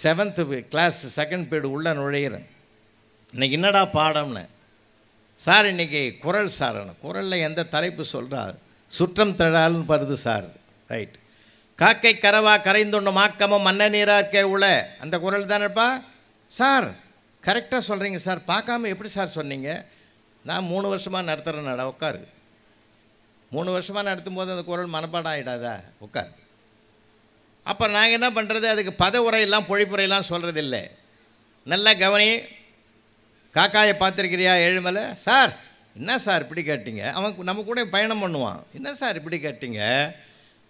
7th class second period உள்ளே நுழையிறேன். இன்றைக்கி என்னடா பாடம்னு. சார் இன்றைக்கி குறள் சார். குறளில் எந்த தலைப்பு சொல்கிறார்? சுற்றம் தழால்னு வருது சார். ரைட். காக்கை கரவா கரைந்துண்ணும் மாக்கமும் மன்ன நீராக்கே உள்ள அந்த குறள் தானேப்பா சார். கரெக்டாக சொல்கிறீங்க சார். பார்க்காம எப்படி சார் சொன்னீங்க? நான் 3 வருஷமாக நடத்துகிறேன்னடா. உட்காரு. 3 வருஷமாக நடத்தும் போது அந்த குறள் மனப்பாடம் ஆகிடாதா? உட்கார். அப்போ நாங்கள் என்ன பண்ணுறது? அதுக்கு பத உரையெல்லாம் பொழிப்புரையெல்லாம் சொல்கிறதில்லை. நல்லா கவனி. காக்காயை பார்த்துருக்கிறியா ஏழுமலை? சார் என்ன சார் இப்படி கேட்டீங்க? அவன் நம்ம கூட பயணம் பண்ணுவான். என்ன சார் இப்படி கேட்டீங்க?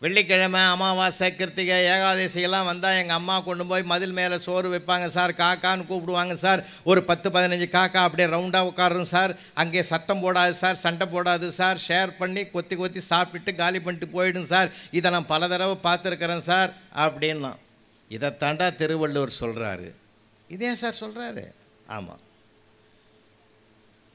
வெள்ளிக்கிழமை அமாவாசை கிருத்திகை ஏகாதசியெல்லாம் வந்தால் எங்கள் அம்மா கொண்டு போய் மதில் மேலே சோறு வைப்பாங்க சார். காக்கான்னு கூப்பிடுவாங்க சார். ஒரு 10-15 காக்கா அப்படியே ரவுண்டாக உட்காரும் சார். அங்கே சத்தம் போடாது சார், சண்டை போடாது சார். ஷேர் பண்ணி கொத்தி கொத்தி சாப்பிட்டு காலி பண்ணிட்டு போயிடும் சார். இதை நான் பல தடவை பார்த்துருக்குறேன் சார் அப்படின்னா. இதை தாண்டா திருவள்ளுவர் சொல்கிறாரு. இதே சார் சொல்கிறாரு. ஆமாம்.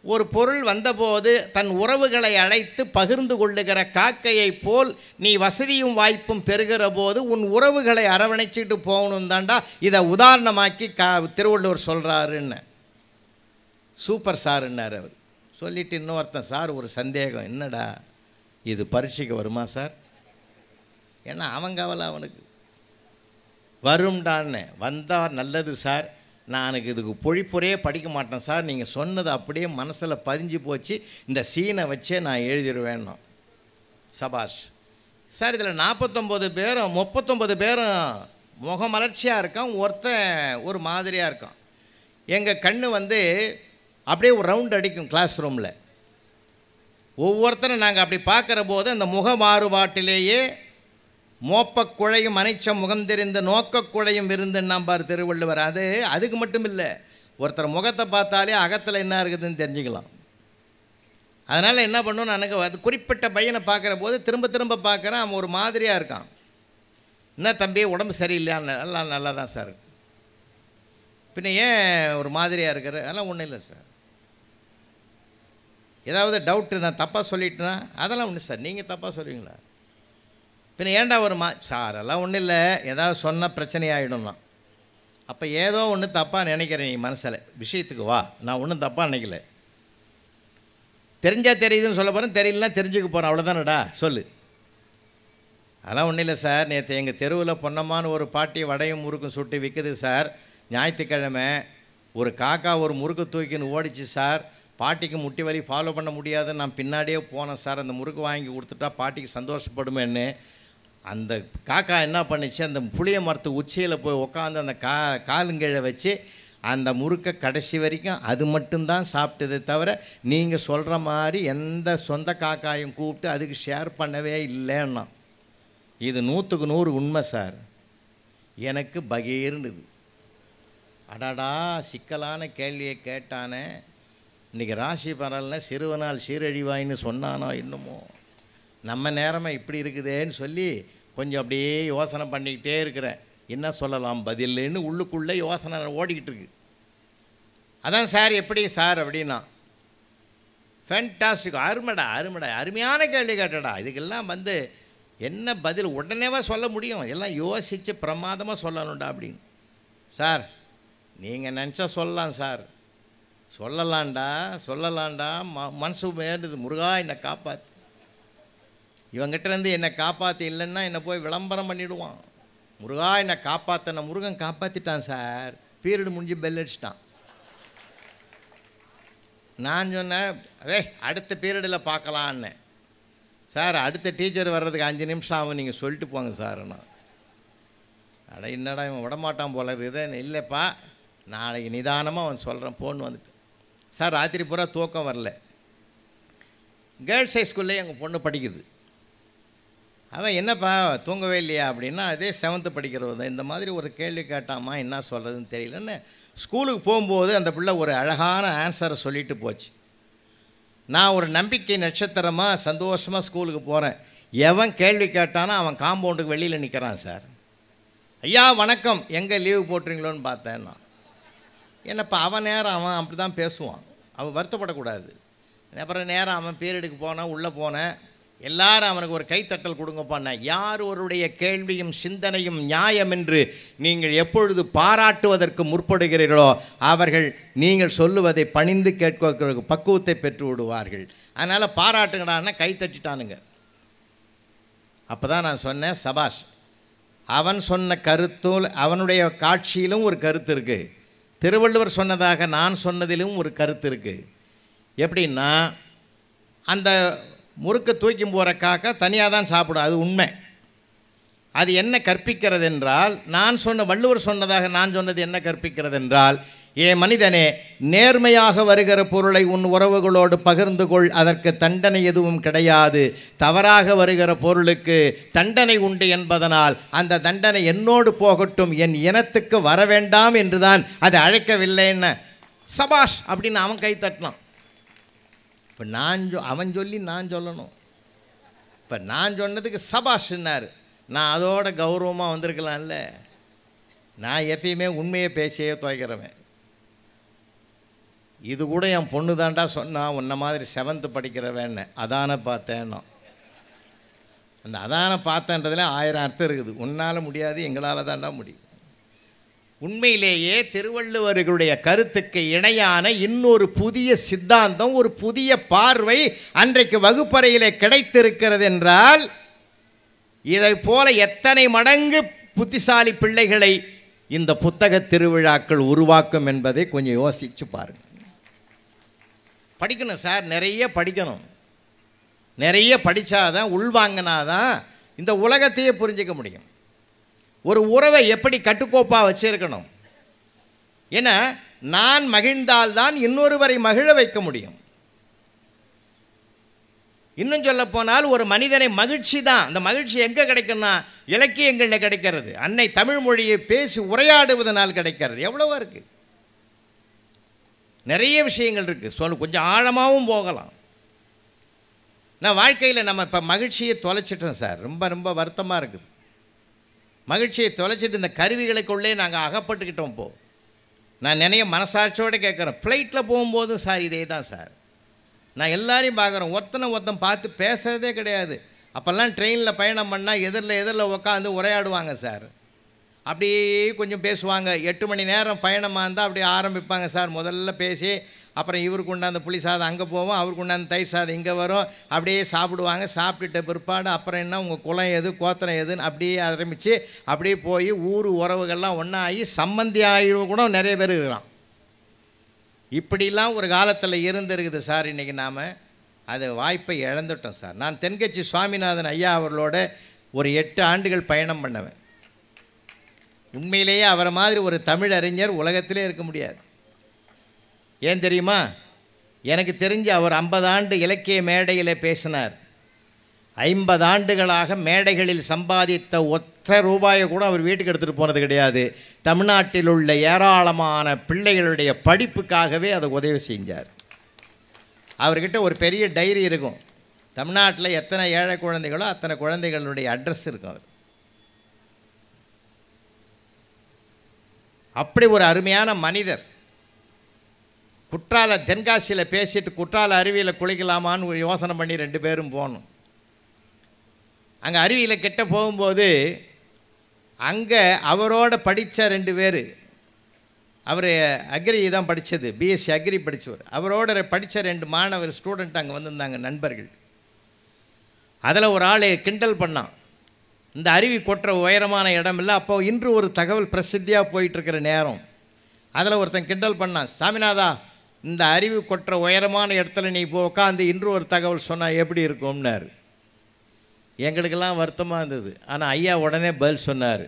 ஒரு பொருள் வந்தபோது தன் உறவுகளை அழைத்து பகிர்ந்து கொள்ளுகிற காக்கையை போல் நீ வசதியும் வாய்ப்பும் பெறுகிற போது உன் உறவுகளை அரவணைச்சிட்டு போகணும் தாண்டா. இதை உதாரணமாக்கி திருவள்ளுவர் சொல்கிறாருன்னு. சூப்பர் சார்ன்னார் அவர். சொல்லிவிட்டு இன்னொருத்தன், சார் ஒரு சந்தேகம். என்னடா இது பரீட்சைக்கு வருமா சார்? ஏன்னா அவன் கவலை அவனுக்கு. வரும்டான்னு. வந்தால் நல்லது சார். நான் இதுக்கு பொழிப்புரையே படிக்க மாட்டேன் சார். நீங்கள் சொன்னது அப்படியே மனசில் பதிஞ்சு போச்சு. இந்த சீனை வச்சே நான் எழுதிடுவேன்னா. சபாஷ் சார். இதில் 49 பேரும் 39 பேரும் முகமலர்ச்சியாக இருக்கான். ஒருத்தன் ஒரு மாதிரியாக இருக்கான். எங்கள் கண்ணு அப்படியே ஒரு ரவுண்ட் அடிக்கும் கிளாஸ் ரூமில். ஒவ்வொருத்தரும் நாங்கள் அப்படி பார்க்குற போது அந்த முக மாறுபாட்டிலேயே மோப்பக் குழையும் அனைச்சம் முகம் தெரிந்து நோக்கக் குழையும் விருந்துன்னு பார் திருவள்ளுவர். அதுக்கு மட்டும் இல்லை, ஒருத்தர் முகத்தை பார்த்தாலே அகத்தில் என்ன இருக்குதுன்னு தெரிஞ்சுக்கலாம். அதனால் என்ன பண்ணணும், எனக்கு அது குறிப்பிட்ட பையனை பார்க்குற போது திரும்ப திரும்ப பார்க்குறேன். அவன் ஒரு மாதிரியாக இருக்கான். என்ன தம்பி உடம்பு சரியில்லையான்னு? எல்லாம் நல்லா தான் சார். பின்ன ஏன் ஒரு மாதிரியாக இருக்கிற? அதெல்லாம் ஒன்றும் இல்லை சார். ஏதாவது டவுட்டு நான் தப்பாக சொல்லிட்டேன்னா? அதெல்லாம் ஒன்று சார். நீங்கள் தப்பாக சொல்லுவீங்களா? பின்ன ஏண்டா ஒரு சார் எல்லாம் ஒன்றும் இல்லை, ஏதாவது சொன்னால் பிரச்சனை ஆகிடும்னா. அப்போ ஏதோ ஒன்று தப்பாக நினைக்கிறேன் நீ மனசில். விஷயத்துக்கு வா. நான் ஒன்றும் தப்பாக நினைக்கல. தெரிஞ்சால் தெரியுதுன்னு சொல்ல போகிறேன், தெரியலனா தெரிஞ்சுக்க போகிறேன். அவ்வளோதானடா சொல்லு. அதெல்லாம் ஒன்றும் இல்லை சார். நேற்று எங்கள் தெருவில் பொன்னம்மான்னு ஒரு பாட்டி வடையும் முறுக்கும் சுட்டு விற்குது சார். ஞாயிற்றுக்கிழமை ஒரு காக்கா ஒரு முறுக்கு தூக்கின்னு ஓடிச்சு சார். பாட்டிக்கு முட்டி வலி ஃபாலோ பண்ண முடியாதுன்னு நான் பின்னாடியே போனேன் சார். அந்த முறுக்கு வாங்கி கொடுத்துட்டா பாட்டிக்கு சந்தோஷப்படுமேன்னு. அந்த காக்கா என்ன பண்ணிச்சு, அந்த புளிய மரத்து உச்சியில் போய் உட்காந்து அந்த காலுங்கீழே வச்சு அந்த முறுக்கை கடைசி வரைக்கும் அது மட்டும்தான் சாப்பிட்டதே தவிர நீங்கள் சொல்கிற மாதிரி எந்த சொந்த காக்காயும் கூப்பிட்டு அதுக்கு ஷேர் பண்ணவே இல்லைன்னா. இது 100க்கு 100 உண்மை சார். எனக்கு பகீர்னுது. அடாடா சிக்கலான கேள்வியை கேட்டானே. இன்றைக்கி ராசி பரல்ல சிறுவனால் சீரழிவாயின்னு சொன்னானோ இன்னுமோ. நம்ம நேரமே இப்படி இருக்குதேன்னு சொல்லி கொஞ்சம் அப்படியே யோசனை பண்ணிக்கிட்டே இருக்கிறேன். என்ன சொல்லலாம் பதில்னு உள்ளுக்குள்ளே யோசனை ஓடிக்கிட்டு இருக்கு. அதான் சார் எப்படி சார் அப்படின்னா, ஃபேண்டாஸ்டிக், அருமைடா அருமைடா, அருமையான கேள்வி கேட்டடா. இதுக்கெல்லாம் என்ன பதில் உடனேவா சொல்ல முடியும்? எல்லாம் யோசித்து பிரமாதமாக சொல்லணும்டா அப்படின்னு. சார் நீங்கள் நினச்சா சொல்லலாம் சார். சொல்லலாண்டா மனசு வேண்டுது. முருகா என்னை காப்பாற்று. இவங்கிட்டேருந்து என்னை காப்பாற்ற இல்லைன்னா என்னை போய் விளம்பரம் பண்ணிவிடுவான். முருகா என்னை காப்பாற்றின. முருகன் காப்பாற்றிட்டான் சார். பீரியடு முடிஞ்சு பெல் அடிச்சிட்டான். நான் சொன்னேன் அடுத்த பீரியடில் பார்க்கலான்னு. சார் அடுத்த டீச்சர் வர்றதுக்கு 5 நிமிஷம் ஆகும், நீங்கள் சொல்லிட்டு போங்க சார். நான் என்னடா இவன் விடமாட்டான் போல இருக்குது. இல்லைப்பா நாளைக்கு நிதானமாக அவன் சொல்கிறேன் போன்னு வந்துட்டு. சார் ராத்திரி பூரா தூக்கம் வரல. கேர்ள்ஸ் ஹை ஸ்கூல்லே எங்கள் பொண்ணு படிக்குது. அவன் என்னப்பா தூங்கவே இல்லையா அப்படின்னா, அதே 7th படிக்கிறவங்க இந்த மாதிரி ஒரு கேள்வி கேட்டாமா என்ன சொல்கிறதுன்னு தெரியலன்னு. ஸ்கூலுக்கு போகும்போது அந்த பிள்ளை ஒரு அழகான ஆன்சரை சொல்லிட்டு போச்சு. நான் ஒரு நம்பிக்கை நட்சத்திரமாக சந்தோஷமாக ஸ்கூலுக்கு போகிறேன். எவன் கேள்வி கேட்டானோ அவன் காம்பவுண்டுக்கு வெளியில் நிற்கிறான் சார். ஐயா வணக்கம், எங்கே லீவு போட்டுறீங்களோன்னு பார்த்தேன்னா. என்னப்பா அவன் நேரம் அவன் அப்படி தான் பேசுவான். அவன் வருத்தப்படக்கூடாது. அப்புறம் நேரம் அவன் பீரியடுக்கு போனேன், உள்ளே போனேன். எல்லாரும் அவனுக்கு ஒரு கைத்தட்டல் கொடுங்கப்பான்னா. யார் ஒருடைய கேள்வியும் சிந்தனையும் நியாயம் என்று நீங்கள் எப்பொழுது பாராட்டுவதற்கு முற்படுகிறீர்களோ அவர்கள் நீங்கள் சொல்லுவதை பணிந்து கேட்க பக்குவத்தை பெற்று விடுவார்கள். அதனால் பாராட்டுங்கடான்னா கைத்தட்டிட்டானுங்க. அப்போ தான் நான் சொன்னேன், சபாஷ், அவன் சொன்ன கருத்தோல் அவனுடைய காட்சியிலும் ஒரு கருத்து இருக்குது, திருவள்ளுவர் சொன்னதாக நான் சொன்னதிலும் ஒரு கருத்து இருக்குது. எப்படின்னா, அந்த முறுக்கு தூக்கி போகிற காக்கா தனியாக தான் சாப்பிடும், அது உண்மை. அது என்ன கற்பிக்கிறது என்றால், நான் சொன்ன வள்ளுவர் சொன்னதாக நான் சொன்னது என்ன கற்பிக்கிறது என்றால், ஏ மனிதனே, நேர்மையாக வருகிற பொருளை உன் உறவுகளோடு பகிர்ந்து கொள், அதற்கு தண்டனை எதுவும் கிடையாது. தவறாக வருகிற பொருளுக்கு தண்டனை உண்டு என்பதனால் அந்த தண்டனை என்னோடு போகட்டும், என் இனத்துக்கு வர வேண்டாம் என்றுதான் அதை அழைக்கவில்லைன்னு சபாஷ் அப்படின்னு அவன் கை தட்டினான். இப்போ அவன் சொல்லி நான் சொல்லணும். இப்போ நான் சொன்னதுக்கு சபாஷ்னார். நான் அதோட கௌரவமாக வந்திருக்கலாம்ல. நான் எப்பயுமே உண்மையை பேச்சையே துவைக்கிறவன். இது கூட என் பொண்ணு தாண்டா சொன்னான், உன்ன மாதிரி 7th படிக்கிறவன்னு. அதான பார்த்தேன்னா, அந்த அதான பார்த்தன்றதுல 1000 அர்த்தம் இருக்குது. உன்னால் முடியாது, எங்களால் தாண்டா முடியும். உண்மையிலேயே திருவள்ளுவர்களுடைய கருத்துக்கு இணையான இன்னொரு புதிய சித்தாந்தம், ஒரு புதிய பார்வை அன்றைக்கு வகுப்பறையிலே கிடைத்திருக்கிறது என்றால், இதை போல எத்தனை மடங்கு புத்திசாலி பிள்ளைகளை இந்த புத்தக திருவிழாக்கள் உருவாக்கும் என்பதை கொஞ்சம் யோசித்து பாருங்கள். படிக்கணும் சார், நிறைய படிக்கணும். நிறைய படித்தாதான், உள்வாங்கினாதான் இந்த உலகத்தையே புரிஞ்சிக்க முடியும். ஒரு உறவை எப்படி கட்டுக்கோப்பாக வச்சிருக்கணும். ஏன்னா நான் மகிழ்ந்தால்தான் இன்னொருவரை மகிழ வைக்க முடியும். இன்னும் சொல்ல போனால் ஒரு மனிதனை மகிழ்ச்சி தான். அந்த மகிழ்ச்சி எங்கே கிடைக்குன்னா இலக்கியங்களில் கிடைக்கிறது. அன்னை தமிழ் மொழியை பேசி உரையாடுவதனால் கிடைக்கிறது. எவ்வளவோ இருக்குது, நிறைய விஷயங்கள் இருக்குது. கொஞ்சம் ஆழமாகவும் போகலாம். நான் வாழ்க்கையில் நம்ம இப்போ மகிழ்ச்சியை தொலைச்சிட்டோம் சார். ரொம்ப ரொம்ப வருத்தமாக இருக்குது. மகிழ்ச்சியை தொலைச்சிட்டு இந்த கருவிகளுக்குள்ளே நாங்கள் அகப்பட்டுக்கிட்டோம். நான் நிறைய மனசாட்சியோடு கேட்குறேன். ஃப்ளைட்டில் போகும்போதும் சார் இதே தான் சார். நான் எல்லாரையும் பார்க்குறேன், ஒருத்தன் பார்த்து பேசுகிறதே கிடையாது. அப்போல்லாம் ட்ரெயினில் பயணம் பண்ணால் எதிரில் உட்காந்து உரையாடுவாங்க சார். அப்படியே கொஞ்சம் பேசுவாங்க. 8 மணி நேரம் பயணமாக இருந்தால் அப்படியே ஆரம்பிப்பாங்க சார். முதல்ல பேசி அப்புறம் இவருக்கு உண்டாந்த புளி சாதம் அங்கே போவோம், அவருக்கு உண்டாந்த தயிர் சாதம் இங்கே வரும். அப்படியே சாப்பிடுவாங்க. சாப்பிட்டுட்ட பிற்பாடு அப்புறம் என்ன உங்கள் குலம் எது கோத்திரம் எதுன்னு அப்படியே ஆரம்பித்து அப்படியே போய் ஊர் உறவுகள்லாம் ஒன்றா ஆகி சம்மந்தி ஆகி கூட நிறைய பேர் இருக்கிறான். இப்படிலாம் ஒரு காலத்தில் இருந்திருக்குது சார். இன்றைக்கி நாம் அது வாய்ப்பை இழந்துட்டோம் சார். நான் தென்கட்சி சுவாமிநாதன் ஐயா அவர்களோட ஒரு 8 ஆண்டுகள் பயணம் பண்ணவேன். உண்மையிலேயே அவரை மாதிரி ஒரு தமிழ் அறிஞர் உலகத்திலே இருக்க முடியாது. ஏன் தெரியுமா? எனக்கு தெரிஞ்சு அவர் 50 ஆண்டு இலக்கிய மேடையில் பேசினார். 50 ஆண்டுகளாக மேடைகளில் சம்பாதித்த ஒற்றை ரூபாயை கூட அவர் வீட்டுக்கு எடுத்துகிட்டு போனது கிடையாது. தமிழ்நாட்டில் உள்ள ஏராளமான பிள்ளைகளுடைய படிப்புக்காகவே அதை உதவி செஞ்சார். அவர்கிட்ட ஒரு பெரிய டைரி இருக்கும். தமிழ்நாட்டில் எத்தனை ஏழை குழந்தைகளோ அத்தனை குழந்தைகளுடைய அட்ரஸ் இருக்கும். அவர் அப்படி ஒரு அருமையான மனிதர். குற்றால தென்காசியில் பேசிட்டு குற்றால அருவியில் குளிக்கலாமான்னு ஒரு யோசனை பண்ணி 2 பேரும் போகணும். அங்கே அருவியில் கிட்ட போகும்போது அங்கே அவரோட படித்த 2 பேர், அவர் அக்ரி தான் படித்தது, பிஎஸ்சி அக்ரி படித்தவர். அவரோட படித்த 2 மாணவர் ஸ்டூடெண்ட் அங்கே வந்திருந்தாங்க, நண்பர்கள். அதில் ஒரு ஆள் கிண்டல் பண்ணான், இந்த அருவி கொட்டுற உயரமான இடம் இல்லை. அப்போ இன்று ஒரு தகவல் பிரசித்தியாக போயிட்டுருக்கிற நேரம். அதில் ஒருத்தன் கிண்டல் பண்ணான், சாமிநாதா இந்த அருவி கொட்டுற உயரமான இடத்துல நீ இப்போ உட்காந்து இன்று ஒரு தகவல் சொன்னால் எப்படி இருக்கும்னார். எங்களுக்கெல்லாம் வருத்தமாக இருந்தது. ஆனால் ஐயா உடனே பதில் சொன்னார்,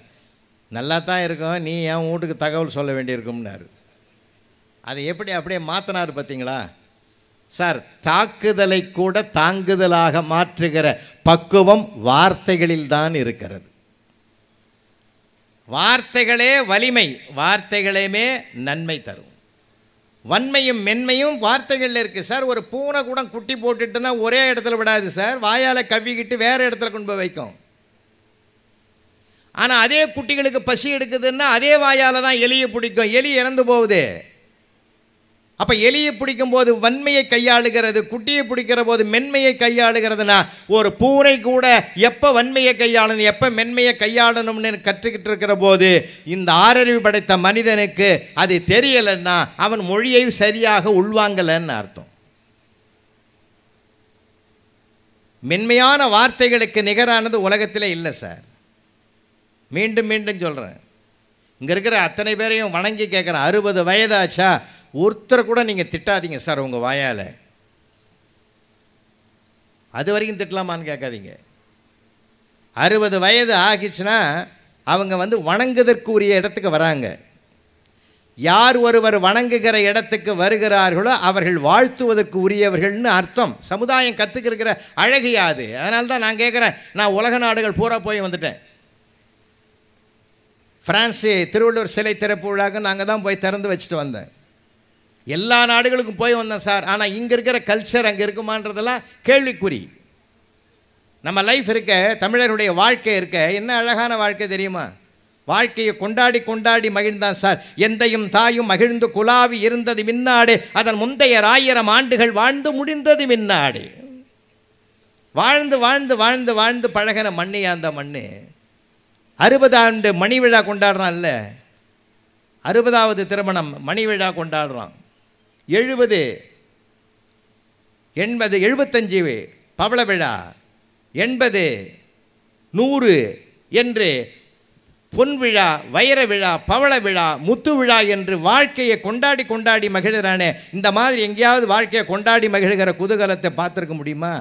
நல்லா தான் இருக்கும், நீ என் வீட்டுக்கு தகவல் சொல்ல வேண்டியிருக்கும்னார். அதை எப்படி அப்படியே மாற்றினார் பார்த்தீங்களா சார்? தாக்குதலை கூட தாங்குதலாக மாற்றுகிற பக்குவம் வார்த்தைகளில் தான் இருக்கிறது. வார்த்தைகளே வலிமை, வார்த்தைகளேமே நன்மை தரும். வன்மையும் மென்மையும் வார்த்தைகளில் இருக்குது சார். ஒரு பூனை கூட குட்டி போட்டுட்டுன்னா ஒரே இடத்துல விடாது சார், வாயால் கவ்விக்கிட்டு வேறு இடத்துல கொண்டு போய் வைக்கும். ஆனால் அதே குட்டிகளுக்கு பசி எடுக்குதுன்னா அதே வாயால் தான் எலியை பிடிக்கும். எலி இறந்து போகுது. அப்போ எலியை பிடிக்கும் போது வன்மையை கையாளுகிறது, குட்டியை பிடிக்கிற போது மென்மையை கையாளுகிறதுனா, ஒரு பூனை கூட எப்போ வன்மையை கையாளணும் எப்போ மென்மையை கையாளணும்னு கற்றுக்கிட்டு இருக்கிற போது இந்த ஆறறிவு படைத்த மனிதனுக்கு அது தெரியலைன்னா அவன் மொழியை சரியாக உள்வாங்கலைன்னு அர்த்தம். மென்மையான வார்த்தைகளுக்கு நிகரானது உலகத்தில் இல்லை சார். மீண்டும் மீண்டும் சொல்கிறேன், இங்கே இருக்கிற அத்தனை பேரையும் வணங்கி கேட்குறேன், 60 வயதாச்சா ஒருத்தரை கூட நீங்கள் திட்டாதீங்க சார் உங்கள் வாயால். அது வரைக்கும் திட்டலாமான்னு கேட்காதீங்க. 60 வயது ஆகிச்சுன்னா அவங்க வணங்குவதற்கு உரிய இடத்துக்கு வராங்க. யார் ஒருவர் வணங்குகிற இடத்துக்கு வருகிறார்களோ அவர்கள் வாழ்த்துவதற்கு உரியவர்கள்னு அர்த்தம். சமுதாயம் கற்றுக்கிற அழகியாது. அதனால தான் நான் கேட்குறேன், நான் உலக நாடுகள் பூரா போய் வந்துட்டேன். பிரான்ஸு திருவள்ளுவர் சிலை திறப்பு விழாக்கு நாங்கள் தான் போய் திறந்து வச்சுட்டு வந்தேன். எல்லா நாடுகளுக்கும் போய் வந்தேன் சார். ஆனால் இங்கே இருக்கிற கல்ச்சர் அங்கே இருக்குமான்றதெல்லாம் கேள்விக்குறி. நம்ம லைஃப் இருக்க, தமிழருடைய வாழ்க்கை இருக்க, என்ன அழகான வாழ்க்கை தெரியுமா? வாழ்க்கையை கொண்டாடி கொண்டாடி மகிழ்ந்தான் சார். எந்தையும் தாயும் மகிழ்ந்து குலாவி இருந்தது மின்னாடு, அதன் முந்தைய 1000 ஆண்டுகள் வாழ்ந்து முடிந்தது மின்னாடு. வாழ்ந்து வாழ்ந்து வாழ்ந்து வாழ்ந்து பழகின மண்ணியா அந்த மண்ணு. 60 ஆண்டு மணி விழா கொண்டாடுறான்ல, 60வது திருமணம் மணி விழா கொண்டாடுறான். 70, 80, 75 பவள விழா, 80, 100 என்று பொன் விழா, வைர விழா, பவள விழா, முத்து விழா என்று வாழ்க்கையை கொண்டாடி கொண்டாடி மகிழ்கிறானே. இந்த மாதிரி எங்கேயாவது வாழ்க்கையை கொண்டாடி மகிழ்கிற குதூகலத்தை பார்த்துருக்க முடியுமா?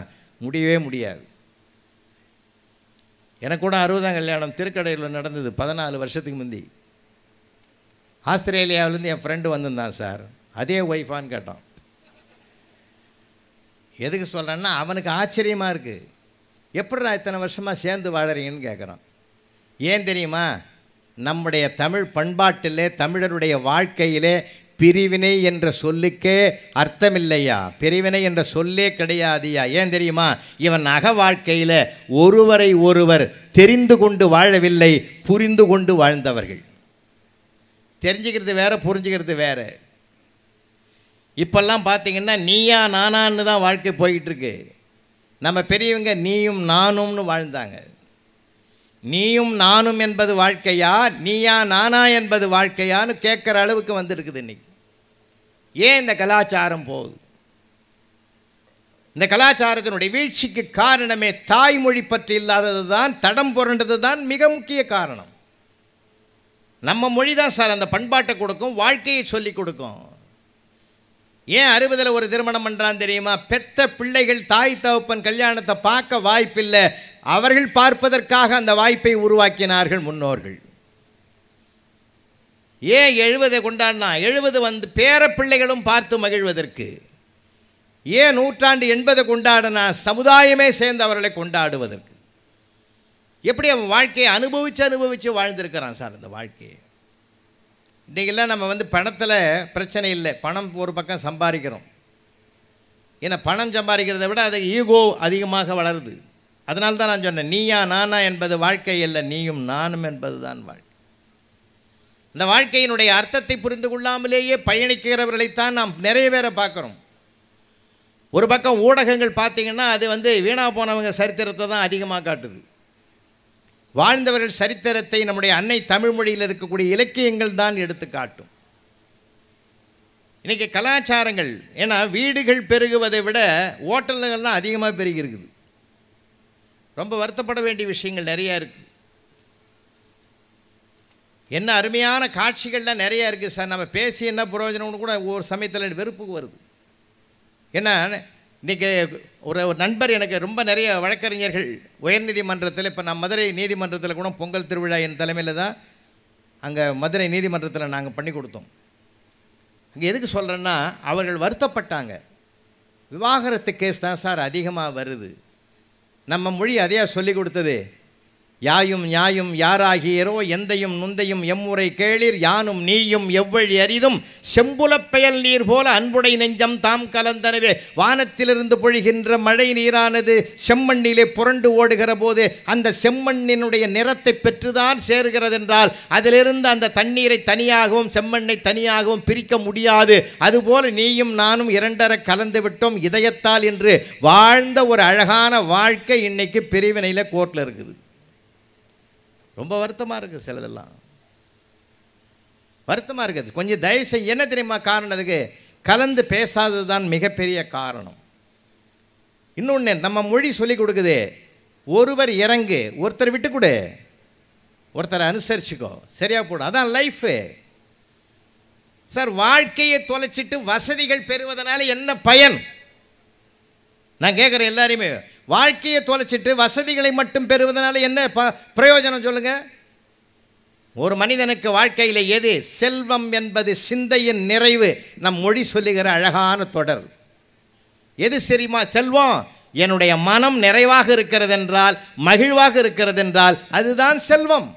முடியவே முடியாது. எனக்கு கூட 60ஆம் கல்யாணம் திருக்கடையில் நடந்தது 14 வருஷத்துக்கு முந்தி. ஆஸ்திரேலியாவிலேருந்து என் ஃப்ரெண்டு வந்திருந்தான் சார். அதே ஒய்ஃபான்னு கேட்டான். எதுக்கு சொல்கிறேன்னா, அவனுக்கு ஆச்சரியமாக இருக்குது, எப்படிடா இத்தனை வருஷமாக சேர்ந்து வாழறீங்கன்னு கேட்குறான். ஏன் தெரியுமா? நம்முடைய தமிழ் பண்பாட்டிலே, தமிழருடைய வாழ்க்கையிலே பிரிவினை என்ற சொல்லுக்கே அர்த்தமில்லையா, பிரிவினை என்ற சொல்லே கிடையாதுயா. ஏன் தெரியுமா? இவன் அக வாழ்க்கையில் ஒருவரை ஒருவர் தெரிந்து கொண்டு வாழவில்லை, புரிந்து கொண்டு வாழ்ந்தவர்கள். தெரிஞ்சுக்கிறது வேற, புரிஞ்சுக்கிறது வேற. இப்பெல்லாம் பார்த்தீங்கன்னா நீயா நானான்னு தான் வாழ்க்கை போய்கிட்டுருக்கு. நம்ம பெரியவங்க நீயும் நானும்னு வாழ்ந்தாங்க. நீயும் நானும் என்பது வாழ்க்கையா, நீயா நானா என்பது வாழ்க்கையான்னு கேட்குற அளவுக்கு வந்துருக்குது இன்னைக்கு. ஏன் இந்த கலாச்சாரம் போகுது? இந்த கலாச்சாரத்தினுடைய வீழ்ச்சிக்கு காரணமே தாய்மொழி பற்றி இல்லாதது தான், தடம் புரண்டது தான் மிக முக்கிய காரணம். நம்ம மொழி தான் சார் அந்த பண்பாட்டை கொடுக்கும், வாழ்க்கையை சொல்லி கொடுக்கும். ஏன் 60ல் ஒரு திருமணம் பண்ணுறான் தெரியுமா? பெத்த பிள்ளைகள் தாய் தகப்பன் கல்யாணத்தை பார்க்க வாய்ப்பில்லை, அவர்கள் பார்ப்பதற்காக அந்த வாய்ப்பை உருவாக்கினார்கள் முன்னோர்கள். ஏன் 70 கொண்டாடினா? 70 பேர பிள்ளைகளும் பார்த்து மகிழ்வதற்கு. ஏன் 180 கொண்டாடினா? சமுதாயமே சேர்ந்து அவர்களை கொண்டாடுவதற்கு. எப்படி அவன் வாழ்க்கையை அனுபவித்து வாழ்ந்திருக்கிறான் சார் அந்த வாழ்க்கையை. இன்றைக்கெல்லாம் நம்ம பணத்தில் பிரச்சனை இல்லை, பணம் ஒரு பக்கம் சம்பாதிக்கிறோம். ஏன்னா பணம் சம்பாதிக்கிறத விட அது ஈகோ அதிகமாக வளருது. அதனால தான் நான் சொன்னேன், நீயா நானா என்பது வாழ்க்கை இல்லை, நீயும் நானும் என்பது தான் வாழ்க்கை. இந்த வாழ்க்கையினுடைய அர்த்தத்தை புரிந்து கொள்ளாமலேயே பயணிக்கிறவர்களைத்தான் நாம் நிறைய பேரை பார்க்குறோம். ஒரு பக்கம் ஊடகங்கள் பார்த்திங்கன்னா அது வீணாக போனவங்க சரித்திரத்தை தான் அதிகமாக காட்டுது. வாழ்ந்தவர்கள் சரித்திரத்தை நம்முடைய அன்னை தமிழ் மொழியில் இருக்கக்கூடிய இலக்கியங்கள் தான் எடுத்து காட்டும். இன்றைக்கி கலாச்சாரங்கள், ஏன்னா வீடுகள் பெருகுவதை விட ஓட்டல்கள் தான் அதிகமாக பெருகி இருக்குது. ரொம்ப வருத்தப்பட வேண்டிய விஷயங்கள் நிறையா இருக்குது. என்ன அருமையான காட்சிகள்லாம் நிறையா இருக்குது சார். நம்ம பேசி என்ன பிரயோஜனம்னு கூட ஒரு சமயத்தில் வெறுப்புக்கு வருது. ஏன்னா இன்றைக்கி ஒரு நண்பர் எனக்கு ரொம்ப நிறைய வழக்கறிஞர்கள் உயர்நீதிமன்றத்தில், இப்போ நான் மதுரை நீதிமன்றத்தில் கூட பொங்கல் திருவிழா என் தலைமையில் தான் அங்கே மதுரை நீதிமன்றத்தில் நாங்கள் பண்ணி கொடுத்தோம். அங்கே எதுக்கு சொல்கிறேன்னா, அவர்கள் வருத்தப்பட்டாங்க. விவாகரத்து கேஸ் தான் சார் அதிகமாக வருது. நம்ம மொழி அதையா சொல்லி கொடுத்தது, யாயும் ஞாயும் யாராகியரோ எந்தையும் நுந்தையும் எம்முறை கேளிர் யானும் நீயும் எவ்வழி அரிதும் செம்புலப் பெயல் நீர் போல அன்புடை நெஞ்சம் தாம் கலந்தனவே. வானத்திலிருந்து பொழிகின்ற மழை நீரானது செம்மண்ணிலே புரண்டு ஓடுகிற போது அந்த செம்மண்ணினுடைய நிறத்தை பெற்றுதான் சேர்கிறது என்றால் அதிலிருந்து அந்த தண்ணீரை தனியாகவும் செம்மண்ணை தனியாகவும் பிரிக்க முடியாது. அதுபோல நீயும் நானும் இரண்டரை கலந்து விட்டோம் இதயத்தால் என்று வாழ்ந்த ஒரு அழகான வாழ்க்கை இன்னைக்கு பிரிவினையில் கோர்ட்டில் இருக்குது. ரொம்ப வருத்தமாக இருக்குது, சிலதெல்லாம் வருத்தமாக இருக்குது. கொஞ்சம் தயவு செய்ய என்ன தெரியுமா காரணம்? அதுக்கு கலந்து பேசாதது தான் மிகப்பெரிய காரணம். இன்னொன்று நம்ம மொழி சொல்லிக் கொடுக்குது, ஒருவர் இறங்கு ஒருத்தர் விட்டு கொடு, ஒருத்தரை அனுசரிச்சுக்கோ, சரியா போடும், அதான் லைஃபு சார். வாழ்க்கையை தொலைச்சிட்டு வசதிகள் பெறுவதனால என்ன பயன்? நான் கேட்குறேன் எல்லாரையுமே, வாழ்க்கையை தொலைச்சிட்டு வசதிகளை மட்டும் பெறுவதனால என்ன பிரயோஜனம் சொல்லுங்க? ஒரு மனிதனுக்கு வாழ்க்கையில் எது செல்வம் என்பது சிந்தையின் நிறைவு. நம் மொழி சொல்லுகிற அழகான தொடர் எது சரிமா? செல்வம். என்னுடைய மனம் நிறைவாக இருக்கிறது என்றால், மகிழ்வாக இருக்கிறது என்றால் அதுதான் செல்வம்.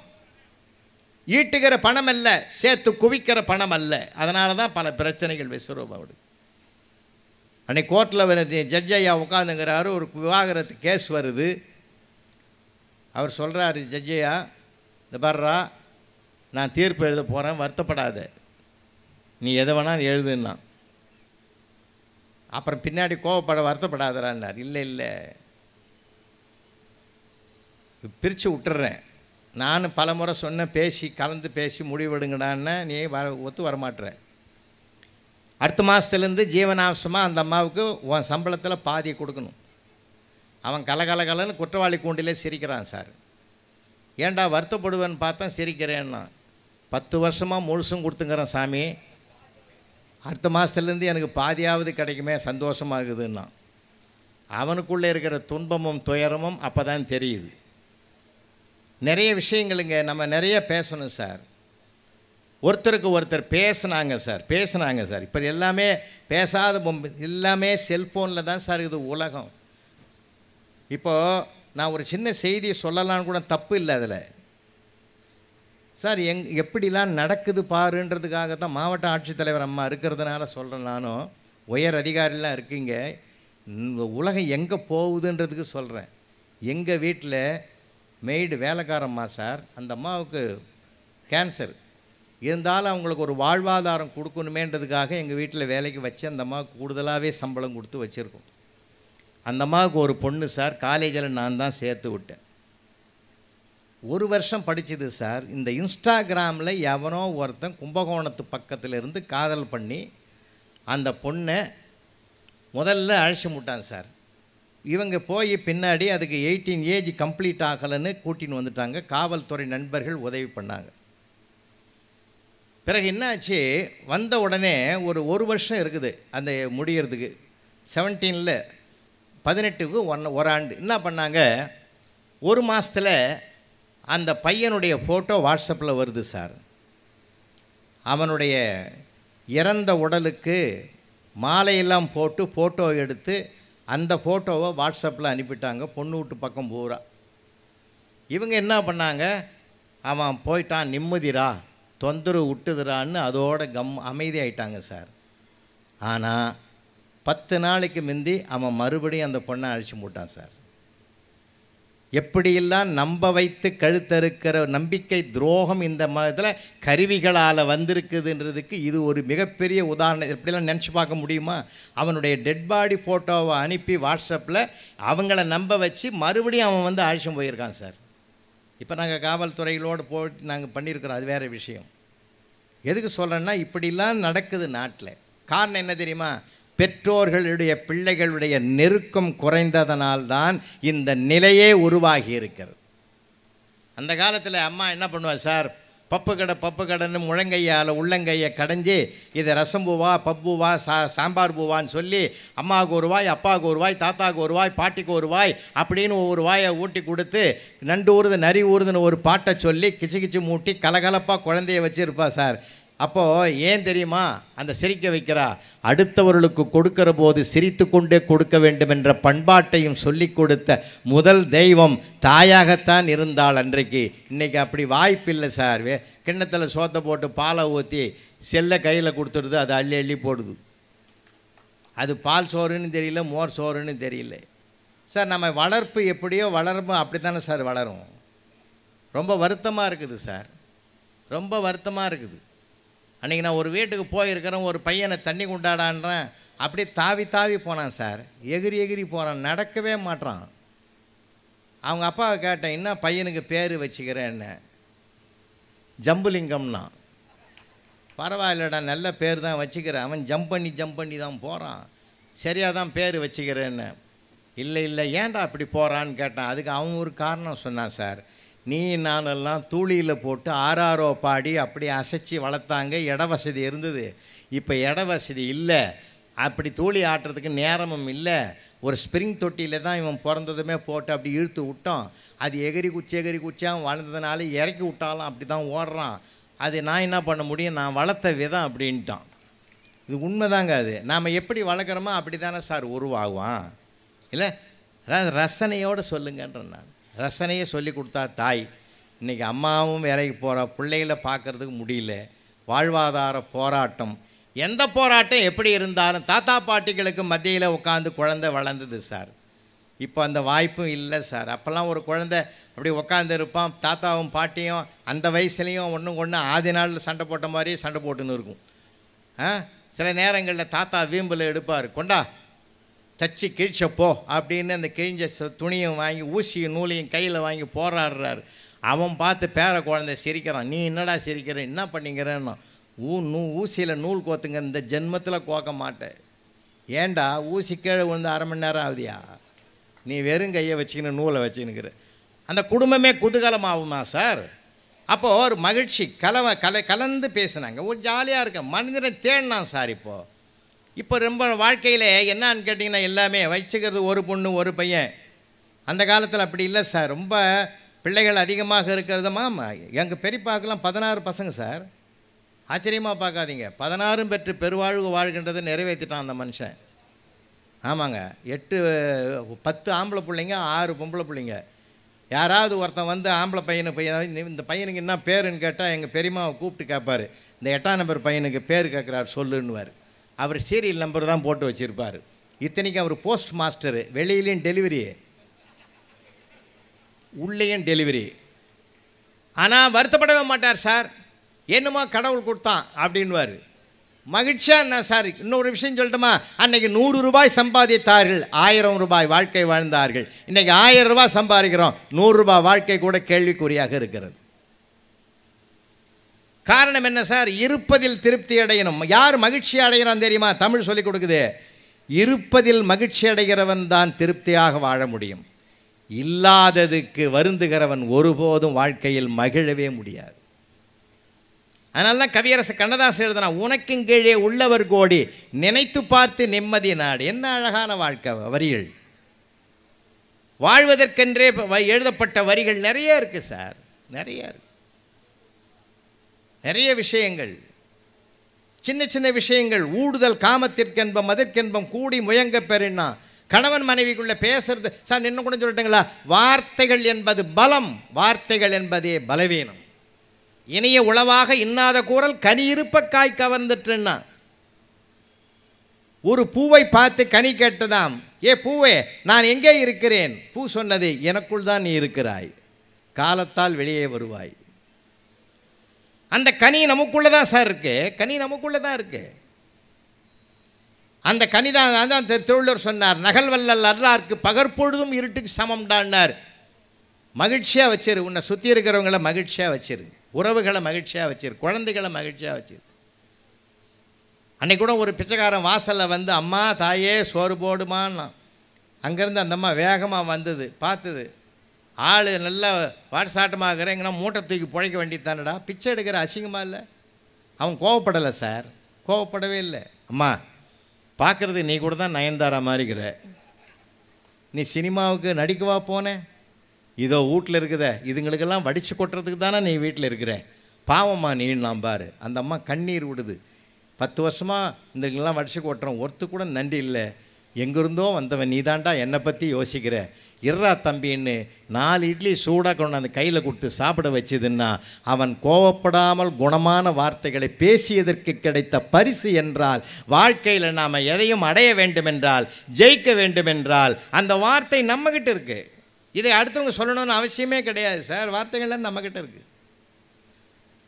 ஈட்டுகிற பணம் அல்ல, சேர்த்து குவிக்கிற பணம் அல்ல. அதனால தான் பல பிரச்சனைகள் விஸ்வரூபாவோடு. அன்றைக்கி கோர்ட்டில் ஜட்ஜ் ஐயா உட்காந்துங்கிறாரு, ஒரு விவாகரத்து கேஸ் வருது. அவர் சொல்கிறாரு, ஜட்ஜ் ஐயா இந்த பாருடா, நான் தீர்ப்பு எழுத போகிறேன், வருத்தப்படாத, நீ எதை வேணாலும் எழுதுன்னா. அப்புறம் பின்னாடி கோவப்பட வருத்தப்படாதரான்னார். இல்லை இல்லை, பிரித்து விட்டுறேன், நான் பல முறை சொன்னேன், பேசி கலந்து பேசி முடிவெடுங்கடான்னு, நீ ஒத்து வரமாட்டுற. அடுத்த மாதத்துலேருந்து ஜீவனாம்சமாக அந்த அம்மாவுக்கு உன் சம்பளத்தில் பாதியை கொடுக்கணும். அவன் கலகலகலன்னு குற்றவாளி கூண்டிலே சிரிக்கிறான். சார் ஏன்டா வருத்தப்படுவேன்னு பார்த்தா சிரிக்கிறேன்னா, 10 வருஷமாக முழுசும் கொடுத்துங்கிறேன் சாமி, அடுத்த மாதத்துலேருந்து எனக்கு பாதியாவது கிடைக்குமே, சந்தோஷமாகுதுன்னா. அவனுக்குள்ளே இருக்கிற துன்பமும் துயரமும் அப்போ தான் தெரியுது. நிறைய விஷயங்களுங்க நம்ம நிறைய பேசணும் சார். ஒருத்தருக்கு ஒருத்தர் பேசுனாங்க சார். இப்போ எல்லாமே பேசாத எல்லாமே செல்ஃபோனில் தான் சார் இது உலகம். இப்போது நான் ஒரு சின்ன செய்தியை சொல்லலான்னு கூட தப்பு இல்லை அதில் சார். எப்படிலாம் நடக்குது பாருன்றதுக்காக தான் மாவட்ட ஆட்சித்தலைவர் அம்மா இருக்கிறதுனால சொல்கிறேன். நானும் உயர் அதிகாரிலாம் இருக்கீங்க, இந்த உலகம் எங்கே போகுதுன்றதுக்கு சொல்கிறேன். எங்கள் வீட்டில் மெய்டு வேலைக்காரம்மா சார், அந்த அம்மாவுக்கு கேன்சர் இருந்தாலும் அவங்களுக்கு ஒரு வாழ்வாதாரம் கொடுக்கணுமேன்றதுக்காக எங்கள் வீட்டில் வேலைக்கு வச்சு அந்த அம்மாவுக்கு கூடுதலாகவே சம்பளம் கொடுத்து வச்சுருக்கோம். அந்த அம்மாவுக்கு ஒரு பொண்ணு சார், காலேஜில் நான் தான் சேர்த்து விட்டேன். 1 வருஷம் படித்தது சார். இந்த இன்ஸ்டாகிராமில் எவனோ ஒருத்தன் கும்பகோணத்து பக்கத்தில் இருந்து காதல் பண்ணி அந்த பொண்ணை முதல்ல அழைச்சி விட்டான் சார். இவங்க போய் பின்னாடி அதுக்கு 18 ஏஜ் கம்ப்ளீட் ஆகலைன்னு கூட்டின்னு வந்துட்டாங்க. காவல்துறை நண்பர்கள் உதவி பண்ணாங்க. பிறகு என்னாச்சு, வந்த உடனே ஒரு வருஷம் இருக்குது அந்த முடிகிறதுக்கு. 17ல் 18க்கு 1 ஆண்டு. என்ன பண்ணாங்க, 1 மாதத்தில் அந்த பையனுடைய ஃபோட்டோ வாட்ஸ்அப்பில் வருது சார். அவனுடைய இறந்த உடலுக்கு மாலையெல்லாம் போட்டு ஃபோட்டோ எடுத்து அந்த ஃபோட்டோவை வாட்ஸ்அப்பில் அனுப்பிட்டாங்க பொண்ணு வீட்டு பக்கம் பூரா. இவங்க என்ன பண்ணாங்க, அவன் போயிட்டான் நிம்மதிரா, தொந்தரவு விட்டுதுறான்னு அதோட அமைதி ஆயிட்டாங்க சார். ஆனால் 10 நாளைக்கு முந்தி அவன் மறுபடியும் அந்த பொண்ணை அழைச்சி போட்டான் சார். எப்படியெல்லாம் நம்ப வைத்து கழுத்தறுக்கிற நம்பிக்கை துரோகம் இந்த இதில் கருவிகளால் வந்திருக்குதுன்றதுக்கு இது ஒரு மிகப்பெரிய உதாரணம். எப்படிலாம் நினச்சி பார்க்க முடியுமா? அவனுடைய டெட் பாடி ஃபோட்டோவை அனுப்பி வாட்ஸ்அப்பில் அவங்கள நம்ப வச்சு மறுபடியும் அவன் வந்து அழைச்சி போயிருக்கான் சார். இப்போ நாங்கள் காவல்துறைகளோடு போட்டு நாங்கள் பண்ணியிருக்கிறோம், அது வேறு விஷயம். எதுக்கு சொல்கிறேன்னா, இப்படிலாம் நடக்குது நாட்டில். காரணம் என்ன தெரியுமா? பெற்றோர்களுடைய பிள்ளைகளுடைய நெருக்கம் குறைந்ததனால்தான் இந்த நிலையே உருவாகி இருக்கிறது. அந்த காலத்தில் அம்மா என்ன பண்ணுவாள் சார், பப்பு கடைன்னு முழங்கையால் உள்ளங்கையை கடைஞ்சி இதை ரசம் பூவா பப்புவா சாம்பார் பூவான்னு சொல்லி அம்மாவுக்கு ஒரு வாய், அப்பாவுக்கு ஒரு வாய், தாத்தாவுக்கு ஒரு வாய், பாட்டிக்கு ஒரு வாய் அப்படின்னு ஒவ்வொரு வாயை ஊட்டி கொடுத்து நண்டு ஊறுது நரி ஊறுதுன்னு ஒரு பாட்டை சொல்லி கிச்சு கிச்சு மூட்டி கலகலப்பாக குழந்தைய வச்சுருப்பா சார். அப்போது ஏன் தெரியுமா அந்த சிரிக்க வைக்கிறா? அடுத்தவர்களுக்கு கொடுக்கிற போது சிரித்து கொண்டே கொடுக்க வேண்டும் என்ற பண்பாட்டையும் சொல்லி கொடுத்த முதல் தெய்வம் தாயாகத்தான் இருந்தாள் அன்றைக்கு. இன்றைக்கி அப்படி வாய்ப்பு இல்லை சார். கிண்ணத்தில் சோத்தை போட்டு பாலை ஊற்றி செல்லை கையில் கொடுத்துடுது, அது அள்ளி அள்ளி போடுது. அது பால் சோறுன்னு தெரியல, மோர் சோறுன்னு தெரியல சார். நம்ம வளர்ப்பு எப்படியோ வளரும், அப்படி தானே சார் வளரும். ரொம்ப வருத்தமாக இருக்குது சார், ரொம்ப வருத்தமாக இருக்குது. அன்றைக்கி நான் ஒரு வீட்டுக்கு போயிருக்கிறேன், ஒரு பையனை தண்ணி கொண்டாடான்றேன், அப்படியே தாவி தாவி போனான் சார், எகிரி எகிரி போனான், நடக்கவே மாட்டான். அவங்க அப்பாவை கேட்டேன், என்ன பையனுக்கு பேர் வச்சுக்கிறேன்னு. ஜம்புலிங்கம்னா. பரவாயில்லடா, நல்ல பேர் தான் வச்சுக்கிறேன். அவன் ஜம்ப் பண்ணி தான் போகிறான், சரியாக தான் பேர் வச்சுக்கிறேன்னு. இல்லை இல்லை, ஏன்டா அப்படி போகிறான்னு கேட்டான். அதுக்கு அவன் ஒரு காரணம் சொன்னான் சார். நீ நானெல்லாம் தூளியில் போட்டு ஆறாரோ பாடி அப்படி அசைச்சி வளர்த்தாங்க, இட வசதி இருந்தது. இப்போ இட வசதி இல்லை, அப்படி தூளி ஆட்டுறதுக்கு நேரமும் இல்லை. ஒரு ஸ்ப்ரிங் தொட்டியில் தான் இவன் பிறந்ததுமே போட்டு அப்படி இழுத்து விட்டோம். அது எகிரி குச்சியாக வளர்ந்ததுனால இறக்கி விட்டாலும் அப்படி தான் ஓடுறான். அது நான் என்ன பண்ண முடியும், நான் வளர்த்த விதம் அப்படின்ட்டான். இது உண்மைதாங்க. அது நாம் எப்படி வளர்க்குறோமோ அப்படி தானே சார் உருவாகுவான். இல்லை, அதாவது ரசனையோடு சொல்லுங்கன்ற. நான் ரசனையை சொல்லி கொடுத்தா தாய். இன்றைக்கி அம்மாவும் வேலைக்கு போகிறா, பிள்ளைகளை பார்க்குறதுக்கு முடியல. வாழ்வாதார போராட்டம், எந்த போராட்டம் எப்படி இருந்தாலும் தாத்தா பாட்டிகளுக்கு மத்தியில் உட்காந்து குழந்தை வளர்ந்தது சார். இப்போ அந்த வாய்ப்பும் இல்லை சார். அப்போல்லாம் ஒரு குழந்தை அப்படி உட்காந்து இருப்பான், தாத்தாவும் பாட்டியும் அந்த வயசுலேயும் ஒன்று ஆதி நாளில் சண்டை போட்ட மாதிரியே சண்டை போட்டுன்னு இருக்கும். சில நேரங்களில் தாத்தா வீம்பில் எடுப்பார், கொண்டா தச்சு கிழிச்சப்போ அப்படின்னு அந்த கிழிஞ்ச துணியும் வாங்கி ஊசியும் நூலையும் கையில் வாங்கி போராடுறாரு. அவன் பார்த்து பேர குழந்தை சிரிக்கிறான். நீ என்னடா சிரிக்கிற, என்ன பண்ணிக்கிறேன்னா, ஊசியில் நூல் கோத்துங்க, இந்த ஜென்மத்தில் கோக்க மாட்டேன். ஏண்டா ஊசி கீழே விழுந்து 1/2 மணி நேரம் ஆகுதியா, நீ வெறும் கையை வச்சுக்கின்னு நூலை வச்சுன்னுக்கிற. அந்த குடும்பமே குதூகலமாகுமா சார்? அப்போது ஒரு மகிழ்ச்சி கலந்து பேசினாங்க, ஒரு ஜாலியாக இருக்க மனிதனை தேடினான் சார். இப்போ ரொம்ப வாழ்க்கையில் என்னான்னு கேட்டிங்கன்னா எல்லாமே வச்சுக்கிறது ஒரு பொண்ணு ஒரு பையன். அந்த காலத்தில் அப்படி இல்லை சார். ரொம்ப பிள்ளைகள் அதிகமாக இருக்கிறதுமா. எங்கள் பெரியப்பாக்கெல்லாம் 16 பசங்க சார். ஆச்சரியமாக பார்க்காதீங்க, 16 பெற்று பெருவாழ்வு வாழ்கின்றதை நிறைவேற்றிட்டான் அந்த மனுஷன். ஆமாங்க, 10 ஆம்பளை பிள்ளைங்க, 6 பொம்பளை பிள்ளைங்க. யாராவது ஒருத்தன் வந்து ஆம்பளை பையன் இந்த பையனுக்கு என்ன பேருன்னு கேட்டால் எங்கள் பெரியம்மாவை கூப்பிட்டு கேட்பார், இந்த 8ஆம் நம்பர் பையனுக்கு பேர் கேட்குறாரு சொல்லுன்னுவார். அவர் சீரியல் நம்பர் தான் போட்டு வச்சுருப்பார். இத்தனைக்கும் அவர் போஸ்ட் மாஸ்டரு, வெளியிலையும் டெலிவரி உள்ளேயும் டெலிவரி. ஆனால் வருத்தப்படவே மாட்டார் சார். என்னமோ கடவுள் கொடுத்தான் அப்படின்வார். மகிழ்ச்சியாக என்ன சார். இன்னொரு விஷயம் சொல்லட்டுமா, அன்றைக்கி 100 ரூபாய் சம்பாதித்தார்கள், 1000 ரூபாய் வாழ்க்கை வாழ்ந்தார்கள். இன்றைக்கி 1000 ரூபாய் சம்பாதிக்கிறோம், 100 ரூபாய் வாழ்க்கை கூட கேள்விக்குறியாக இருக்கிறது. காரணம் என்ன சார்? இருப்பதில் திருப்தி அடையணும். யார் மகிழ்ச்சி அடைகிறான் தெரியுமா? தமிழ் சொல்லிக் கொடுக்குது, இருப்பதில் மகிழ்ச்சி அடைகிறவன் தான் திருப்தியாக வாழ முடியும். இல்லாததுக்கு வருந்துகிறவன் ஒருபோதும் வாழ்க்கையில் மகிழவே முடியாது. அதனால தான் கவியரசு கண்ணதாசன் எழுதினா, உனக்கும் கீழே உள்ளவர் கோடி நினைத்து பார்த்து நிம்மதி நாடு. என்ன அழகான வாழ்க்கை வரிகள். வாழ்வதற்கென்றே எழுதப்பட்ட வரிகள் நிறைய இருக்குது சார், நிறைய இருக்கு. நிறைய விஷயங்கள், சின்ன சின்ன விஷயங்கள். ஊடுதல் காமத்திற்கென்பம் அதற்கென்பம் கூடி முயங்க பெறினா. கணவன் மனைவிக்குள்ளே பேசுறது சார், இன்னும் கூட சொல்லட்டுங்களா, வார்த்தைகள் என்பது பலம், வார்த்தைகள் என்பதே பலவீனம். இனிய உளவாக இன்னாத கூறல் கனி இருப்ப காய் கவர்ந்துட்டுன்னா. ஒரு பூவை பார்த்து கனி கேட்டதாம், ஏ பூவே நான் எங்கே இருக்கிறேன்? பூ சொன்னது, எனக்குள் தான் நீ இருக்கிறாய், காலத்தால் வெளியே வருவாய். அந்த கனி நமக்குள்ளே தான் சார் இருக்கு, கனி நமக்குள்ளே தான் இருக்கு. அந்த கனி தான் திருவள்ளுவர் சொன்னார், நகல்வல்லல் அல்லாருக்கு பகற்பொழுதும் இருட்டுக்கு சமம்டான்னார். மகிழ்ச்சியாக வச்சிரு, உன்னை சுற்றி இருக்கிறவங்கள மகிழ்ச்சியாக வச்சிரு, உறவுகளை மகிழ்ச்சியாக வச்சிரு, குழந்தைகளை மகிழ்ச்சியாக வச்சிரு. அன்றைக்கி கூட ஒரு பிச்சைக்காரன் வாசலில் வந்து, அம்மா தாயே சோறு போடுமான்னா. அங்கேருந்து அந்த அம்மா வேகமாக வந்தது, பார்த்தது, ஆள் நல்லா வாட்ஸாட்டமாகறேங்கன்னா மூட்டை தூக்கி பிழைக்க வேண்டியது தானடா, பிச்சை எடுக்கிற அசிங்கமாக இல்லை. அவன் கோவப்படலை சார், கோவப்படவே இல்லை. அம்மா பார்க்குறது நீ கூட தான் நயன்தாரா மாதிரிக்கிற, நீ சினிமாவுக்கு நடிக்கவா போனேன்? இதோ வீட்டில் இருக்குத, இதுங்களுக்கெல்லாம் வடித்து கொட்டுறதுக்கு தானே நீ வீட்டில் இருக்கிற, பாவம்மா நீலாம் பாரு. அந்த அம்மா கண்ணீர் விடுது. 10 வருஷமாக இந்தெல்லாம் வடிச்சு ஓட்டுறோம், ஒருத்து கூட நன்றி இல்லை, எங்கிருந்தோ வந்தவன் நீதாண்டா என்னை பற்றி யோசிக்கிற, இர்ரா தம்பின்னு 4 இட்லி சூடாக கொண்டாந்து கையில் கொடுத்து சாப்பிட வச்சுதுன்னா அவன் கோவப்படாமல் குணமான வார்த்தைகளை பேசியதற்கு கிடைத்த பரிசு என்றால், வாழ்க்கையில் நாம் எதையும் அடைய வேண்டுமென்றால், ஜெயிக்க வேண்டுமென்றால் அந்த வார்த்தை நம்மக்கிட்ட இருக்குது. இதை அடுத்தவங்க சொல்லணும்னு அவசியமே கிடையாது சார். வார்த்தைகள்லாம் நம்மக்கிட்ட இருக்குது.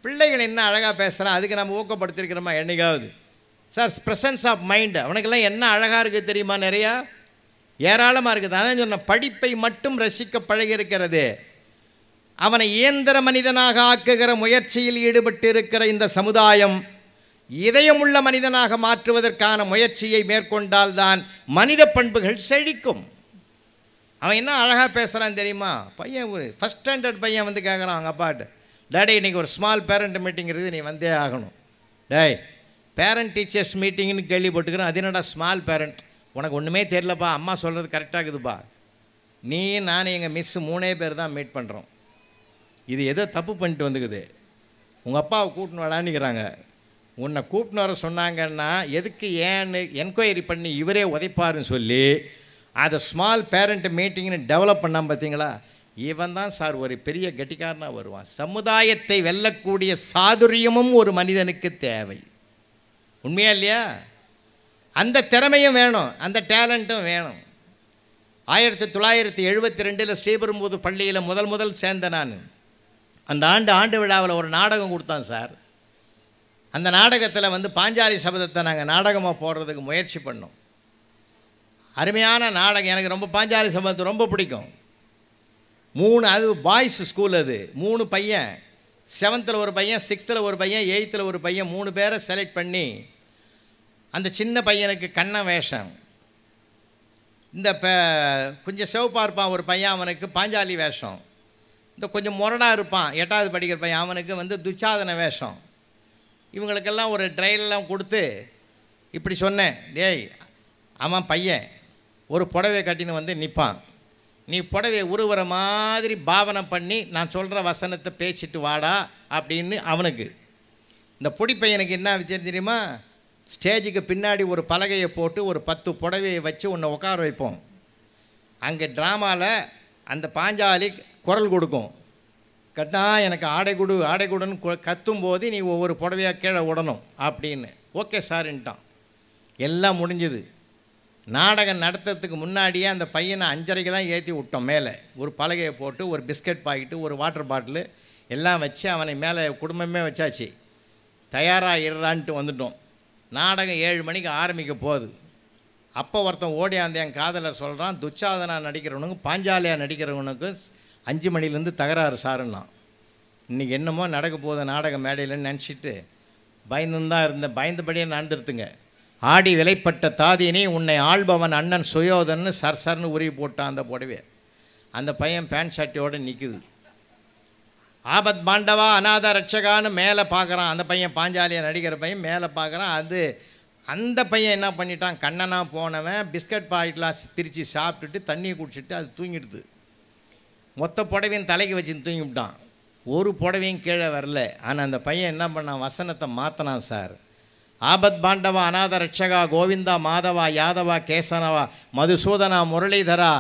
பிள்ளைகள் என்ன அழகாக பேசுகிறான், அதுக்கு நம்ம ஊக்கப்படுத்திருக்கிறோமா என்னைக்காவது? சார், ப்ரெசன்ஸ் ஆஃப் மைண்டு அவனுக்கெல்லாம் என்ன அழகாக இருக்குது தெரியுமா? நிறையா ஏராளமாக இருக்குது. அதான் சொன்ன, படிப்பை மட்டும் ரசிக்க பழகியிருக்கிறது. அவனை இயந்திர மனிதனாக ஆக்குகிற முயற்சியில் ஈடுபட்டு இருக்கிற இந்த சமுதாயம் இதயமுள்ள மனிதனாக மாற்றுவதற்கான முயற்சியை மேற்கொண்டால்தான் மனித பண்புகள் செழிக்கும். அவன் என்ன அழகாக பேசுகிறான் தெரியுமா? பையன் ஒரு ஃபஸ்ட் ஸ்டாண்டர்ட் பையன் வந்து கேட்குறான் அவங்க அப்பாட்ட, டேடி இன்றைக்கி ஒரு ஸ்மால் பேரண்ட் மீட்டிங் இருக்குது, நீ வந்தே ஆகணும். டேய், பேரண்ட் டீச்சர்ஸ் மீட்டிங்னு கேள்விப்பட்டுக்கிறேன், அது என்னடா ஸ்மால் பேரண்ட்? உனக்கு ஒன்றுமே தெரியலப்பா, அம்மா சொல்கிறது கரெக்டாக இருக்குதுப்பா. நீ நான் எங்கள் மிஸ்ஸு 3 பேர் தான் மீட் பண்ணுறோம். இது ஏதோ தப்பு பண்ணிட்டு வந்துக்குது. உங்கள் அப்பாவை கூட்டின்னு வரான்னுக்கிறாங்க. உன்னை கூட்டின்னு வர சொன்னாங்கன்னா எதுக்கு ஏன்னு என்கொயரி பண்ணி இவரே உதைப்பாருன்னு சொல்லி அதை ஸ்மால் பேரண்ட் மீட்டிங்னு டெவலப் பண்ணாமல் பார்த்தீங்களா? இவன் தான் சார் ஒரு பெரிய கெட்டிக்காரனாக வருவான். சமுதாயத்தை வெல்லக்கூடிய சாதுரியமும் ஒரு மனிதனுக்கு தேவை. உண்மையா இல்லையா? அந்த திறமையும் வேணும், அந்த டேலண்ட்டும் வேணும். 1972 ஸ்ரீபெரும்புதூர் பள்ளியில் முதல் சேர்ந்த நான். அந்த ஆண்டு விழாவில் ஒரு நாடகம் கொடுத்தான் சார். அந்த நாடகத்தில் வந்து பாஞ்சாலி சபதத்தை நாங்கள் நாடகமாக போடுறதுக்கு முயற்சி பண்ணோம். அருமையான நாடகம். எனக்கு ரொம்ப பாஞ்சாலி சபதத்தை ரொம்ப பிடிக்கும். 3 அது பாய்ஸ் ஸ்கூல், அது 3 பையன், 7th ஒரு பையன், 6th ஒரு பையன், 8th ஒரு பையன், 3 பேரை செலக்ட் பண்ணி அந்த சின்ன பையனுக்கு கண்ண வேஷம், இந்த கொஞ்சம் சிவப்பாக இருப்பான் ஒரு பையன், அவனுக்கு பாஞ்சாலி வேஷம், இந்த கொஞ்சம் முரடாக இருப்பான் 8வது படிக்கிற பையன், அவனுக்கு வந்து துச்சாதன வேஷம். இவங்களுக்கெல்லாம் ஒரு ட்ரையல்லாம் கொடுத்து இப்படி சொன்னேன், டேய் அவன் பையன் ஒரு புடவை கட்டின்னு வந்து நிற்பான், நீ புடவையை உருவுற மாதிரி பாவனை பண்ணி நான் சொல்கிற வசனத்தை பேசிட்டு வாடா அப்படின்னு. அவனுக்கு இந்த பொடி பையனுக்கு என்ன விஷயம் தெரியுமா? ஸ்டேஜுக்கு பின்னாடி ஒரு பலகையை போட்டு ஒரு 10 புடவையை வச்சு உன்னை உட்கார வைப்போம். அங்கே ட்ராமாவில் அந்த பாஞ்சாலி குரல் கொடுக்கும், கட்டா எனக்கு ஆடை கொடுன்னு கத்தும்போது நீ ஒவ்வொரு புடவையாக கீழே விடணும் அப்படின்னு. ஓகே சார்ன்ட்டான். எல்லாம் முடிஞ்சுது. நாடகம் நடத்துறதுக்கு முன்னாடியே அந்த பையனை 5:30க்கு தான் ஏற்றி விட்டோம். மேலே ஒரு பலகையை போட்டு ஒரு பிஸ்கட் பாக்கெட்டு ஒரு வாட்டர் பாட்டிலு எல்லாம் வச்சு அவனை மேலே குடும்பமே வச்சாச்சு. தயாராக இருறான்ட்டு வந்துட்டோம். நாடகம் 7 மணிக்கு ஆரம்பிக்க போகுது. அப்போ ஒருத்தன் ஓடியாந்து என் காதலை சொல்கிறான், துச்சாதனா நடிக்கிறவனுக்கு பாஞ்சாலியாக நடிக்கிறவனுக்கு 5 மணிலேருந்து தகராறு சாருன்னா. இன்றைக்கி என்னமோ நடக்க போகுது நாடக மேடையில்னு நினச்சிட்டு பயந்துதான் இருந்தேன். பயந்தபடியே நடந்துருத்துங்க. ஆடி விலைப்பட்ட தாதினி உன்னை ஆள்பவன் அண்ணன் சுயோதன்னு சர்சர்னு உருவி போட்டான் அந்த புடவை. அந்த பையன் பேண்ட் ஷர்ட்டியோடு நிற்குது. ஆபத் பாண்டவா அநாத ரட்சகான்னு மேலே பார்க்குறான். அந்த பையன் பாஞ்சாலியாக நடிக்கிற பையன் மேலே பார்க்குறான். அந்த பையன் என்ன பண்ணிட்டான், கண்ணனாக போனவன் பிஸ்கட் பாக்கெட்லாம் பிரித்து சாப்பிட்டுட்டு தண்ணியை குடிச்சிட்டு அது தூங்கிடுது. மொத்த புடவையும் தலைக்கு வச்சு தூங்கிவிட்டான். ஒரு புடவையும் கீழே வரல. ஆனால் அந்த பையன் என்ன பண்ணான், வசனத்தை மாற்றினான் சார். ஆபத் பாண்டவா அநாத ரட்சகா கோவிந்தா மாதவா யாதவா கேசனவா மதுசூதனா முரளிதரா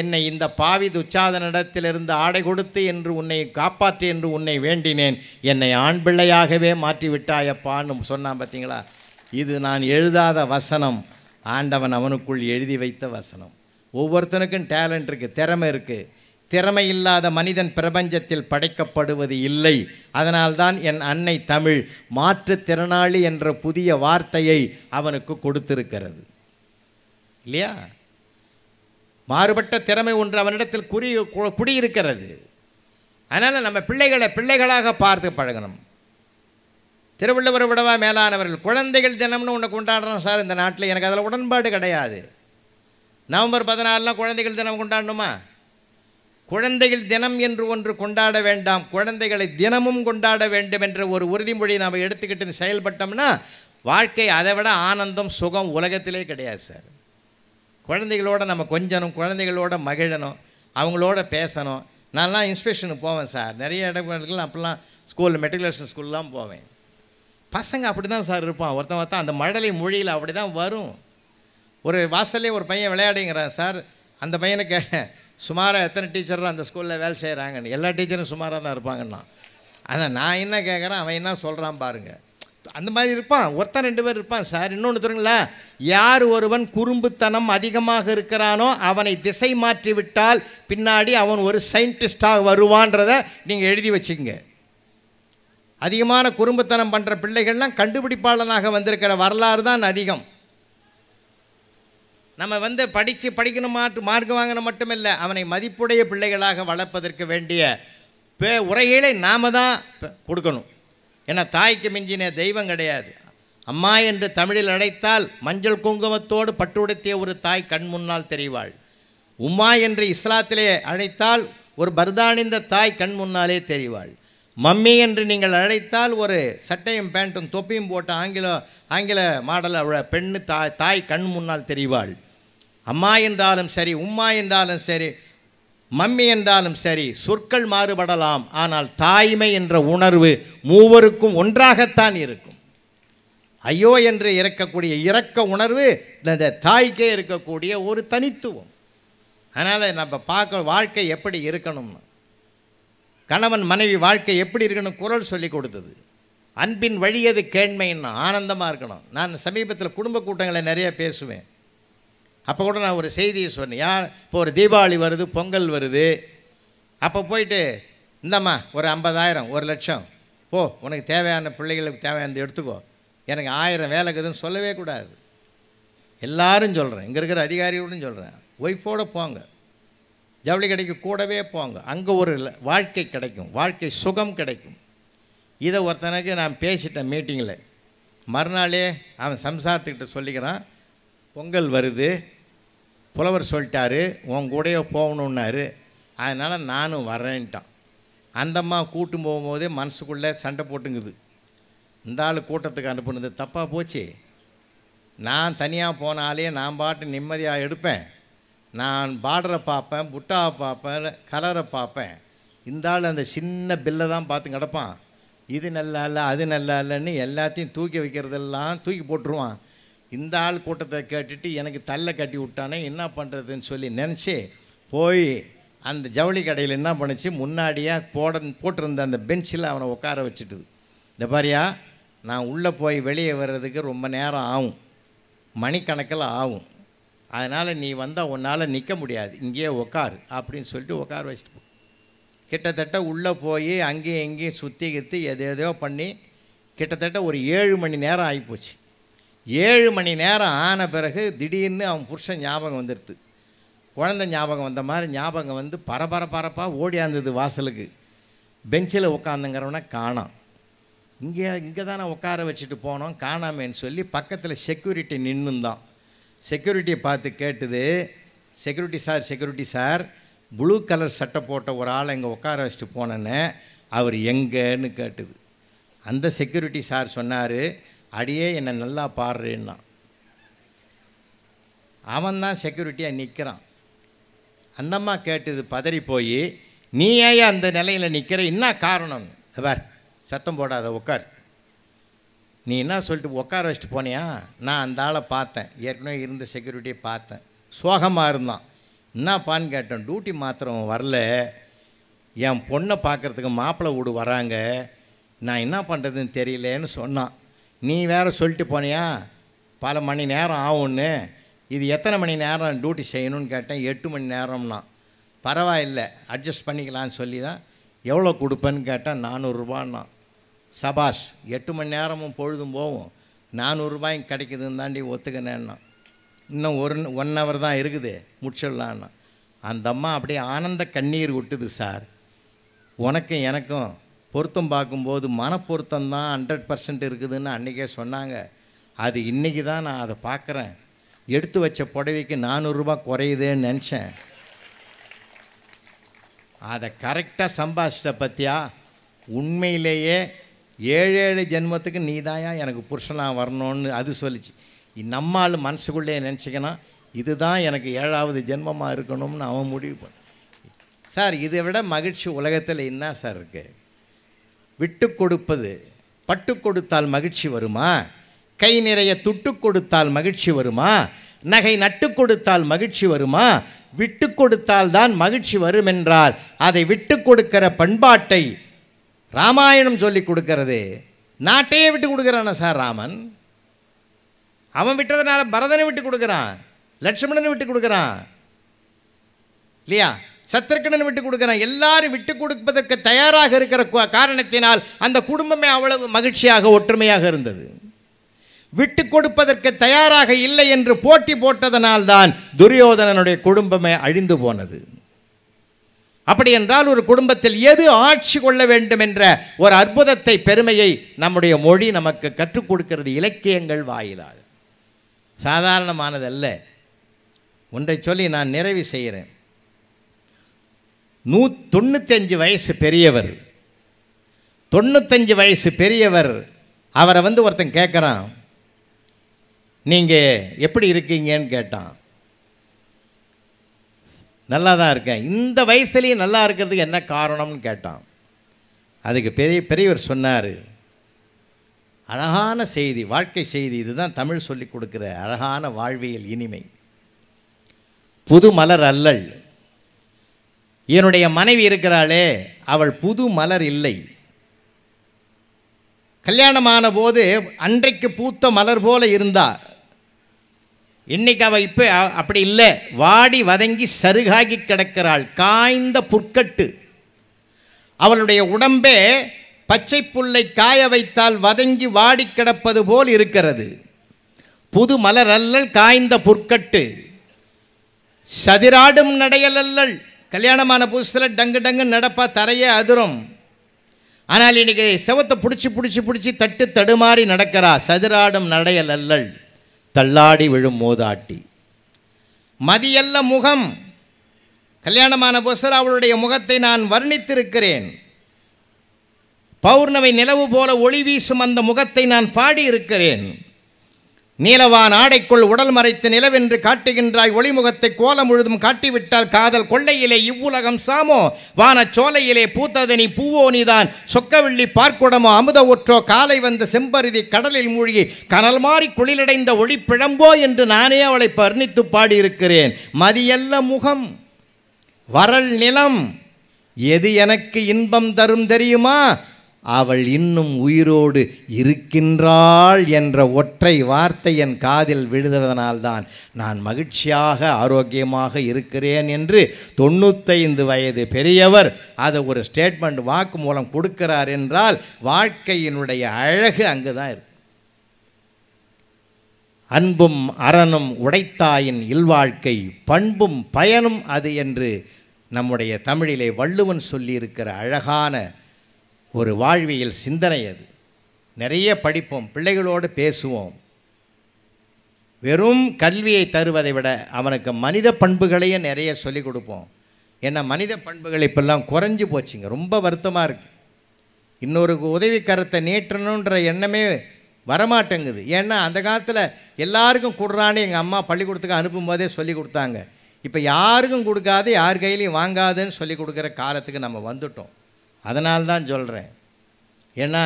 என்னை இந்த பாவி துச்சாதனிடத்திலிருந்து ஆடை கொடுத்து என்று உன்னை காப்பாற்றி என்று உன்னை வேண்டினேன், என்னை ஆண் பிள்ளையாகவே மாற்றிவிட்டாயப்பான்னு சொன்னான். பார்த்தீங்களா? இது நான் எழுதாத வசனம், ஆண்டவன் அவனுக்குள் எழுதி வைத்த வசனம். ஒவ்வொருத்தனுக்கும் டேலண்ட் இருக்குது, திறமை இருக்குது. திறமை இல்லாத மனிதன் பிரபஞ்சத்தில் படைக்கப்படுவது இல்லை. அதனால்தான் என் அன்னை தமிழ் மாற்றுத்திறனாளி என்ற புதிய வார்த்தையை அவனுக்கு கொடுத்திருக்கிறது இல்லையா? மாறுபட்ட திறமை ஒன்று அவனிடத்தில் குடியிருக்கிறது. அதனால் நம்ம பிள்ளைகளாக பார்த்து பழகணும். திருவள்ளுவர் விடவா மேலானவர்கள் குழந்தைகள் தினம்னு ஒன்று கொண்டாடுறோம் சார் இந்த நாட்டில். எனக்கு அதில் உடன்பாடு கிடையாது. நவம்பர் 14 குழந்தைகள் தினம் கொண்டாடணுமா? குழந்தைகள் தினம் என்று ஒன்று கொண்டாட வேண்டாம், குழந்தைகளை தினமும் கொண்டாட வேண்டும் என்ற ஒரு உறுதிமொழி நாம் எடுத்துக்கிட்டு செயல்பட்டோம்னா வாழ்க்கை அதை விட ஆனந்தம் சுகம் உலகத்திலே கிடையாது சார். குழந்தைகளோட நம்ம கொஞ்சணும், குழந்தைகளோட மகிழணும், அவங்களோட பேசணும். நான்லாம் இன்ஸ்பெக்ஷனுக்கு போவேன் சார். நிறைய இடங்களுக்கு அப்போல்லாம் ஸ்கூலில் மெட்ரிகுலேஷன் ஸ்கூல்லாம் போவேன். பசங்க அப்படி தான் சார் இருப்பான். ஒருத்தன் அந்த மழலை மொழியில் அப்படி தான் வரும். ஒரு வாசல்லே ஒரு பையன் விளையாடிங்கிறான் சார். அந்த பையனை கேட்டேன், சுமாராக எத்தனை டீச்சர் அந்த ஸ்கூலில் வேலை செய்கிறாங்கன்னு. எல்லா டீச்சரும் சுமாராக தான் இருப்பாங்கண்ணா. அதான் நான் என்ன கேட்குறேன், அவன் என்ன சொல்கிறான் பாருங்கள். அந்த மாதிரி இருப்பான். ஒருத்தன் 2 பேர் இருப்பான் சார். இன்னொன்று தெரியுங்களா, யார் ஒருவன் குறும்புத்தனம் அதிகமாக இருக்கிறானோ அவனை திசை மாற்றி விட்டால் பின்னாடி அவன் ஒரு சயின்டிஸ்டாக வருவான்றதை நீங்கள் எழுதி வச்சுங்க. அதிகமான குறும்புத்தனம் பண்ணுற பிள்ளைகள்லாம் கண்டுபிடிப்பாளனாக வந்திருக்கிற வரலாறு தான் அதிகம். நம்ம படிக்கணும் மார்க் வாங்கணும் மட்டுமில்லை, அவனை மதிப்புடைய பிள்ளைகளாக வளர்ப்பதற்கு வேண்டிய உரைகளை நாம் தான் கொடுக்கணும். ஏன்னா தாய்க்கு மிஞ்சின தெய்வம் கிடையாது. அம்மா என்று தமிழில் அழைத்தால் மஞ்சள் குங்குமத்தோடு பட்டுடுத்திய ஒரு தாய் கண் முன்னால் தெரிவாள். உம்மா என்று இஸ்லாத்திலே அழைத்தால் ஒரு பர்தானிந்த தாய் கண் முன்னாலே தெரிவாள். மம்மி என்று நீங்கள் அழைத்தால் ஒரு சட்டையும் பேண்ட்டும் தொப்பியும் போட்ட ஆங்கில மாடல் பெண்ணு தாய் கண் முன்னால் தெரிவாள். அம்மா என்றாலும் சரி, உம்மா என்றாலும் சரி, மம்மி என்றாலும் சரி, சொற்கள் மாறுபடலாம். ஆனால் தாய்மை என்ற உணர்வு மூவருக்கும் ஒன்றாகத்தான் இருக்கும். ஐயோ என்று இறக்கக்கூடிய இரக்க உணர்வு இந்த தாய்க்கே இருக்கக்கூடிய ஒரு தனித்துவம். அதனால் நம்ம பார்க்க வாழ்க்கை எப்படி இருக்கணும்னு, கணவன் மனைவி வாழ்க்கை எப்படி இருக்கணும் குறள் சொல்லி கொடுத்தது. அன்பின் வழியது கேண்மைன்னா ஆனந்தமாக இருக்கணும். நான் சமீபத்தில் குடும்ப கூட்டங்களை நிறைய பேசுவேன். அப்போ கூட நான் ஒரு செய்தியை சொன்னேன். இப்போ ஒரு தீபாவளி வருது, பொங்கல் வருது, அப்போ போயிட்டு இந்தம்மா ஒரு 50,000 1,00,000 போ, உனக்கு தேவையான பிள்ளைகளுக்கு தேவையானது எடுத்துக்கோ, எனக்கு 1000 வேலை இருக்குதுன்னு சொல்லவே கூடாது. எல்லாரும் சொல்கிறேன், இங்கே இருக்கிற அதிகாரிகளும் சொல்கிறேன், ஒய்ஃபோடு போங்க, ஜவுளி கடைக்கு கூடவே போங்க, அங்கே ஒரு வாழ்க்கை கிடைக்கும், வாழ்க்கை சுகம் கிடைக்கும். இதை ஒருத்தனுக்கு நான் பேசிட்டேன் மீட்டிங்கில். மறுநாளே அவன் சம்சாரத்துக்கிட்ட சொல்லிக்கிறான், பொங்கல் வருது, புலவர் சொல்லிட்டாரு, உன் கூடயே போகணுன்னாரு, அதனால் நானும் வரேன்ட்டான். அந்தம்மா கூட்டும் போகும்போதே மனசுக்குள்ளே சண்டை போட்டுங்குது. இந்த ஆள் கூட்டத்துக்கு அனுப்புனது தப்பாக போச்சு. நான் தனியாக போனாலே நான் பாட்டு நிம்மதியாக எடுப்பேன். நான் பார்டரை பார்ப்பேன், புட்டாவை பார்ப்பேன், கலரை பார்ப்பேன். இந்த ஆள் அந்த சின்ன பில்லை தான் பார்த்து கிடப்பான். இது நல்லா இல்லை, அது நல்லா இல்லைன்னு எல்லாத்தையும் தூக்கி வைக்கிறதெல்லாம் தூக்கி போட்டுருவான். இந்த ஆள் கூட்டத்தை கேட்டுட்டு எனக்கு தள்ள கட்டி விட்டானே என்ன பண்ணுறதுன்னு சொல்லி நினச்சி போய் அந்த ஜவுளி கடையில் என்ன பண்ணுச்சு, முன்னாடியாக போட்டிருந்த அந்த பெஞ்சில் அவனை உட்கார வச்சுட்டுது. இந்த பாரியா, நான் உள்ளே போய் வெளியே வர்றதுக்கு ரொம்ப நேரம் ஆகும், மணிக்கணக்கில் ஆகும், அதனால் நீ வந்தால் உன்னால் நிற்க முடியாது, இங்கேயே உட்காரு அப்படின்னு சொல்லிட்டு உட்கார வச்சுட்டு போ. கிட்டத்தட்ட உள்ளே போய் அங்கேயும் எங்கேயும் சுற்றி கித்து எதோ பண்ணி கிட்டத்தட்ட ஒரு 7 மணி நேரம் ஆகிப்போச்சு. 7 மணி நேரம் ஆன பிறகு திடீர்னு அவன் புருஷன் ஞாபகம் வந்துடுது. குழந்தை ஞாபகம் வந்த மாதிரி ஞாபகம் வந்து பரபரப்பாக ஓடியாந்தது வாசலுக்கு. பெஞ்சில் உட்காந்துங்கிறவனை காணோம். இங்கே தானே உட்கார வச்சுட்டு போனோம், காணாமேன்னு சொல்லி பக்கத்தில் செக்யூரிட்டி நின்றுந்தான். செக்யூரிட்டியை பார்த்து கேட்டுது, செக்யூரிட்டி சார் ப்ளூ கலர் சட்டை போட்ட ஒரு ஆளை இங்கே உட்கார வச்சுட்டு போனேன்னு அவர் எங்கேன்னு கேட்டுது. அந்த செக்யூரிட்டி சார் சொன்னார், அடியே என்னை நல்லா பாடுறேன்னா. அவன் தான் செக்யூரிட்டியாக நிற்கிறான். அந்தம்மா கேட்டது பதறி போய், நீ ஏன் அந்த நிலையில் நிற்கிற, என்ன காரணம்னு. வேறு சத்தம் போடாத, உட்கார். நீ என்ன சொல்லிட்டு உட்கார வச்சுட்டு போனியா? நான் அந்த ஆளை பார்த்தேன், ஏற்கனவே இருந்த செக்யூரிட்டியை பார்த்தேன், சோகமாக இருந்தான். என்னப்பான்னு கேட்டேன். டியூட்டி மாத்திரம் வரல, என் பொண்ணை பார்க்குறதுக்கு மாப்பிள்ளை வீடு வராங்க, நான் என்ன பண்ணுறதுன்னு தெரியலேன்னு சொன்னான். நீ வேறு சொல்லிட்டு போனியா பல மணி நேரம் ஆகும்னு. இது எத்தனை மணி நேரம் டியூட்டி செய்யணும்னு கேட்டேன். 8 மணி நேரம்னா. பரவாயில்லை, அட்ஜஸ்ட் பண்ணிக்கலான்னு சொல்லி தான். எவ்வளோ கொடுப்பேன்னு கேட்டேன். 400 ரூபான்னா. சபாஷ், 8 மணி நேரமும் பொழுதும் போகும், 400 ரூபாயும் கிடைக்குதுன்னு தாண்டி ஒத்துக்கினேன்னா. இன்னும் 1 ஹவர் தான் இருக்குது, முடிச்சிடலான்னா. அந்த அம்மா அப்படியே ஆனந்த கண்ணீர் விட்டுது. சார், உனக்கும் எனக்கும் பொருத்தம் பார்க்கும்போது மனப்பொருத்தம் தான் 100% இருக்குதுன்னு அன்றைக்கே சொன்னாங்க. அது இன்றைக்கி தான் நான் அதை பார்க்குறேன். எடுத்து வச்ச புடவைக்கு 400 ரூபா குறையுதுன்னு நினச்சேன். அதை கரெக்டாக சம்பாதிச்சிட்ட பற்றியா? உண்மையிலேயே 7 ஜென்மத்துக்கு நீ தாயா எனக்கு புருஷனாக வரணும்னு அது சொல்லிச்சு. நம்மால் மனசுக்குள்ளே நினச்சிக்கணும், இதுதான் எனக்கு 7வது ஜென்மமாக இருக்கணும்னு அவன் முடிவு பண்ண. சார், இதை விட மகிழ்ச்சி உலகத்தில் என்ன சார் இருக்குது? விட்டு கொடுப்பது. பட்டு கொடுத்தால் மகிழ்ச்சி வருமா? கை நிறைய துட்டு கொடுத்தால் மகிழ்ச்சி வருமா? நகை நட்டு கொடுத்தால் மகிழ்ச்சி வருமா? விட்டு கொடுத்தால் தான் மகிழ்ச்சி வரும் என்றால் அதை விட்டு கொடுக்கிற பண்பாட்டை ராமாயணம் சொல்லி கொடுக்கிறது. நாட்டையே விட்டு கொடுக்குறான சார் ராமன். அவன் விட்டதுனால பரதனை விட்டு கொடுக்குறான், லட்சுமணனை விட்டு கொடுக்குறான் இல்லையா, சத்ருக்கனனை விட்டு கொடுக்குறான். எல்லாரும் விட்டு கொடுப்பதற்கு தயாராக இருக்கிற காரணத்தினால் அந்த குடும்பமே அவ்வளவு மகிழ்ச்சியாக ஒற்றுமையாக இருந்தது. விட்டு கொடுப்பதற்கு தயாராக இல்லை என்று போட்டி போட்டதனால்தான் துரியோதனனுடைய குடும்பமே அழிந்து போனது. அப்படி என்றால் ஒரு குடும்பத்தில் எது ஆட்சி கொள்ள வேண்டும் என்ற ஒரு அற்புதத்தை, பெருமையை நம்முடைய மொழி நமக்கு கற்றுக் கொடுக்கிறது இலக்கியங்கள் வாயிலாக. சாதாரணமானதல்ல. ஒன்றை சொல்லி நான் நிறைவு செய்கிறேன். 95 வயசு பெரியவர், 95 வயசு பெரியவர், அவரை ஒருத்தன் கேட்குறான், நீங்கள் எப்படி இருக்கீங்கன்னு கேட்டான். நல்லா தான் இருக்கேன். இந்த வயசுலேயும் நல்லா இருக்கிறதுக்கு என்ன காரணம்னு கேட்டான். அதுக்கு பெரியவர் சொன்னார், அழகான செய்தி, வாழ்க்கை செய்தி. இதுதான் தமிழ் சொல்லி கொடுக்குற அழகான வாழ்வியல் இனிமை. புது மலர் அல்லல். என்னுடைய மனைவி இருக்கிறாளே, அவள் புது மலர் இல்லை. கல்யாணமான போது அன்றைக்கு பூத்த மலர் போல இருந்தா. இன்னைக்கு அவள் இப்போ அப்படி இல்லை, வாடி வதங்கி சருகாகி கிடக்கிறாள், காய்ந்த புற்கட்டு. அவளுடைய உடம்பே பச்சை புல்லை காய வைத்தால் வதங்கி வாடி கிடப்பது போல் இருக்கிறது. புது மலர் அல்லல், காய்ந்த புற்கட்டு. சதிராடும் நடையல் அல்லல். கல்யாணமான புதுசில் டங்கு டங்கு நடப்பா, தரையே அதிரும். ஆனால் இன்னைக்கு செவத்தை பிடிச்சி பிடிச்சி பிடிச்சி தட்டு தடுமாறி நடக்கிறா. சதிராடும் நடையல் அல்லல், தள்ளாடி விழும் மோதாட்டி. மதியல்ல முகம். கல்யாணமான புதுசில் அவளுடைய முகத்தை நான் வர்ணித்திருக்கிறேன். பௌர்ணமி நிலவு போல ஒளி வீசும் அந்த முகத்தை நான் பாடியிருக்கிறேன். நீலவான் ஆடைக்குள் உடல் மறைத்து நிலவென்று காட்டுகின்றாய், ஒளிமுகத்தை கோலம் முழுதும் காட்டிவிட்டால் காதல் கொள்ளையிலே இவ்வுலகம் சாமோ, வான சோலையிலே பூத்ததனி பூவோ நீதான், சொக்கவிள்ளி பார்க்குடமோ அமுத ஒற்றோ, காலை வந்த செம்பருதி கடலில் மூழ்கி கனல் மாறி குளிரடைந்த ஒளி பிழம்போ என்று நானே அவளை வர்ணித்து பாடியிருக்கிறேன். மதியல்ல முகம், வரல் நிலம். எது எனக்கு இன்பம் தரும் தெரியுமா? அவள் இன்னும் உயிரோடு இருக்கின்றாள் என்ற ஒற்றை வார்த்தை என் காதில் விழுந்ததனால்தான் நான் மகிழ்ச்சியாக ஆரோக்கியமாக இருக்கிறேன் என்று 95 வயது பெரியவர் அதை ஒரு ஸ்டேட்மெண்ட் வாக்கு மூலம் கொடுக்கிறார் என்றால் வாழ்க்கையினுடைய அழகு அங்கு தான் இருக்கு. அன்பும் அறனும் உடைத்தாயின் இல்வாழ்க்கை, பண்பும் பயனும் அது என்று நம்முடைய தமிழிலே வள்ளுவன் சொல்லியிருக்கிற அழகான ஒரு வாழ்வியல் சிந்தனை அது. நிறைய படிப்போம், பிள்ளைகளோடு பேசுவோம். வெறும் கல்வியை தருவதை விட அவனுக்கு மனித பண்புகளையே நிறைய சொல்லிக் கொடுப்போம். ஏன்னா மனித பண்புகள் இப்பெல்லாம் குறைஞ்சி போச்சுங்க. ரொம்ப வருத்தமாக இருக்குது. இன்னொரு உதவி கரத்தை நீட்டணுன்ற எண்ணமே வரமாட்டேங்குது. ஏன்னா அந்த காலத்தில் எல்லாருக்கும் கொடுறான்னு எங்கள் அம்மா பள்ளிக்கூடத்துக்கு அனுப்பும்போதே சொல்லி கொடுத்தாங்க. இப்போ யாருக்கும் கொடுக்காது, யார் கையிலையும் வாங்காதுன்னு சொல்லி கொடுக்குற காலத்துக்கு நம்ம வந்துட்டோம். அதனால்தான் சொல்கிறேன். ஏன்னா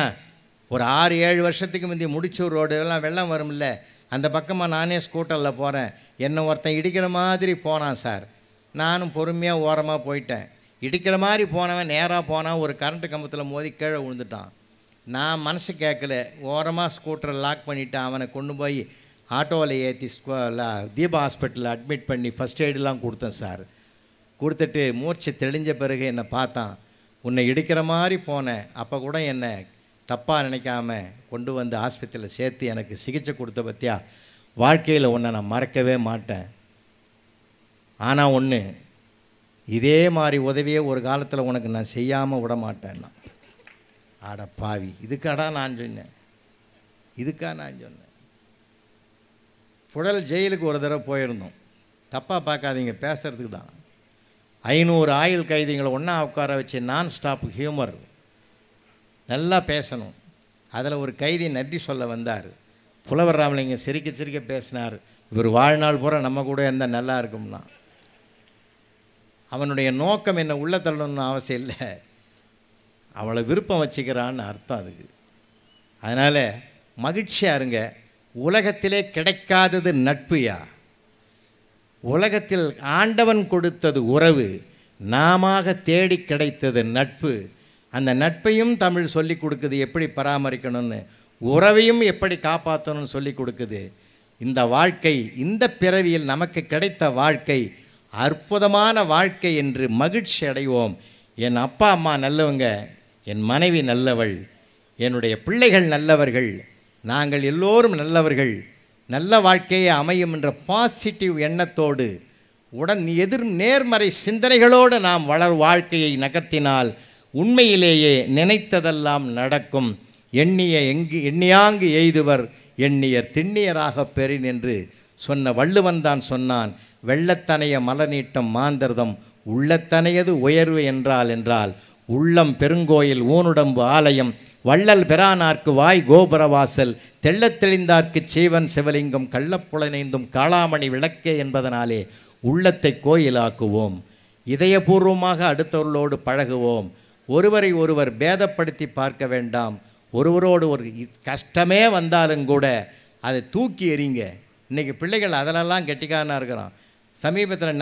ஒரு 6-7 வருஷத்துக்கு முந்தைய முடிச்சூர் ரோடு எல்லாம் வெள்ளம் வரும்ல, அந்த பக்கமாக நானே ஸ்கூட்டரில் போகிறேன். என்னை ஒருத்தன் இடிக்கிற மாதிரி போனான் சார். நானும் பொறுமையாக ஓரமாக போயிட்டேன். இடிக்கிற மாதிரி போனவன் நேராக போனான், ஒரு கரண்ட்டு கம்பத்தில் மோதி கீழே விழுந்துட்டான். நான் மனசு கேட்கல, ஓரமாக ஸ்கூட்டரை லாக் பண்ணிவிட்டு அவனை கொண்டு போய் ஆட்டோவில் ஏற்றி தீபா ஹாஸ்பிட்டலில் அட்மிட் பண்ணி ஃபஸ்ட் எய்டெலாம் கொடுத்தேன் சார். கொடுத்துட்டு மூர்ச்சி தெளிஞ்ச பிறகு என்னை பார்த்தான். உன்னை இடிக்கிற மாதிரி போனேன், அப்போ கூட என்னை தப்பாக நினைக்காம கொண்டு வந்து ஆஸ்பத்திரியில் சேர்த்து எனக்கு சிகிச்சை கொடுத்த பற்றியா, வாழ்க்கையில் உன்னை நான் மறக்கவே மாட்டேன். ஆனால் ஒன்று, இதே மாதிரி உதவியே ஒரு காலத்தில் உனக்கு நான் செய்யாமல் விட மாட்டேன்னா. ஆட பாவி, இதுக்காடா நான் சொன்னேன், இதுக்காக நான் சொன்னேன். புழல் ஜெயிலுக்கு ஒரு தடவை போயிருந்தோம். தப்பாக பார்க்காதீங்க, பேசுகிறதுக்கு தான். 500 ஆயுள் கைதிகளை ஒன்றா உட்கார வச்சு நான் ஸ்டாப் ஹியூமர், நல்லா பேசணும். அதில் ஒரு கைதி நன்றி சொல்ல வந்தார். புலவர் ராமலிங்கம் சிரிக்க சிரிக்க பேசினார். இவர் வாழ்நாள் பூரா நம்ம கூட இருந்தால் நல்லா இருக்கும்னா. அவனுடைய நோக்கம் என்ன உள்ள தள்ளணும்னு அவசியம் இல்லை. அவளை விருப்பம் வச்சுக்கிறான்னு அர்த்தம் அதுக்கு. அதனால் மகிழ்ச்சியாக இருங்க. உலகத்திலே கிடைக்காதது நட்புயா. உலகத்தில் ஆண்டவன் கொடுத்தது உறவு, நாம தேடி கிடைத்தது நட்பு. அந்த நட்பையும் தமிழ் சொல்லி கொடுக்குது, எப்படி பராமரிக்கணும்னு. உறவையும் எப்படி காப்பாற்றணும்னு சொல்லி கொடுக்குது. இந்த வாழ்க்கை, இந்த பிறவியில் நமக்கு கிடைத்த வாழ்க்கை அற்புதமான வாழ்க்கை என்று மகிழ்ச்சி அடைவோம். என் அப்பா அம்மா நல்லவங்க, என் மனைவி நல்லவள், என்னுடைய பிள்ளைகள் நல்லவர்கள், நாங்கள் எல்லோரும் நல்லவர்கள், நல்ல வாழ்க்கையை அமையும் என்ற பாசிட்டிவ் எண்ணத்தோடு எதிர் நேர்மறை சிந்தனைகளோடு நாம் வாழ்க்கையை நகர்த்தினால் உண்மையிலேயே நினைத்ததெல்லாம் நடக்கும். எண்ணியாங்கு எய்துவர் எண்ணியர் திண்ணியராக பெறின் என்று சொன்ன வள்ளுவன் தான் சொன்னான். வெள்ளத்தனைய மலநீட்டம் மாந்தர்தம் உள்ளத்தனையது உயர்வு என்றால் உள்ளம் பெருங்கோயில் ஊனுடம்பு ஆலயம் வள்ளல் பெறானார்க்கு வாய் கோபுரவாசல் தெள்ளத் தெளிந்தார்க்கு சீவன் சிவலிங்கம் கள்ளப்புலனைந்தும் காளாமணி விளக்கே என்பதனாலே உள்ளத்தை கோயிலாக்குவோம். இதயபூர்வமாக அடுத்தவர்களோடு பழகுவோம். ஒருவரை ஒருவர் பேதப்படுத்தி பார்க்க வேண்டாம். ஒருவரோடு ஒரு கஷ்டமே வந்தாலும் கூட அதை தூக்கி எறிங்க. இன்றைக்கி பிள்ளைகள் அதிலெல்லாம் கெட்டிக்காரனாக இருக்கிறான். சமீபத்தில்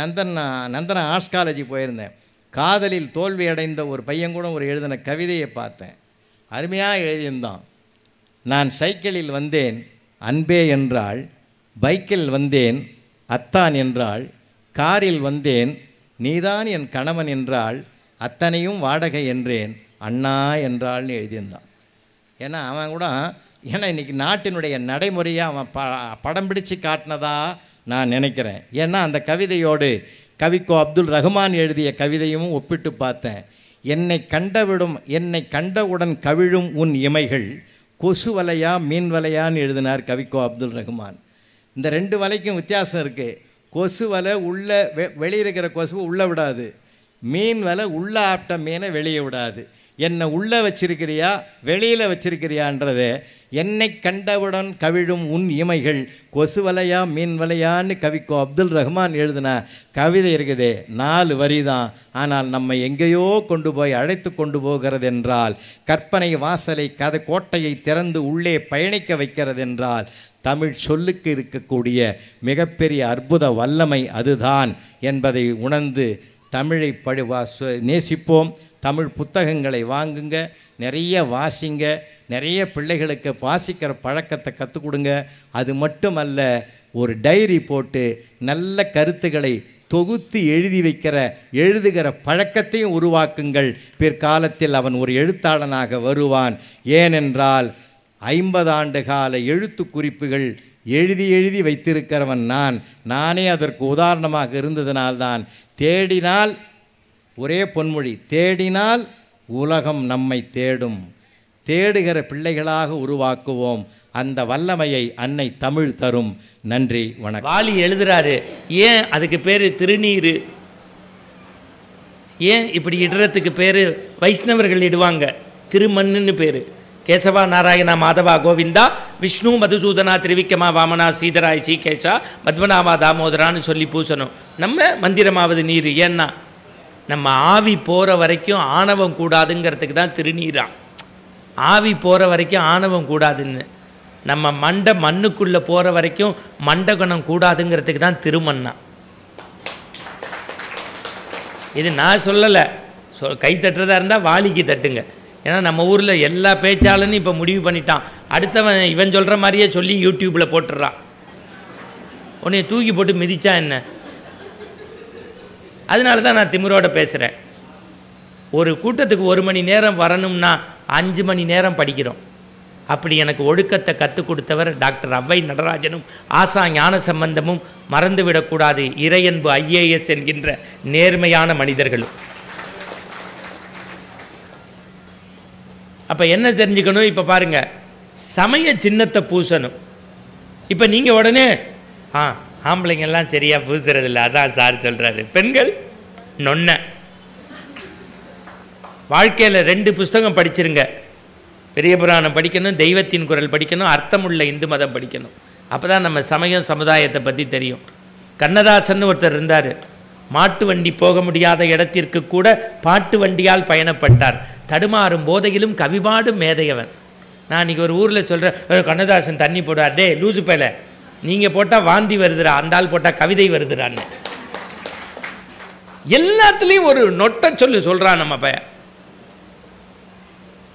நந்தன ஆர்ட்ஸ் காலேஜ் போயிருந்தேன். காதலில் தோல்வி அடைந்த ஒரு பையன் கூட ஒரு எழுதின கவிதையை பார்த்தேன். அருமையாக எழுதியிருந்தான். நான் சைக்கிளில் வந்தேன் அன்பே என்றாள், பைக்கில் வந்தேன் அத்தான் என்றாள், காரில் வந்தேன் நீதான் என் கணவன் என்றாள், அத்தனையும் வாடகை என்றேன் அண்ணா என்றாள்னு எழுதியிருந்தான். ஏன்னா அவன் கூட இன்றைக்கி நாட்டினுடைய நடைமுறையாக அவன் படம் பிடிச்சு காட்டினதா நான் நினைக்கிறேன். ஏன்னா அந்த கவிதையோடு கவிக்கோ அப்துல் ரஹ்மான் எழுதிய கவிதையும் ஒப்பிட்டு பார்த்தேன். என்னை கண்டவுடன் கவிழும் உன் இமைகள் கொசு வலையா மீன் வலையான்னு எழுதினார் கவிக்கோ அப்துல் ரஹ்மான். இந்த ரெண்டு வலைக்கும் வித்தியாசம் இருக்குது. கொசு வலை உள்ளே வெளியே இருக்கிற கொசுவை உள்ளே விடாது, மீன் வலை உள்ளே ஆப்ட மீனை வெளியே விடாது. என்னை உள்ளே வச்சிருக்கிறியா வெளியில் வச்சிருக்கிறியான்றதை என்னை கண்டவுடன் கவிழும் உன் இமைகள் கொசு வலையா மீன் வலையான்னு கவிக்கோ அப்துல் ரஹ்மான் எழுதின கவிதை இருக்குது. 4 வரி தான், ஆனால் நம்ம எங்கேயோ கொண்டு போய் அழைத்து கொண்டு போகிறது என்றால், கற்பனை வாசலை கோட்டையை திறந்து உள்ளே பயணிக்க வைக்கிறது என்றால், தமிழ் சொல்லுக்கு இருக்கக்கூடிய மிகப்பெரிய அற்புத வல்லமை அதுதான் என்பதை உணர்ந்து தமிழை நேசிப்போம். தமிழ் புத்தகங்களை வாங்குங்க, நிறைய வாசிங்க, நிறைய பிள்ளைகளுக்கு வாசிக்கிற பழக்கத்தை கற்றுக் கொடுங்க. அது மட்டுமல்ல, ஒரு டைரி போட்டு நல்ல கருத்துக்களை தொகுத்து எழுதுகிற பழக்கத்தையும் உருவாக்குங்கள். பிற்காலத்தில் அவன் ஒரு எழுத்தாளனாக வருவான். ஏனென்றால் 50 ஆண்டு கால எழுத்து குறிப்புகள் எழுதி வைத்திருக்கிறவன் நானே அதற்கு உதாரணமாக இருந்ததினால்தான். தேடினால் ஒரே பொன்மொழி, தேடினால் உலகம் நம்மை தேடும். தேடுகிற பிள்ளைகளாக உருவாக்குவோம். அந்த வல்லமையை அன்னை தமிழ் தரும். நன்றி, வணக்கம். வாலி எழுதுறாரு, ஏன் அதுக்கு பேர் திருநீர், ஏன் இப்படி இடுறதுக்கு பேர் வைஷ்ணவர்கள் இடுவாங்க, திருமண்ணுன்னு பேர். கேசவா நாராயணா மாதவா கோவிந்தா விஷ்ணு மதுசூதனா திரிவிக்ரமா வாமனா சீதராய் சீகேஷா பத்மநாபா தாமோதரான்னு சொல்லி பூசணும். நம்ம மந்திரமாவது நீர். ஏன்னா நம்ம ஆவி போகிற வரைக்கும் ஆணவம் கூடாதுங்கிறதுக்கு தான் திருநீரா. ஆவி போகிற வரைக்கும் ஆணவம் கூடாதுன்னு. நம்ம மண்ணுக்குள்ளே போகிற வரைக்கும் மண்டகுணம் கூடாதுங்கிறதுக்கு தான் திருமண்ணா. இது நான் சொல்லலை, கை தட்டுறதா இருந்தால் வாலிக்கு தட்டுங்க. ஏன்னா நம்ம ஊரில் எல்லா பேச்சாளனும் இப்போ முடிவு பண்ணிட்டான், அடுத்தவன் இவன் சொல்கிற மாதிரியே சொல்லி யூடியூப்பில் போட்டுடுறான். உன்னை தூக்கி போட்டு மிதிச்சா என்ன? அதனால தான் நான் திமிரோட பேசுகிறேன். ஒரு கூட்டத்துக்கு 1 மணி நேரம் வரணும்னா 5 மணி நேரம் படிக்கிறோம். அப்படி எனக்கு ஒழுக்கத்தை கற்றுக் கொடுத்தவர் டாக்டர் அவ்வை நடராஜனும் ஆசா ஞான சம்பந்தமும் மறந்துவிடக்கூடாது இறையன்பு IAS என்கின்ற நேர்மையான மனிதர்களும். அப்போ என்ன தெரிஞ்சுக்கணும்? இப்போ பாருங்கள், சமய சின்னத்தை பூசணும். இப்போ நீங்கள் உடனே ஆம்பளைங்கெல்லாம் சரியாக பூசுறதில்ல, அதான் சார் சொல்கிறாரு. பெண்கள் நொன்ன. வாழ்க்கையில் 2 புஸ்தகம் படிச்சிருங்க. பெரிய புராணம் படிக்கணும், தெய்வத்தின் குரல் படிக்கணும், அர்த்தமுள்ள இந்து மதம் படிக்கணும். அப்போ தான் நம்ம சமயம் சமுதாயத்தை பற்றி தெரியும். கண்ணதாசன் ஒருத்தர் இருந்தார். மாட்டு வண்டி போக முடியாத இடத்திற்கு கூட பாட்டு வண்டியால் பயணப்பட்டார். தடுமாறும் போதையிலும் கவிபாடும் மேதையவன். நான் இன்றைக்கி ஒரு ஊரில் சொல்கிறேன், கண்ணதாசன் தண்ணி போடுவார், டே லூசு பேல, நீங்கள் போட்டால் வாந்தி வருதுடா, அந்த ஆள் போட்டால் கவிதை வருதுடான்னு. எல்லாத்துலேயும் ஒரு நொட்டை சொல்கிறான் நம்ம பையன்.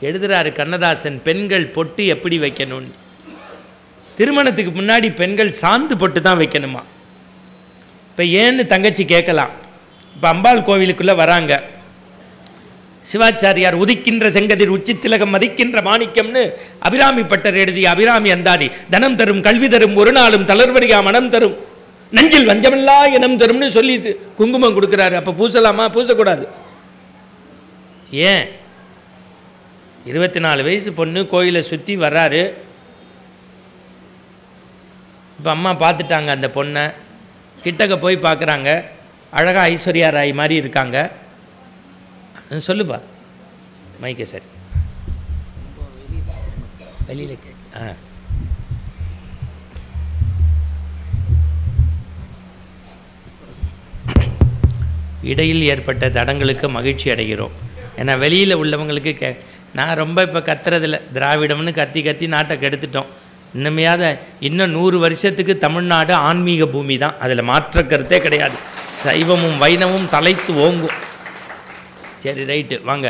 எழுதுறாரு கண்ணதாசன், பெண்கள் பொட்டு எப்படி வைக்கணும்னு. திருமணத்துக்கு முன்னாடி பெண்கள் சாந்து பொட்டு தான் வைக்கணுமா. இப்போ ஏன்னு தங்கச்சி கேட்கலாம். இப்போ அம்பாள் கோவிலுக்குள்ளே வராங்க, சிவாச்சாரியார் உதிக்கின்ற செங்கதிர் உச்சி திலகம் மதிக்கின்ற மாணிக்கம்னு அபிராமி பட்டர் எழுதிய அபிராமி அந்தாதி, தனம் தரும் கல்வி தரும் ஒரு நாளும் தளர்வரியா மனம் தரும் நெஞ்சில் வஞ்சமில்லா இனம் தரும்னு சொல்லி குங்குமம் கொடுக்குறாரு. அப்போ பூசலாமா? பூசக்கூடாது. ஏன்? 24 வயசு பொண்ணு கோயிலை சுற்றி வர்றாரு. இப்போ அம்மா பார்த்துட்டாங்க அந்த பொண்ணை, கிட்டக்க போய் பார்க்குறாங்க, அழகாக ஐஸ்வர்யா ராய் மாதிரி இருக்காங்க. சொல்லுப்பா மைக்க சரி வெளியில் கேட்க. இடையில் ஏற்பட்ட தடங்களுக்கு மகிழ்ச்சி அடைகிறோம். ஏன்னா வெளியில் உள்ளவங்களுக்கு நான் ரொம்ப இப்போ கத்துறதில்ல, திராவிடம்னு கத்தி கத்தி நாட்டை கெடுத்துட்டோம். இன்னுமையாத இன்னும் 100 வருஷத்துக்கு தமிழ்நாடு ஆன்மீக பூமி தான், அதில் மாற்ற கருத்தே கிடையாது. சைவமும் வைணவமும் தலைத்து ஓங்கும். சரி ரைட்டு வாங்க.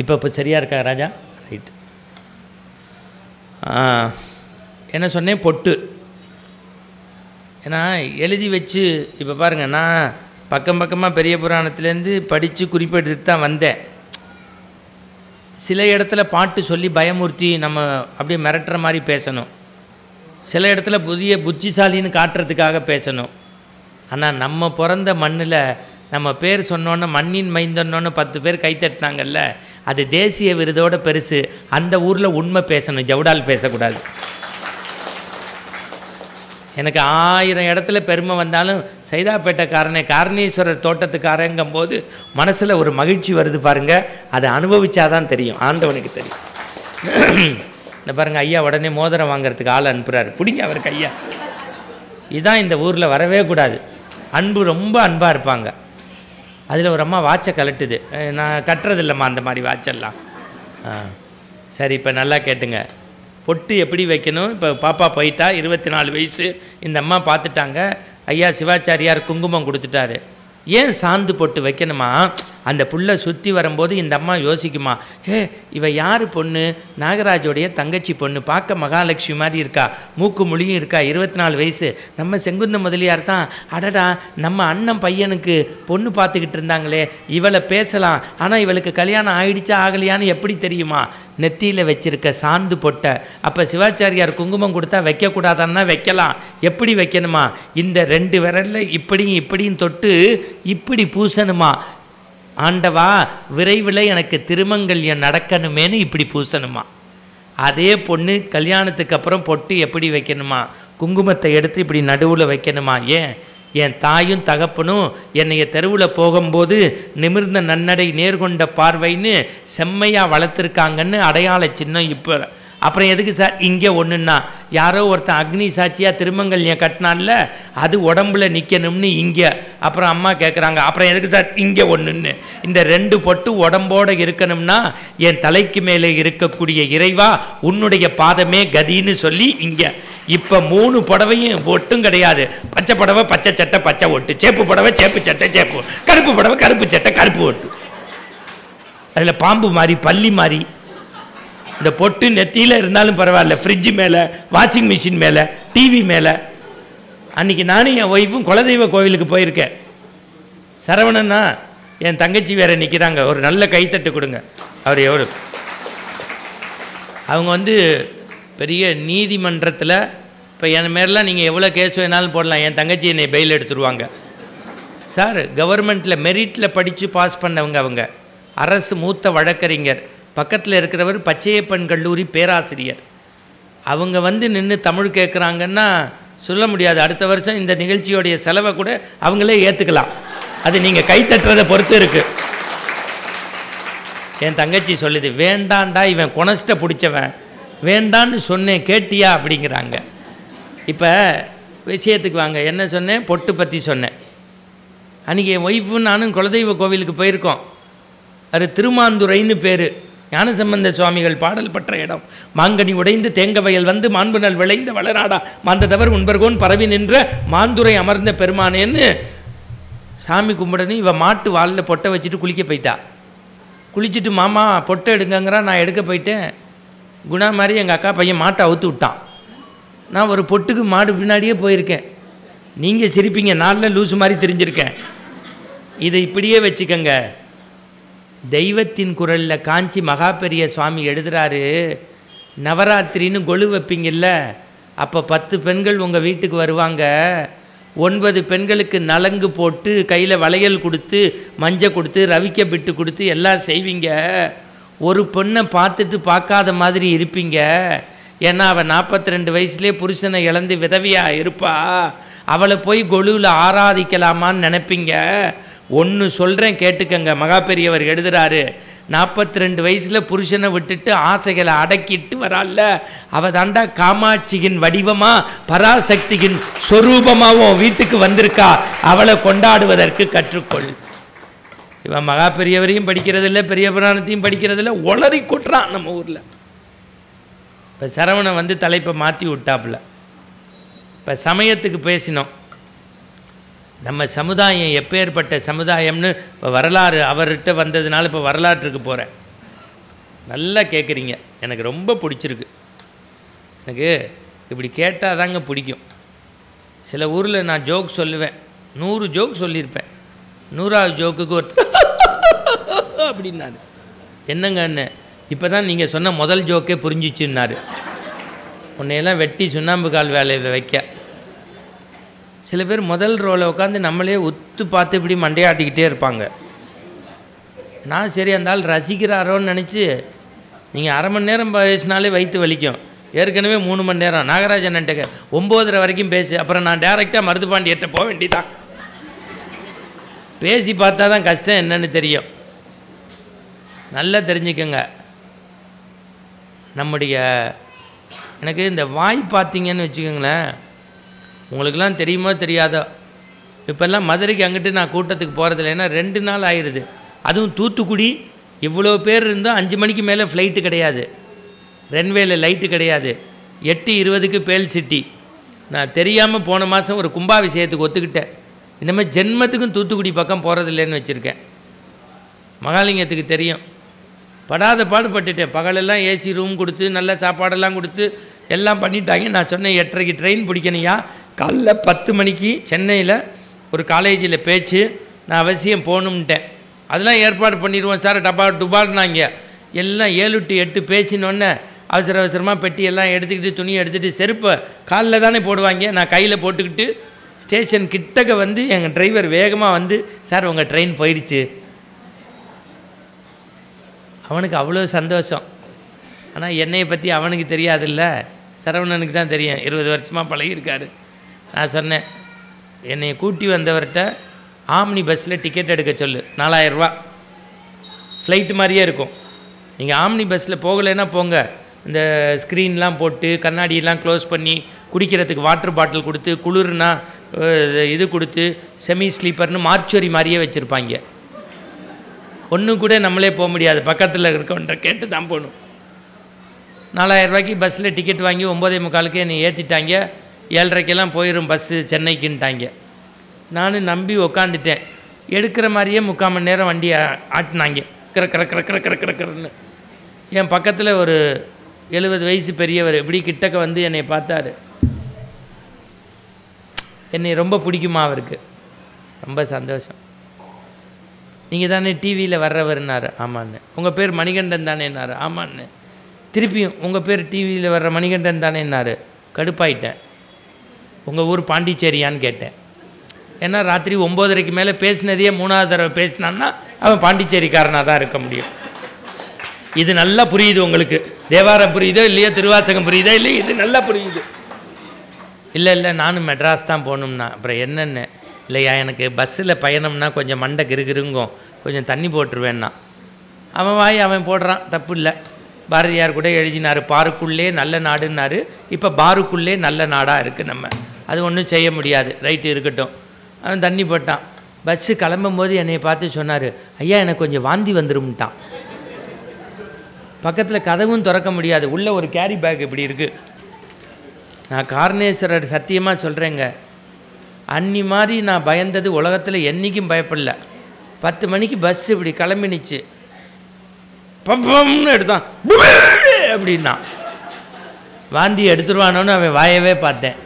இப்போ சரியாக இருக்கா ராஜா? ரைட்டு. என்ன சொன்னேன்? பொட்டு. ஏன்னா எழுதி வச்சு இப்போ பாருங்கள், நான் பக்கம் பக்கமாக பெரிய புராணத்துலேருந்து படித்து குறிப்பெடுத்து தான் வந்தேன். சில இடத்துல பாட்டு சொல்லி பயமுறுத்தி நம்ம அப்படியே மிரட்டுற மாதிரி பேசணும், சில இடத்துல புதிய புத்திசாலின்னு காட்டுறதுக்காக பேசணும். ஆனால் நம்ம பிறந்த மண்ணில் நம்ம பேர் சொன்னோன்னு மண்ணின் மைந்தன்னொன்னு 10 பேர் கைத்தட்டினாங்கல்ல, அது தேசிய விருதோட பெருசு. அந்த ஊரில் உண்மை பேசணும், ஜவுடால் பேசக்கூடாது. எனக்கு 1000 இடத்துல பெருமை வந்தாலும் சைதாப்பேட்டைக்காரனே காரணீஸ்வரர் தோட்டத்துக்காரங்கும் போது மனசில் ஒரு மகிழ்ச்சி வருது பாருங்கள். அதை அனுபவிச்சாதான் தெரியும், ஆண்டவனுக்கு தெரியும். இந்த பாருங்கள், ஐயா உடனே மோதிரம் வாங்கிறதுக்கு ஆள் அனுப்புகிறாரு, பிடிங்க அவருக்கு ஐயா. இதுதான் இந்த ஊரில் வரவே கூடாது. அன்பு, ரொம்ப அன்பாக இருப்பாங்க. அதில் ஒரு அம்மா வாட்சை கலட்டுது, நான் கட்டுறதில்லம்மா அந்த மாதிரி வாட்செல்லாம். சரி, இப்போ நல்லா கேட்டுங்க, பொட்டு எப்படி வைக்கணும். இப்போ பாப்பா போயிட்டா, 24 வயசு. இந்த அம்மா பார்த்துட்டாங்க, ஐயா சிவாச்சாரியார் குங்குமம் கொடுத்துட்டாரு. ஏன் சாந்து பொட்டு வைக்கணுமா? அந்த புல்லை சுற்றி வரும்போது இந்த அம்மா யோசிக்குமா, இவ யார் பொண்ணு? நாகராஜோடைய தங்கச்சி பொண்ணு, பார்க்க மகாலட்சுமி மாதிரி இருக்கா, மூக்கு மொழியும் இருக்கா, 24 வயசு. நம்ம செங்குந்த முதலியார் தான், அடடா நம்ம அண்ணன் பையனுக்கு பொண்ணு பார்த்துக்கிட்டு இருந்தாங்களே, இவளை பேசலாம். ஆனால் இவளுக்கு கல்யாணம் ஆயிடுச்சா ஆகலையான்னு எப்படி தெரியுமா? நெத்தியில் வச்சிருக்க சாந்து பொட்டை. அப்போ சிவாச்சாரியார் குங்குமம் கொடுத்தா வைக்கக்கூடாதான்னா வைக்கலாம். எப்படி வைக்கணுமா? இந்த 2 விரலில் இப்படியும் இப்படியும் தொட்டு இப்படி பூசணுமா. ஆண்டவா விரைவில் எனக்கு திருமங்கல்யம் நடக்கணுமேனு இப்படி பூசணுமா. அதே பொண்ணு கல்யாணத்துக்கு அப்புறம் பொட்டு எப்படி வைக்கணுமா? குங்குமத்தை எடுத்து இப்படி நடுவில் வைக்கணுமா. ஏன்? என் தாயும் தகப்பனும் என்னைய தெருவில் போகும்போது நிமிர்ந்த நன்னடை நேர்கொண்ட பார்வைன்னு செம்மையாக வளர்த்துருக்காங்கன்னு அடையாள சின்னம். இப்போ அப்புறம் எதுக்கு சார் இங்கே ஒன்றுன்னா, யாரோ ஒருத்தன் அக்னி சாட்சியாக திருமங்கல்யம் கட்டினான்ல, அது உடம்புல நிற்கணும்னு இங்கே. அப்புறம் அம்மா கேட்குறாங்க, அப்புறம் எதுக்கு சார் இங்கே ஒன்றுன்னு? இந்த 2 பொட்டு உடம்போடு இருக்கணும்னா என் தலைக்கு மேலே இருக்கக்கூடிய இறைவா உன்னுடைய பாதமே கதின்னு சொல்லி இங்கே. இப்போ 3 புடவையும் ஒட்டும் கிடையாது. பச்சை புடவை பச்சை சட்டை பச்சை ஒட்டு, சேப்பு புடவை சேப்பு சட்டை சேப்பு, கருப்பு புடவை கருப்பு சட்டை கருப்பு ஒட்டு. அதில் பாம்பு மாதிரி பள்ளி மாதிரி. இந்த பொட்டு நெத்தியில் இருந்தாலும் பரவாயில்ல, ஃப்ரிட்ஜு மேலே, வாஷிங் மிஷின் மேலே, டிவி மேலே. அன்றைக்கி நானும் என் ஒய்ஃபும் குலதெய்வ கோவிலுக்கு போயிருக்கேன். சரவணன்னா என் தங்கச்சி வேறு நிற்கிறாங்க, ஒரு நல்ல கைத்தட்டு கொடுங்க. அவர் எவ்வளோ, அவங்க பெரிய நீதிமன்றத்தில் இப்போ என் மேலாம் நீங்கள் எவ்வளோ கேஸ் வேணாலும் போடலாம், என் தங்கச்சி என்னை பெயில் எடுத்துருவாங்க சார். கவர்மெண்ட்டில் மெரிட்டில் படித்து பாஸ் பண்ணவங்க, அவங்க அரசு மூத்த வழக்கறிஞர். பக்கத்தில் இருக்கிறவர் பச்சையப்பன் கல்லூரி பேராசிரியர். அவங்க நின்று தமிழ் கேட்குறாங்கன்னா சொல்ல முடியாது. அடுத்த வருஷம் இந்த நிகழ்ச்சியோடைய செலவை கூட அவங்களே ஏற்றுக்கலாம். அது நீங்கள் கைத்தட்டுறதை பொறுத்து இருக்குது. என் தங்கச்சி சொல்லுது, வேண்டாண்டா இவன் கொனஸ்ட்டை பிடிச்சவன், வேண்டான்னு சொன்னேன் கேட்டியா அப்படிங்கிறாங்க. இப்போ விஷயத்துக்கு வாங்க. என்ன சொன்னேன்? பொட்டு பற்றி சொன்னேன். அன்றைக்கி என் ஒய்ஃபும் நானும் குலதெய்வ கோவிலுக்கு போயிருக்கோம். அது திருமாந்துறைன்னு பேர். ஞானசம்பந்த சுவாமிகள் பாடல் பற்ற இடம். மாங்கனி உடைந்து தேங்க வயல் வந்து மாண்புணல் விளைந்த வளநாடா மாந்ததவர் உண்பர்கோன் பரவி நின்ற மாந்துரை அமர்ந்த பெருமானேன்னு சாமி கும்பிடணும். இவன் மாட்டு வாலில் பொட்டை வச்சுட்டு குளிக்க போயிட்டா. குளிச்சுட்டு மாமா பொட்டை எடுங்கங்கிறா. நான் எடுக்க போயிட்டேன். குணா மாதிரி எங்கள் அக்கா பையன் மாட்டை அவுத்து விட்டான். நான் ஒரு பொட்டுக்கு மாடு பின்னாடியே போயிருக்கேன். நீங்கள் சிரிப்பீங்க, நாளில் லூசு மாதிரி தெரிஞ்சிருக்கேன். இதை இப்படியே வச்சுக்கங்க. தெய்வத்தின் குரலில் காஞ்சி மகா பெரிய சுவாமி எழுதுகிறாரு, நவராத்திரின்னு கொலு வைப்பீங்கல்ல, அப்போ 10 பெண்கள் உங்கள் வீட்டுக்கு வருவாங்க. 9 பெண்களுக்கு நலங்கு போட்டு கையில் வளையல் கொடுத்து மஞ்சள் கொடுத்து ரவிக்க பிட்டு கொடுத்து எல்லாம் செய்வீங்க. ஒரு பொண்ணை பார்த்துட்டு பார்க்காத மாதிரி இருப்பீங்க. ஏன்னா அவள் 42 வயசுலேயே புருஷனை இழந்து விதவியாக இருப்பா. அவளை போய் கொலுவில் ஆராதிக்கலாமான்னு நினைப்பீங்க. ஒன்று சொல்கிறேன் கேட்டுக்கங்க. மகா பெரியவர் எழுதுகிறாரு, 42 வயசில் புருஷனை விட்டுட்டு ஆசைகளை அடக்கிட்டு வரால, அவள் தாண்டா காமாட்சியின் வடிவமாக பராசக்தியின் ஸ்வரூபமாகவும் வீட்டுக்கு வந்திருக்கா. அவளை கொண்டாடுவதற்கு கற்றுக்கொள். இவன் மகா பெரியவரையும் படிக்கிறதில்ல, பெரிய புராணத்தையும் படிக்கிறதில்ல, ஒளறி கொட்டுறான் நம்ம ஊரில். இப்போ சரவணை வந்து தலைப்பை மாற்றி விட்டாப்புல. இப்போ சமயத்துக்கு பேசினோம். நம்ம சமுதாயம் எப்பேற்பட்ட சமுதாயம்னு இப்போ வரலாறு அவர்கிட்ட வந்ததுனால இப்போ வரலாற்றுக்கு போகிறேன். நல்லா கேட்குறீங்க, எனக்கு ரொம்ப பிடிச்சிருக்கு. எனக்கு இப்படி கேட்டால் தாங்க பிடிக்கும். சில ஊரில் நான் ஜோக் சொல்லுவேன், 100 ஜோக் சொல்லியிருப்பேன். 100ஆவது ஜோக்குக்கு ஒரு அப்படின்னாரு. என்னங்கன்னு இப்போ தான் நீங்கள் சொன்ன முதல் ஜோக்கே புரிஞ்சிச்சுன்னாரு. உன்னையெல்லாம் வெட்டி சுண்ணாம்பு கால் வேலையில் வைக்க. சில பேர் முதல் ரோவில் உட்காந்து நம்மளே ஒத்து பார்த்து இப்படி மண்டையாட்டிக்கிட்டே இருப்பாங்க. நான் சரி அந்த ஆள் ரசிக்கிறாரோன்னு நினச்சி, நீங்கள் அரை மணி நேரம் பேசினாலே வயிற்று வலிக்கும். ஏற்கனவே 3 மணி நேரம் நாகராஜன் 9:30 வரைக்கும் பேசு. அப்புறம் நான் டைரெக்டாக மருதுபாண்டியர்கிட்ட போக வேண்டியதான். பேசி பார்த்தா தான் கஷ்டம் என்னன்னு தெரியும். நல்லா தெரிஞ்சுக்கங்க. நம்முடைய எனக்கு இந்த வாய் பார்த்தீங்கன்னு வச்சுக்கோங்களேன், உங்களுக்கெல்லாம் தெரியுமோ தெரியாதோ, இப்போல்லாம் மதுரைக்கு அங்கிட்டு நான் கூட்டத்துக்கு போகிறதில்ல. ஏன்னா 2 நாள் ஆயிடுது. அதுவும் தூத்துக்குடி இவ்வளோ பேர் இருந்தால் 5 மணிக்கு மேலே ஃப்ளைட்டு கிடையாது, ரன்வேல லைட்டு கிடையாது. 8:20க்கு பேல் சிட்டி. நான் தெரியாமல் போன மாதம் ஒரு கும்பாபிஷேகத்துக்கு ஒத்துக்கிட்டேன். இனிமேல் ஜென்மத்துக்கும் தூத்துக்குடி பக்கம் போகிறதில்லைன்னு வச்சுருக்கேன். மகாலிங்கத்துக்கு தெரியும், படாத பாடுபட்டுட்டேன். பகலெல்லாம் ஏசி ரூம் கொடுத்து நல்ல சாப்பாடெல்லாம் கொடுத்து எல்லாம் பண்ணிட்டாங்க. நான் சொன்னேன் 8:30க்கு ட்ரெயின் பிடிக்கணுயா, காலைல 10 மணிக்கு சென்னையில் ஒரு காலேஜில் பேச்சு, நான் அவசியம் போகணுன்ட்டேன். அதெல்லாம் ஏற்பாடு பண்ணிடுவோம் சார், டுபான்னாங்க. எல்லாம் 7 to 8 பேசினோன்னே அவசர அவசரமாக பெட்டி எல்லாம் எடுத்துக்கிட்டு துணியை எடுத்துகிட்டு செருப்பை காலில் தானே போடுவாங்க, நான் கையில் போட்டுக்கிட்டு ஸ்டேஷன் கிட்டக்க வந்து எங்கள் டிரைவர் வேகமாக வந்து, சார் உங்கள் ட்ரெயின் போயிடுச்சு. அவனுக்கு அவ்வளோ சந்தோஷம். ஆனால் என்னையை பற்றி அவனுக்கு தெரியாதுல்ல, சரவணனுக்கு தான் தெரியும். 20 வருஷமாக பழகியிருக்காரு. நான் சொன்னேன், என்னை கூட்டி வந்தவர்கிட்ட ஆம்னி பஸ்ஸில் டிக்கெட் எடுக்க சொல்லு, 4000 ரூபா. ஃப்ளைட்டு மாதிரியே இருக்கும். நீங்கள் ஆம்னி பஸ்ஸில் போகலைன்னா போங்க, இந்த ஸ்க்ரீன்லாம் போட்டு கண்ணாடியெல்லாம் க்ளோஸ் பண்ணி குடிக்கிறதுக்கு வாட்டர் பாட்டில் கொடுத்து, குளிர்னா இது கொடுத்து, செமி ஸ்லீப்பர்னு மார்ச்சுவரி மாதிரியே வச்சுருப்பாங்க. ஒன்றும் கூட நம்மளே போக முடியாது, பக்கத்தில் இருக்கவன்ட்ட கேட்டு தான் போகணும். 4000 ரூபாய்க்கு பஸ்ஸில் டிக்கெட் வாங்கி 9:45க்கு என்னை ஏற்றிட்டாங்க. 7:30க்கெல்லாம் போயிடும் பஸ்ஸு சென்னைக்குன்ட்டாங்க. நானும் நம்பி உக்காந்துட்டேன். எடுக்கிற மாதிரியே 3/4 மணி நேரம் வண்டியை ஆட்டினாங்க, கிரன்னு. என் பக்கத்தில் ஒரு 70 வயசு பெரியவர் இப்படி கிட்டக்க வந்து என்னை பார்த்தாரு. என்னை ரொம்ப பிடிக்குமா அவருக்கு, ரொம்ப சந்தோஷம். நீங்கள் தானே டிவியில் வர்றவர்னாரு. ஆமான்னு. உங்கள் பேர் மணிகண்டன் தானேன்னாரு. ஆமான்னு. திருப்பியும் உங்கள் பேர் டிவியில் வர்ற மணிகண்டன் தானேன்னாரு. கடுப்பாயிட்டேன். உங்கள் ஊர் பாண்டிச்சேரியான்னு கேட்டேன். ஏன்னா ராத்திரி 9:30க்கு மேலே பேசினதையே 3ஆவது தடவை பேசினான்னா அவன் பாண்டிச்சேரிக்காரனாக தான் இருக்க முடியும். இது நல்லா புரியுது உங்களுக்கு. தேவாரம் புரியுதோ இல்லையோ, திருவாசகம் புரியுதோ இல்லையோ, இது நல்லா புரியுது. இல்லை நானும் மெட்ராஸ் தான் போகணும்னா. அப்புறம் என்னென்ன இல்லையா, எனக்கு பஸ்ஸில் பயணம்னா கொஞ்சம் மண்டை கிருங்கும், கொஞ்சம் தண்ணி போட்டுருவேன்னா. அவன் வாய் அவன் போடுறான், தப்பு இல்லை. பாரதியார் கூட எழுதினார், பாருக்குள்ளே நல்ல நாடுன்னாரு. இப்போ பாருக்குள்ளே நல்ல நாடாக இருக்குது. நம்ம அது ஒன்றும் செய்ய முடியாது. ரைட்டு இருக்கட்டும். அவன் தண்ணி போட்டான். பஸ்ஸு கிளம்பும் போது என்னை பார்த்து சொன்னார், ஐயா எனக்கு கொஞ்சம் வாந்தி வந்துரும்ட்டான். பக்கத்தில் கதவும் திறக்க முடியாது, உள்ளே ஒரு கேரி பேக் இப்படி இருக்குது. நான் காரணேஸ்வரர் சத்தியமாக சொல்கிறேங்க, அன்னி மாதிரி நான் பயந்தது உலகத்தில் என்றைக்கும் பயப்படல. 10 மணிக்கு பஸ் இப்படி கிளம்பினிச்சு, பம்பம்னு எடுத்தான் அப்படின்னா வாந்தி எடுத்துருவானோன்னு அவன் வாயவே பார்த்தேன்.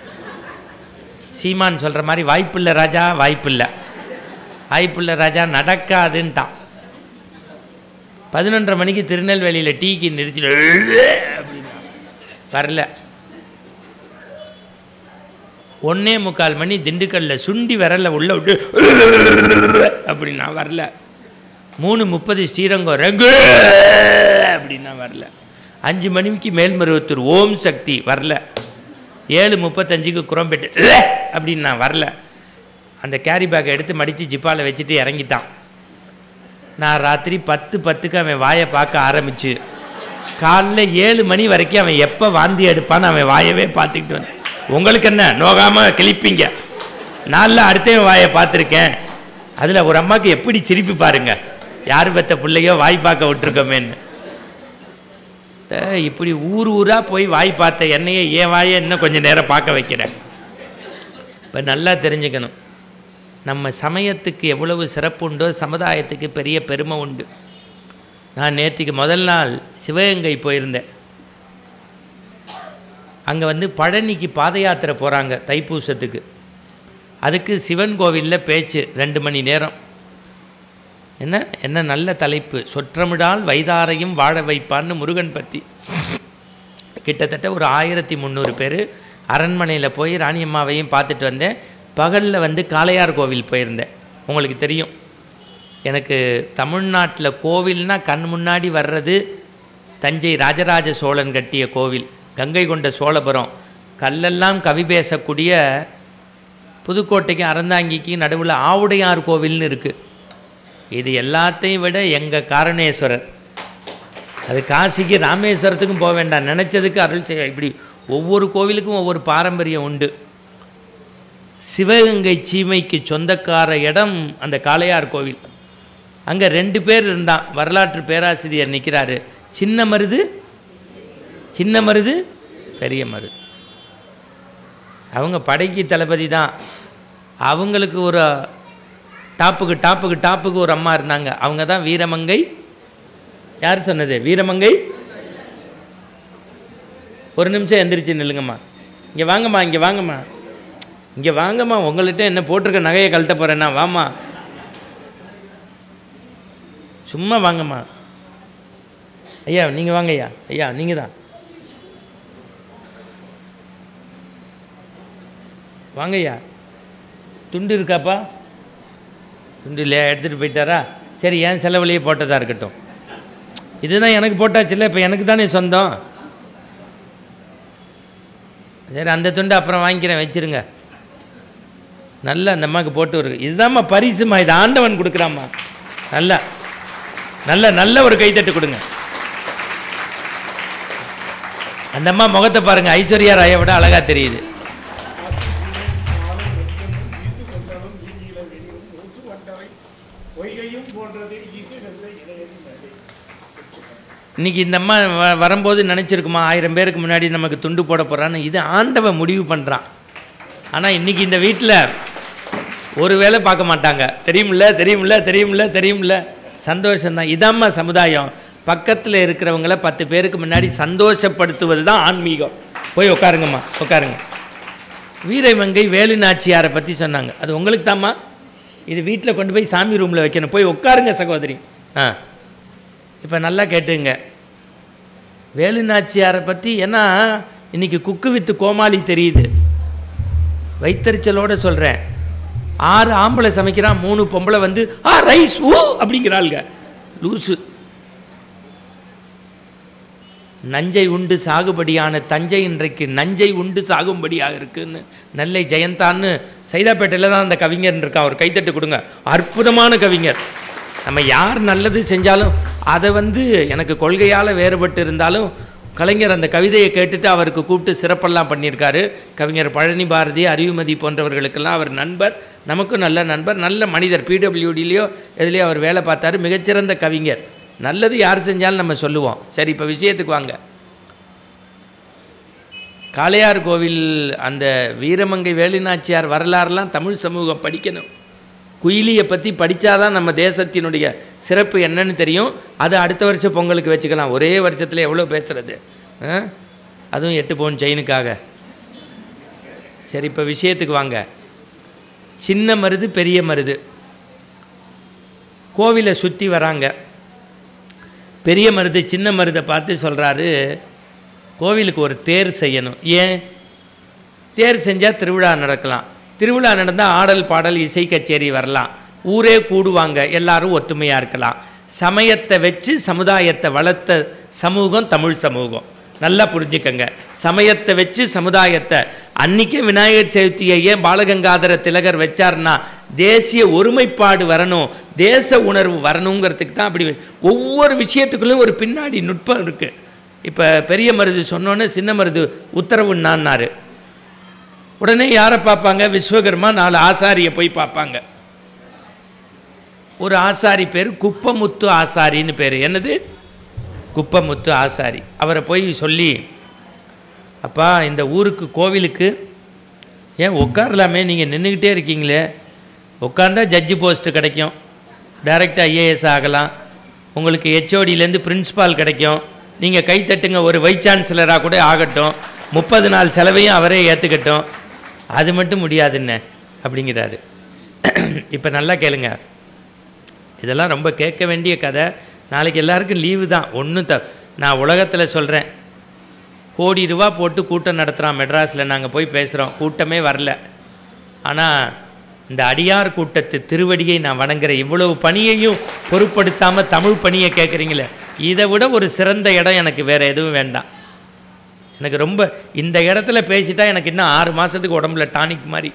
சீமான் சொல்கிற மாதிரி வாய்ப்பில்லை ராஜா, வாய்ப்பில்லை ராஜா, நடக்காதுன்ட்டான். 11:30 மணிக்கு திருநெல்வேலியில் டீக்கு நிறுத்திட்டு அப்படின்னா வரல. 1:45 மணி திண்டுக்கல்லில் சுண்டி விரல உள்ள விட்டு அப்படின்னா வரல. 3:30 ஸ்ரீரங்கம் ரெங்கு அப்படின்னா வரல. 5 மணிக்கு மேல்மருவத்தூர் ஓம் சக்தி வரல. 7:35க்கு குரம்பேட்டு அப்படின்னா வரல. அந்த கேரி பேக்கை எடுத்து மடித்து ஜிப்பாவில் வச்சுட்டு இறங்கிட்டான். நான் ராத்திரி 10:10க்கு அவன் வாயை பார்க்க ஆரம்பிச்சு, காலைல 7 மணி வரைக்கும் அவன் எப்போ வாந்தி எடுப்பான்னு அவன் வாயவே பார்த்துக்கிட்டு வந்தேன். உங்களுக்கு என்ன நோகாமல் கிளிப்பீங்க, நாளில் அடுத்த வாயை பார்த்துருக்கேன். அதில் ஒரு அம்மாவுக்கு எப்படி சிரிப்பு பாருங்க, யார் பெற்ற பிள்ளையோ வாய் பார்க்க விட்டுருக்கோமேன்னு. இப்படி ஊர் ஊராக போய் வாய் பார்த்த என்னையே என் வாயை இன்னும் கொஞ்சம் நேரம் பார்க்க வைக்கிறேன். இப்போ நல்லா தெரிஞ்சுக்கணும், நம்ம சமயத்துக்கு எவ்வளவு சிறப்பு உண்டோ சமுதாயத்துக்கு பெரிய பெருமை உண்டு. நான் நேற்றுக்கு முதல் நாள் சிவகங்கை போயிருந்தேன். அங்கே பழனிக்கு பாத யாத்திரை போகிறாங்க தைப்பூசத்துக்கு. அதுக்கு சிவன் கோவிலில் பேச்சு 2 மணி நேரம். என்ன நல்ல தலைப்பு, சொற்றமிடால் வைதாரையும் வாழ வைப்பான்னு முருகன் பற்றி. கிட்டத்தட்ட ஒரு 1300 பேர். அரண்மனையில் போய் ராணியம்மாவையும் பார்த்துட்டு வந்தேன். பகலில் காளையார் கோவில் போயிருந்தேன். உங்களுக்கு தெரியும், எனக்கு தமிழ்நாட்டில் கோவில்னால் கண் முன்னாடி வர்றது தஞ்சை ராஜராஜ சோழன் கட்டிய கோவில், கங்கை கொண்ட சோழபுரம். கல்லெல்லாம் கவி பேசக்கூடிய புதுக்கோட்டைக்கு அறந்தாங்கிக்கு நடுவில் ஆவுடையார் கோவில்னு இருக்குது. இது எல்லாத்தையும் விட எங்கள் காரணேஸ்வரர். அது காசிக்கு ராமேஸ்வரத்துக்கும் போக வேண்டாம், நினச்சதுக்கு அருள் செய்ய. இப்படி ஒவ்வொரு கோவிலுக்கும் ஒவ்வொரு பாரம்பரியம் உண்டு. சிவகங்கை சீமைக்கு சொந்தக்கார இடம் அந்த காளையார் கோவில். அங்கே 2 பேர் இருந்தான். வரலாற்று பேராசிரியர் நிற்கிறாரு. சின்ன மருது பெரிய மருது. அவங்க படைக்கு தளபதி தான். அவங்களுக்கு ஒரு டாப்புக்கு ஒரு அம்மா இருந்தாங்க. அவங்க தான் வீரமங்கை. யார் சொன்னது வீரமங்கை? ஒரு நிமிஷம் எந்திரிச்சு நில்லுங்கம்மா, இங்கே வாங்கம்மா, உங்கள்கிட்ட என்ன போட்டிருக்க நகையை கழட்ட போகிறேன்னா வாம்மா, சும்மா வாங்கம்மா. ஐயா நீங்கள் வாங்க, ஐயா நீங்கள் தான் வாங்கய்யா. துண்டு இருக்காப்பா? துண்டு இல்லையா? எடுத்துகிட்டு போயிட்டாரா? சரி, ஏன் செலவுலையே போட்டதாக இருக்கட்டும். இதுதான் எனக்கு போட்டாச்சுல்ல, இப்போ எனக்கு தானே சொந்தம். சரி, அந்த துண்டு அப்புறம் வாங்கிக்கிறேன், வச்சுருங்க. நல்லா அந்த அம்மாவுக்கு போட்டு வருது. இதுதான்மா பரிசுமா, இது ஆண்டவன் கொடுக்குறாம்மா. நல்ல ஒரு கைத்தட்டு கொடுங்க. அந்த அம்மா முகத்தை பாருங்க, ஐஸ்வர்யா ராயை விட அழகா தெரியுது. இன்னைக்கு இந்த அம்மா வரும்போது நினச்சிருக்குமா 1000 பேருக்கு முன்னாடி நமக்கு துண்டு போட போகிறான்னு? இது ஆண்டவன் முடிவு பண்ணுறான். ஆனால் இன்றைக்கி இந்த வீட்டில் ஒரு வேளை பார்க்க மாட்டாங்க. தெரியுமில்ல சந்தோஷம்தான். இதாம்மா சமுதாயம். பக்கத்தில் இருக்கிறவங்கள 10 பேருக்கு முன்னாடி சந்தோஷப்படுத்துவது தான் ஆன்மீகம். போய் உட்காருங்கம்மா, உட்காருங்க. வீரமங்கை வேலுநாச்சியாரை பற்றி சொன்னாங்க. அது உங்களுக்கு தாம்மா. இது வீட்டில் கொண்டு போய் சாமி ரூமில் வைக்கணும். போய் உட்காருங்க சகோதரி. இப்போ நல்லா கேட்டுங்க வேலுநாச்சியாரை பற்றி. ஏன்னா இன்றைக்கி குக்கு வித்து கோமாளி தெரியுது. வைத்தறிச்சலோடு சொல்கிறேன். 6 ஆம்பளை சமைக்கிறான், 3 பொம்பளை ரைஸ் ஊ அப்படிங்கிறாள்க. லூசு. நஞ்சை உண்டு சாகுபடியான தஞ்சை இன்றைக்கு நஞ்சை உண்டு சாகும்படியாக இருக்குன்னு நெல்லை ஜெயந்தான்னு சைதாப்பேட்டையில் தான் அந்த கவிஞர் இருக்கான். ஒரு கைத்தட்டு கொடுங்க. அற்புதமான கவிஞர். நம்ம யார் நல்லது செஞ்சாலும் அதை எனக்கு கொள்கையால் வேறுபட்டு இருந்தாலும் கலைஞர் அந்த கவிதையை கேட்டுட்டு அவருக்கு கூப்பிட்டு சிறப்பெல்லாம் பண்ணியிருக்காரு. கவிஞர் பழனி பாரதி, அறிவுமதி போன்றவர்களுக்கெல்லாம் அவர் நண்பர், நமக்கும் நல்ல நண்பர், நல்ல மனிதர். பிடபிள்யூடிலேயோ எதுலேயோ அவர் வேலை பார்த்தாரு, மிகச்சிறந்த கவிஞர். நல்லது யார் செஞ்சாலும் நம்ம சொல்லுவோம். சரி, இப்போ விஷயத்துக்கு வாங்க. காளையார் கோவில் அந்த வீரமங்கை வேலுநாச்சியார் வரலாறுலாம் தமிழ் சமூகம் படிக்கணும். குயிலியை பற்றி படித்தாதான் நம்ம தேசத்தினுடைய சிறப்பு என்னன்னு தெரியும். அது அடுத்த வருஷம் பொங்கலுக்கு வச்சுக்கலாம். ஒரே வருஷத்தில் எவ்வளோ பேசுகிறது, அதுவும் 8 பவுன் செயினுக்காக. சரி, இப்போ விஷயத்துக்கு வாங்க. சின்ன மருது பெரிய மருது கோவிலை சுற்றி வராங்க. பெரிய மருது சின்ன மருதை பார்த்து சொல்கிறாரு, கோவிலுக்கு ஒரு தேர் செய்யணும். ஏன்? தேர் செஞ்சால் திருவிழா நடக்கலாம். திருவிழா நடந்தால் ஆடல் பாடல் இசை கச்சேரி வரலாம், ஊரே கூடுவாங்க, எல்லாரும் ஒற்றுமையாக இருக்கலாம். சமயத்தை வச்சு சமுதாயத்தை வளர்த்த சமூகம் தமிழ் சமூகம். நல்லா புரிஞ்சுக்கங்க. சமயத்தை வச்சு சமுதாயத்தை, அன்றைக்கே விநாயகர் சதுர்த்தியை ஏன் பாலகங்காதர திலகர் வச்சார்னா தேசிய ஒருமைப்பாடு வரணும், தேச உணர்வு வரணுங்கிறதுக்கு தான். அப்படி ஒவ்வொரு விஷயத்துக்குள்ளேயும் ஒரு பின்னாடி நுட்பம் இருக்குது. இப்போ பெரிய மருது சொன்னோன்னே சின்ன மருது உத்தரவுன்னாரு. உடனே யாரை பார்ப்பாங்க? விஸ்வகர்மா 4 ஆசாரியை போய் பார்ப்பாங்க. ஒரு ஆசாரி பேர் குப்பமுத்து ஆசாரின்னு பேர். என்னது? குப்பமுத்து ஆசாரி. அவரை போய் சொல்லி, அப்பா இந்த ஊருக்கு கோவிலுக்கு ஏன் உட்காரலாமே, நீங்கள் நின்றுக்கிட்டே இருக்கீங்களே, உட்கார்ந்தா ஜட்ஜி போஸ்ட்டு கிடைக்கும், டைரெக்டாக ஐஏஎஸ் ஆகலாம், உங்களுக்கு ஹெச்ஓடியிலேருந்து பிரின்ஸிபால் கிடைக்கும், நீங்கள் கைத்தட்டுங்க, ஒரு வைஸ் சான்சலராக கூட ஆகட்டும், 30 நாள் செலவையும் அவரே ஏற்றுக்கட்டும். அது மட்டும் முடியாதுன்னு அப்படிங்கிறாரு. இப்போ நல்லா கேளுங்க, இதெல்லாம் ரொம்ப கேட்க வேண்டிய கதை. நாளைக்கு எல்லாருக்கும் லீவு தான். ஒன்றும் நான் உலகத்தில் சொல்கிறேன், கோடி ரூபா போட்டு கூட்டம் நடத்துகிறான் மெட்ராஸில். நாங்கள் போய் பேசுகிறோம், கூட்டமே வரல. ஆனால் இந்த அடியார் கூட்டத்து திருவடியை நான் வணங்குறேன். இவ்வளவு பணியையும் பொருட்படுத்தாமல் தமிழ் பணியை கேட்குறீங்களே, இதை விட ஒரு சிறந்த இடம் எனக்கு வேறு எதுவும் வேண்டாம். எனக்கு ரொம்ப இந்த இடத்துல பேசிட்டா எனக்கு இன்னும் 6 மாதத்துக்கு உடம்புல டானிக் மாதிரி.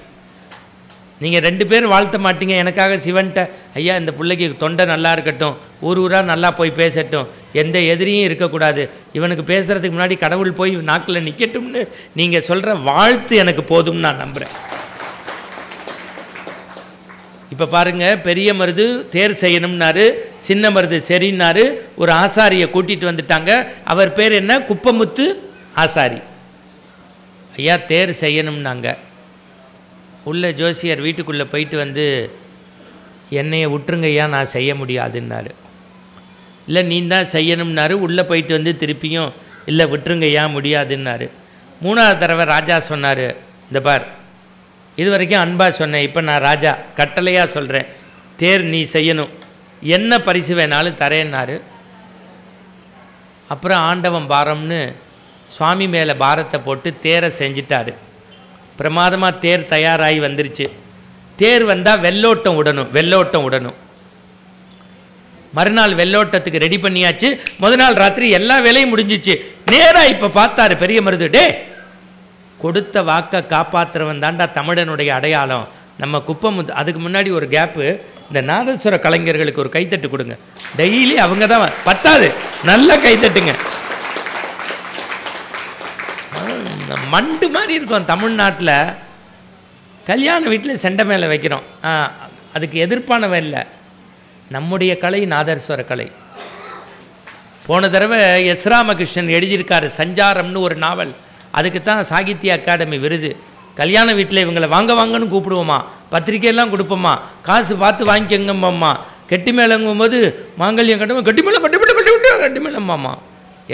நீங்கள் 2 பேர் வாழ்த்த மாட்டீங்க. எனக்காக சிவன்ட்ட, ஐயா இந்த பிள்ளைக்கு தொண்டை நல்லா இருக்கட்டும், ஊராக நல்லா போய் பேசட்டும், எந்த எதிரியும் இருக்கக்கூடாது, இவனுக்கு பேசுகிறதுக்கு முன்னாடி கடவுள் போய் நாக்கில் நிற்கட்டும்னு நீங்கள் சொல்கிற வாழ்த்து எனக்கு போதும்னு நான் நம்புகிறேன். இப்போ பாருங்கள், பெரிய மருது தேர் செய்யணும்னாரு, சின்ன மருது சரின்னாரு. ஒரு ஆசாரியை கூட்டிகிட்டு வந்துட்டாங்க. அவர் பேர் என்ன? குப்பமுத்து ஆசாரி. ஐயா தேர் செய்யணும்னாங்க. உள்ள ஜோசியர் வீட்டுக்குள்ளே போயிட்டு வந்து, என்னையை விட்டுருங்க ஐயா, நான் செய்ய முடியாதுன்னாரு. இல்லை நீ தான் செய்யணும்னாரு. உள்ளே போயிட்டு வந்து திருப்பியும், இல்லை விட்டுருங்க ஐயா முடியாதுன்னாரு. 3ஆவது தடவை ராஜா சொன்னார், இந்த பார், இது வரைக்கும் அன்பாக சொன்னேன், இப்போ நான் ராஜா கட்டளையாக சொல்கிறேன், தேர் நீ செய்யணும், என்ன பரிசு வேணாலும் தரேன்னாரு. அப்புறம் ஆண்டவன் பாரம்னு சுவாமி மேலே பாரத்தை போட்டு தேரை செஞ்சிட்டாரு. பிரமாதமாக தேர் தயாராகி வந்துருச்சு. தேர் வந்தால் வெள்ளோட்டம் விடணும். மறுநாள் வெள்ளோட்டத்துக்கு ரெடி பண்ணியாச்சு. முதல் நாள் ராத்திரி எல்லா வேலையும் முடிஞ்சிச்சு. நேராக இப்போ பார்த்தாரு பெரிய மருது, டே கொடுத்த வாக்கை காப்பாற்றுறவன் தாண்டா தமிழனுடைய அடையாளம். நம்ம குப்பமுத்து. அதுக்கு முன்னாடி ஒரு கேப்பு, இந்த நாதஸ்வர கலைஞர்களுக்கு ஒரு கைத்தட்டு கொடுங்க. டெய்லி அவங்க தான் பத்தாது, நல்லா கைத்தட்டுங்க. மண்டு மாதிரி இருக்கும். தமிழ்நாட்டில் கல்யாண வீட்டில் செண்டை மேலே வைக்கிறோம், அதுக்கு எதிர்ப்பானவ இல்லை. நம்முடைய கலை நாதஸ்வர கலை. போன தடவை எஸ் ராமகிருஷ்ணன் எழுதியிருக்காரு சஞ்சாரம்னு ஒரு நாவல். அதுக்கு தான் சாகித்ய அகாடமி விருது. கல்யாண வீட்டில் இவங்களை வாங்கன்னு கூப்பிடுவோமா, பத்திரிக்கையெல்லாம் கொடுப்போமா, காசு பார்த்து வாங்கிக்கங்கம்மா, கெட்டி மேளங்கும்போது மாங்கல்யம் கட்டுவோம், கட்டி மேளம்மாம்மா.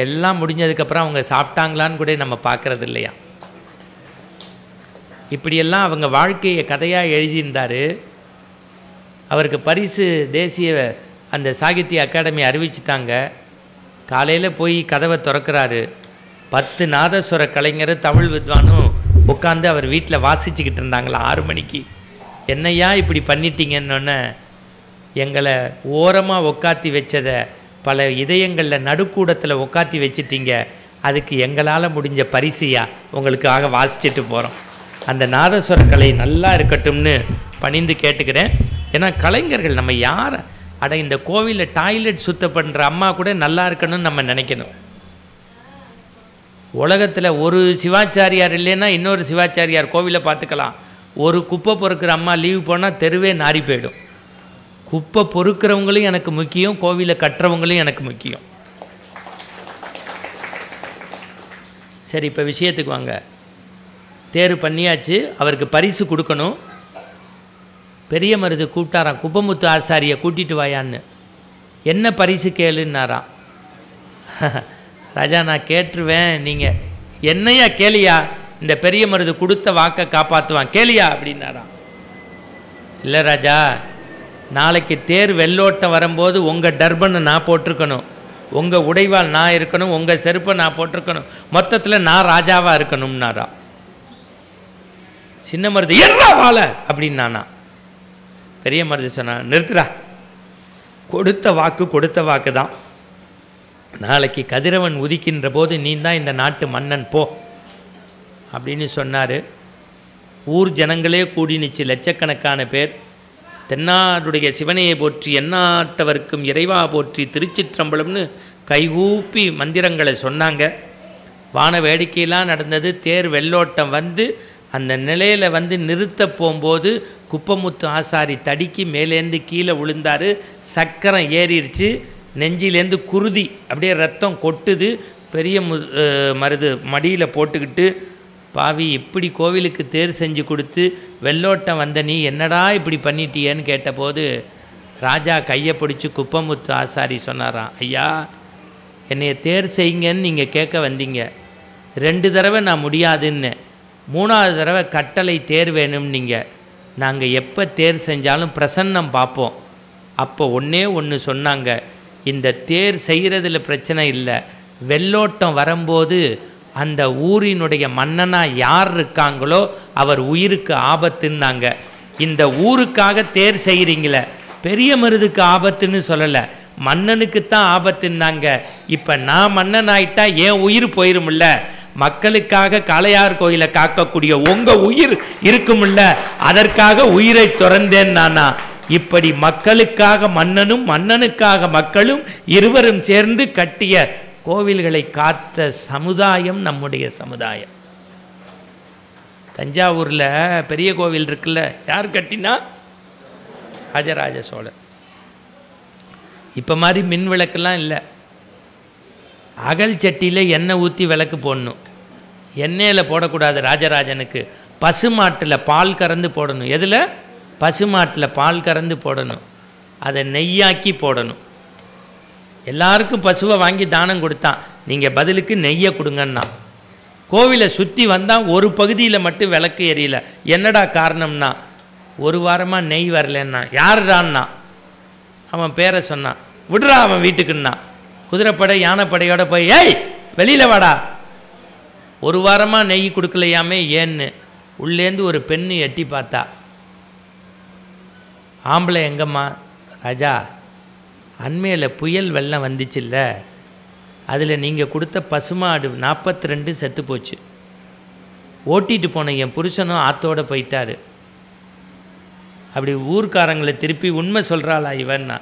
எல்லாம் முடிஞ்சதுக்கப்புறம் அவங்க சாப்பிட்டாங்களான்னு கூட நம்ம பார்க்குறது இல்லையா. இப்படியெல்லாம் அவங்க வாழ்க்கையை கதையாக எழுதியிருந்தார். அவருக்கு பரிசு தேசிய அந்த சாகித்ய அகாடமி அறிவிச்சிட்டாங்க. காலையில் போய் கதவை திறக்கிறாரு. 10 நாதஸ்வர கலைஞர் தமிழ் வித்வானும் உட்காந்து அவர் வீட்டில் வாசிச்சுக்கிட்டு இருந்தாங்களா 6 மணிக்கு. என்னையா இப்படி பண்ணிட்டீங்கன்னொன்னே, எங்களை ஓரமாக உட்காத்தி வச்சதை பல இதயங்களில் நடுக்கூடத்தில் உட்காத்தி வச்சிட்டீங்க, அதுக்கு எங்களால் முடிஞ்ச பரிசையா உங்களுக்காக வாசிச்சுட்டு போகிறோம். அந்த நாதஸ்வர கலை நல்லா இருக்கட்டும்னு பணிந்து கேட்டுக்கிறேன். ஏன்னா கலைஞர்கள் நம்ம யாரை இந்த கோவிலில் டாய்லெட் சுத்தம் பண்ணுற அம்மா கூட நல்லா இருக்கணும்னு நம்ம நினைக்கணும். உலகத்தில் ஒரு சிவாச்சாரியார் இல்லைன்னா இன்னொரு சிவாச்சாரியார் கோவிலை பார்த்துக்கலாம். ஒரு குப்பை பொறுக்கிற அம்மா லீவ் போனால் தெருவே நாரி போயிடும். குப்பை பொறுக்கிறவங்களும் எனக்கு முக்கியம், கோவிலை கட்டுறவங்களும் எனக்கு முக்கியம். சரி, இப்போ விஷயத்துக்கு வாங்க. தேர் பண்ணியாச்சு, அவருக்கு பரிசு கொடுக்கணும். பெரிய மருது கூப்பிட்டாராம், குப்பமுத்து ஆசாரியை கூட்டிகிட்டு வாயான்னு. என்ன பரிசு கேளுன்னாராம். ராஜா, நான் கேட்டுருவேன், நீங்கள் என்னையா கேளியா, இந்த பெரிய மருது கொடுத்த வாக்கை காப்பாற்றுவான், கேளியா அப்படின்னாராம். இல்லை ராஜா, நாளைக்கு தேர் வெள்ளோட்டம் வரும்போது உங்கள் டர்பனை நான் போட்டிருக்கணும், உங்கள் உடைவால் நான் இருக்கணும், உங்கள் செருப்பை நான் போட்டிருக்கணும், மொத்தத்தில் நான் ராஜாவாக இருக்கணும்னாரா. சின்ன மருது என்ன வாழ அப்படின்னானா. பெரிய மருது சொன்னா, நிறுத்துடா, கொடுத்த வாக்கு தான். நாளைக்கு கதிரவன் உதிக்கின்ற போது நீ தான் இந்த நாட்டு மன்னன் போ அப்படின்னு சொன்னார். ஊர் ஜனங்களே கூடி நிச்சு, லட்சக்கணக்கான பேர். தென்னாடுடைய சிவனையை போற்றி, எந்நாட்டவர்க்கும் இறைவா போற்றி, திருச்சிற்றம்பலம்னு கைகூப்பி மந்திரங்களை சொன்னாங்க. வான வேடிக்கையெல்லாம் நடந்தது. தேர் வெள்ளோட்டம் வந்து அந்த நிலையில் வந்து நிறுத்த போகும்போது குப்பமுத்து ஆசாரி தடிக்கு மேலேருந்து கீழே விழுந்தார். சக்கரம் ஏறிடுச்சு, நெஞ்சிலேருந்து குருதி அப்படியே ரத்தம் கொட்டுது. பெரிய மருது மடியில் போட்டுக்கிட்டு, பாவி, இப்படி கோவிலுக்கு தேர் செஞ்சு கொடுத்து வெள்ளோட்டம் வந்த நீ என்னடா இப்படி பண்ணிட்டியேன்னு கேட்டபோது ராஜா கையை பிடிச்சி குப்பமுத்து ஆசாரி சொன்னாராம், ஐயா, என்னைய தேர் செய்யுங்கன்னு நீங்கள் கேட்க வந்தீங்க. 2 தடவை நான் முடியாதுன்னு, 3வது தடவை கட்டளை தேர் வேணும். நீங்கள் நாங்கள் எப்போ தேர் செஞ்சாலும் பிரசன்னம் பார்ப்போம். அப்போ ஒன்று சொன்னாங்க, இந்த தேர் செய்கிறதுல பிரச்சனை இல்லை, வெள்ளோட்டம் வரும்போது அந்த ஊரினுடைய மன்னனாக யார் இருக்காங்களோ அவர் உயிருக்கு ஆபத்துன்னாங்க. இந்த ஊருக்காக தேர் செய்கிறீங்களே, பெரிய மருதுக்கு ஆபத்துன்னு சொல்லலை, மன்னனுக்குத்தான் ஆபத்துன்னாங்க. இப்போ நான் மன்னன் ஆயிட்டா என் உயிர் போயிருமில்ல, மக்களுக்காக காளையார் கோயிலை காக்கக்கூடிய உங்கள் உயிர் இருக்குமில்ல, அதற்காக உயிரை துறந்தேன் நானா. இப்படி மக்களுக்காக மன்னனும் மன்னனுக்காக மக்களும் இருவரும் சேர்ந்து கட்டிய கோவில்களை காத்த சமுதாயம் நம்முடைய சமுதாயம். தஞ்சாவூரில் பெரிய கோவில் இருக்குல்ல, யார் கட்டினா? ராஜராஜ சோழர். இப்போ மாதிரி மின் விளக்கெல்லாம் இல்லை. அகல் சட்டியில் எண்ணெய் ஊற்றி விளக்கு போடணும். எண்ணெயில் போடக்கூடாது ராஜராஜனுக்கு, பசுமாட்டில் பால் கறந்து போடணும். எதில்? பசுமாட்டில் பால் கறந்து போடணும். அதை நெய்யாக்கி போடணும். எல்லாருக்கும் பசுவை வாங்கி தானம் கொடுத்தான், நீங்கள் பதிலுக்கு நெய்யை கொடுங்கன்னா. கோவிலை சுற்றி வந்தால் ஒரு பகுதியில் மட்டும் விளக்கு எரியல. என்னடா காரணம்னா, 1 வாரமாக நெய் வரலன்னா. யாருடான்னா அவன் பேரை சொன்னான். விடுறா அவன் வீட்டுக்குன்னா. குதிரைப்படை யானைப்படையோட போய், ஏய் வெளியில் வாடா, 1 வாரமாக நெய் கொடுக்கலையாமே ஏன்னு. உள்ளேந்து ஒரு பெண்ணு எட்டி பார்த்தா. ஆம்பளை எங்கம்மா? ராஜா, அண்மையில் புயல் வெள்ளம் வந்துச்சுல்ல, அதில் நீங்கள் கொடுத்த பசுமாடு 42 செத்து போச்சு. ஓட்டிகிட்டு போன என் புருஷனும் ஆத்தோடு போயிட்டாரு. அப்படி ஊர்க்காரங்களை திருப்பி உண்மை சொல்கிறாளா இவன்னா?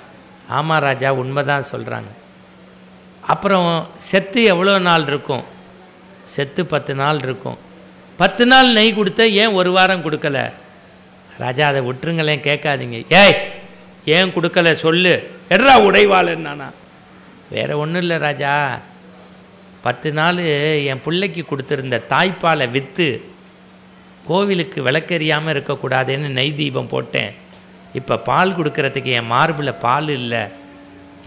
ஆமாம் ராஜா, உண்மை தான் சொல்கிறாங்க. அப்புறம் செத்து எவ்வளோ நாள் இருக்கும்? செத்து 10 நாள் இருக்கும். 10 நாள் நெய் கொடுத்த, ஏன் 1 வாரம் கொடுக்கல? ராஜா, அதை விட்டுருங்களேன், கேட்காதீங்க. ஏய், ஏன் கொடுக்கல சொல்லு, எட்ரா உடைவாளன்னானா. வேறு ஒன்றும் இல்லை ராஜா, 10 நாள் என் பிள்ளைக்கு கொடுத்துருந்த தாய்ப்பாலை விற்று கோவிலுக்கு விளக்கெறியாமல் இருக்கக்கூடாதுன்னு நெய் தீபம் போட்டேன். இப்போ பால் கொடுக்கறதுக்கு என் மார்பில் பால் இல்லை,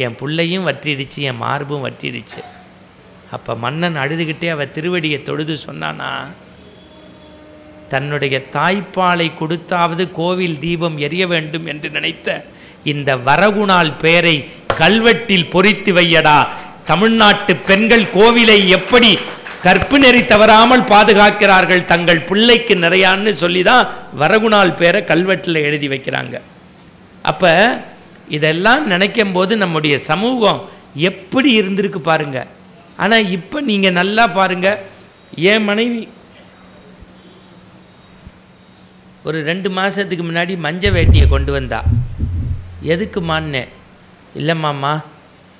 என் பிள்ளையும் வற்றிடுச்சு, என் மார்பும் வற்றிடுச்சு. அப்போ மன்னன் அழுதுகிட்டே அவள் திருவடியை தொழுது சொன்னானா, தன்னுடைய தாய்ப்பாலை கொடுத்தாவது கோவில் தீபம் எரிய வேண்டும் என்று நினைத்த இந்த வரகுணால் பெயரை கல்வெட்டில் பொறித்து வையடா. தமிழ்நாட்டு பெண்கள் கோவிலை எப்படி கற்பு நெறி தவறாமல் பாதுகாக்கிறார்கள் தங்கள் பிள்ளைக்கு நிறையான்னு சொல்லி தான் வரகுணால் பேரை கல்வெட்டில் எழுதி வைக்கிறாங்க. அப்போ இதெல்லாம் நினைக்கும் போது நம்முடைய சமூகம் எப்படி இருந்திருக்கு பாருங்க. ஆனால் இப்போ நீங்கள் நல்லா பாருங்க, என் மனைவி ஒரு 2 மாதத்துக்கு முன்னாடி மஞ்சள் வேட்டியை கொண்டு வந்தா. எதுக்குமான்னே? இல்லைம்மாம்மா,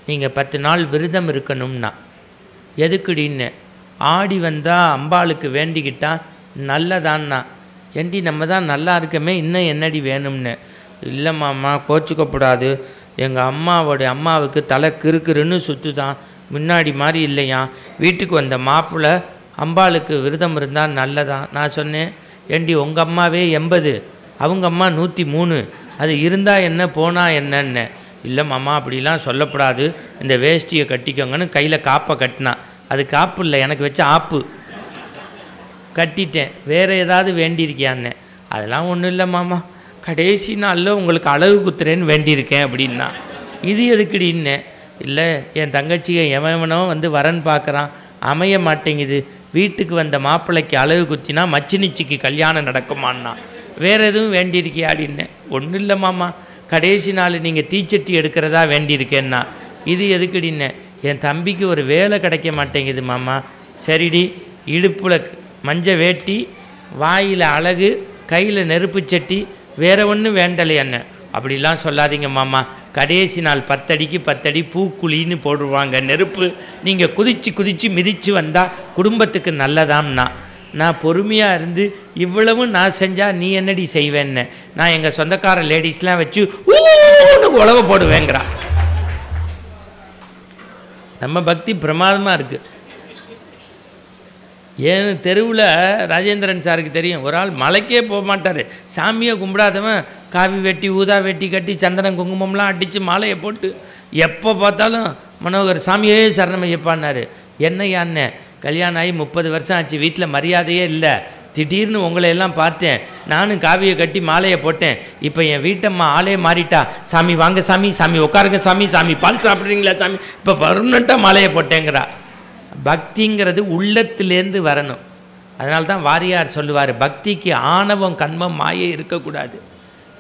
நீங்கள் 10 நாள் விரதம் இருக்கணும்னா. எதுக்குடின்னு? ஆடி வந்தால் அம்பாளுக்கு வேண்டிக்கிட்டா நல்லதான்னா. ஏண்டி நம்ம தான் நல்லா இருக்கமே, இன்னும் என்னடி வேணும்னு. இல்லை மாமா கோச்சிக்கப்படாது, எங்கள் அம்மாவுக்கு தலை கிறுக்கிறுன்னு சுற்றுதான், முன்னாடி மாதிரி இல்லையா, வீட்டுக்கு வந்த மாப்பிள்ளை அம்பாளுக்கு விரதம் இருந்தால் நல்லதான். நான் சொன்னேன், ஏண்டி உங்கள் அம்மாவே 80, அவங்க அம்மா 103, அது இருந்தால் என்ன போனால் என்னன்னு. இல்லை மாமா அப்படிலாம் சொல்லப்படாது, இந்த வேஷ்டியை கட்டிக்கோங்கன்னு கையில் காப்பை கட்டினான். அது காப்பு இல்லை, எனக்கு வச்ச ஆப்பு. கட்டிட்டேன். வேறு ஏதாவது வேண்டியிருக்கியான்னு. அதெல்லாம் ஒன்றும் இல்லை மாமா, கடைசி நாளில் உங்களுக்கு அழகு குத்துறேன்னு வேண்டியிருக்கேன் அப்படின்னா. இது எதுக்குடின்னு. இல்லை என் தங்கச்சியை எவனோ வந்து வரன் பார்க்குறான், அமைய மாட்டேங்குது, வீட்டுக்கு வந்த மாப்பிள்ளைக்கு அழகு குத்தினா மச்சினிச்சிக்கு கல்யாணம் நடக்குமான்னா. வேறு எதுவும் வேண்டியிருக்கியா அப்படின்னு. ஒன்றும் இல்லை மாமா, கடைசி நாள் நீங்கள் தீச்சட்டி எடுக்கிறதா வேண்டியிருக்கேன்னா. இது எதுக்குடின்னு. என் தம்பிக்கு ஒரு வேலை கிடைக்க மாட்டேங்குது மாமா. சரிடி, இடுப்பில் மஞ்சள் வேட்டி, வாயில் அழகு, கையில் நெருப்பு சட்டி, வேறு ஒன்றும் வேண்டலையான்னு. அப்படிலாம் சொல்லாதீங்க மாமா, கடைசி நாள் 10 அடிக்கு 10 அடி பூக்குழின்னு போடுவாங்க நெருப்பு, நீங்கள் குதித்து மிதித்து வந்தால் குடும்பத்துக்கு நல்லதாம்னா. நான் பொறுமையாக இருந்து இவ்வளவும் நான் செஞ்சால் நீ என்னடி செய்வேன்னு. நான் எங்கள் சொந்தக்கார லேடிஸ்லாம் வச்சு உழவ போடுவேங்கிறா. நம்ம பக்தி பிரமாதமாக இருக்குது. ஏன் தெருவில் ராஜேந்திரன் சாருக்கு தெரியும், ஒரு ஆள் மலைக்கே போக மாட்டார், சாமியை கும்பிடாதவன் காவி வெட்டி ஊதா வெட்டி கட்டி சந்தனம் குங்குமம்லாம் அடித்து மாலையை போட்டு எப்போ பார்த்தாலும் மனோகர் சாமியே சரணமையப்பான்னாரு. என்னையான்னு, கல்யாணம் ஆகி 30 வருஷம் ஆச்சு, வீட்டில் மரியாதையே இல்லை, திடீர்னு உங்களை எல்லாம் பார்த்தேன், நானும் காவியை கட்டி மாலையை போட்டேன், இப்போ என் வீட்டம்மா ஆளே மாறிட்டா, சாமி வாங்க சாமி, சாமி உட்காருங்க சாமி, சாமி பால் சாப்பிட்றீங்களா சாமி, இப்போ பர்மனெண்ட்டாக மாலையை போட்டேங்கிறா. பக்திங்கிறது உள்ளத்திலேருந்து வரணும். அதனால தான் வாரியார் சொல்லுவார், பக்திக்கு ஆணவம் கண்மம் மாயே இருக்கக்கூடாது.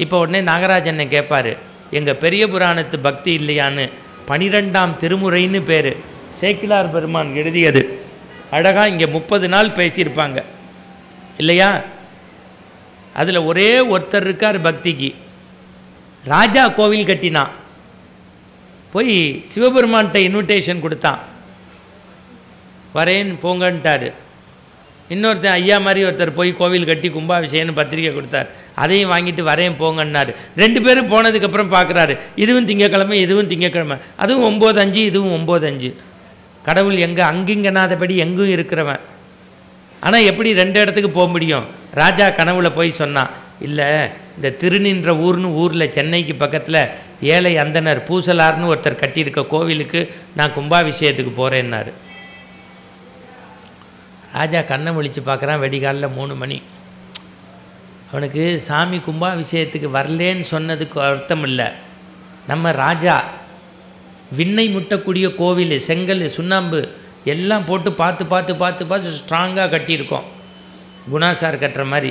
இப்போ உடனே நாகராஜனை கேட்பார், எங்கள் பெரிய புராணத்து பக்தி இல்லையான்னு. 12ஆம் திருமுறைன்னு பேர், சேக்கிழார் பெருமான் எழுதியது. அழகாக இங்கே 30 நாள் பேசியிருப்பாங்க இல்லையா. அதில் ஒரே ஒருத்தர் இருக்கார் பக்திக்கு. ராஜா கோவில் கட்டினான், போய் சிவபெருமான்கிட்ட இன்விடேஷன் கொடுத்தான், வரேன் போங்கன்ட்டார். இன்னொருத்தர் ஐயா மாதிரி ஒருத்தர் போய் கோவில் கட்டி கும்பாபிஷேகம்னு பத்திரிக்கை கொடுத்தார், அதையும் வாங்கிட்டு வரேன் போங்கன்னாரு. 2 பேரும் போனதுக்கப்புறம் பார்க்குறாரு, இதுவும் திங்கக்கிழமை இதுவும் திங்கக்கிழமை, அதுவும் 9:05 இதுவும் 9:05. கடவுள் எங்கே அங்கிங்கனாதபடி எங்கும் இருக்கிறவன். ஆனால் எப்படி 2 இடத்துக்கு போக முடியும்? ராஜா கனவுல போய் சொன்னான், இல்லை இந்த திருநின்ற ஊர்னு ஊரில் சென்னைக்கு பக்கத்தில் ஏழை அந்தனர் பூசலார்னு ஒருத்தர் கட்டியிருக்க கோவிலுக்கு நான் கும்பாபிஷேகத்துக்கு போகிறேன்னாரு. ராஜா கண்ணை முழிச்சு பார்க்குறான், வெடிகாலில் 3 மணி. அவனுக்கு சாமி கும்பாபிஷேகத்துக்கு வரலேன்னு சொன்னதுக்கு அர்த்தம் இல்லை. நம்ம ராஜா விண்ணை முட்டக்கூடிய கோவில், செங்கல் சுண்ணாம்பு எல்லாம் போட்டு பார்த்து ஸ்ட்ராங்காக கட்டியிருக்கோம். குணா சார் கட்டுற மாதிரி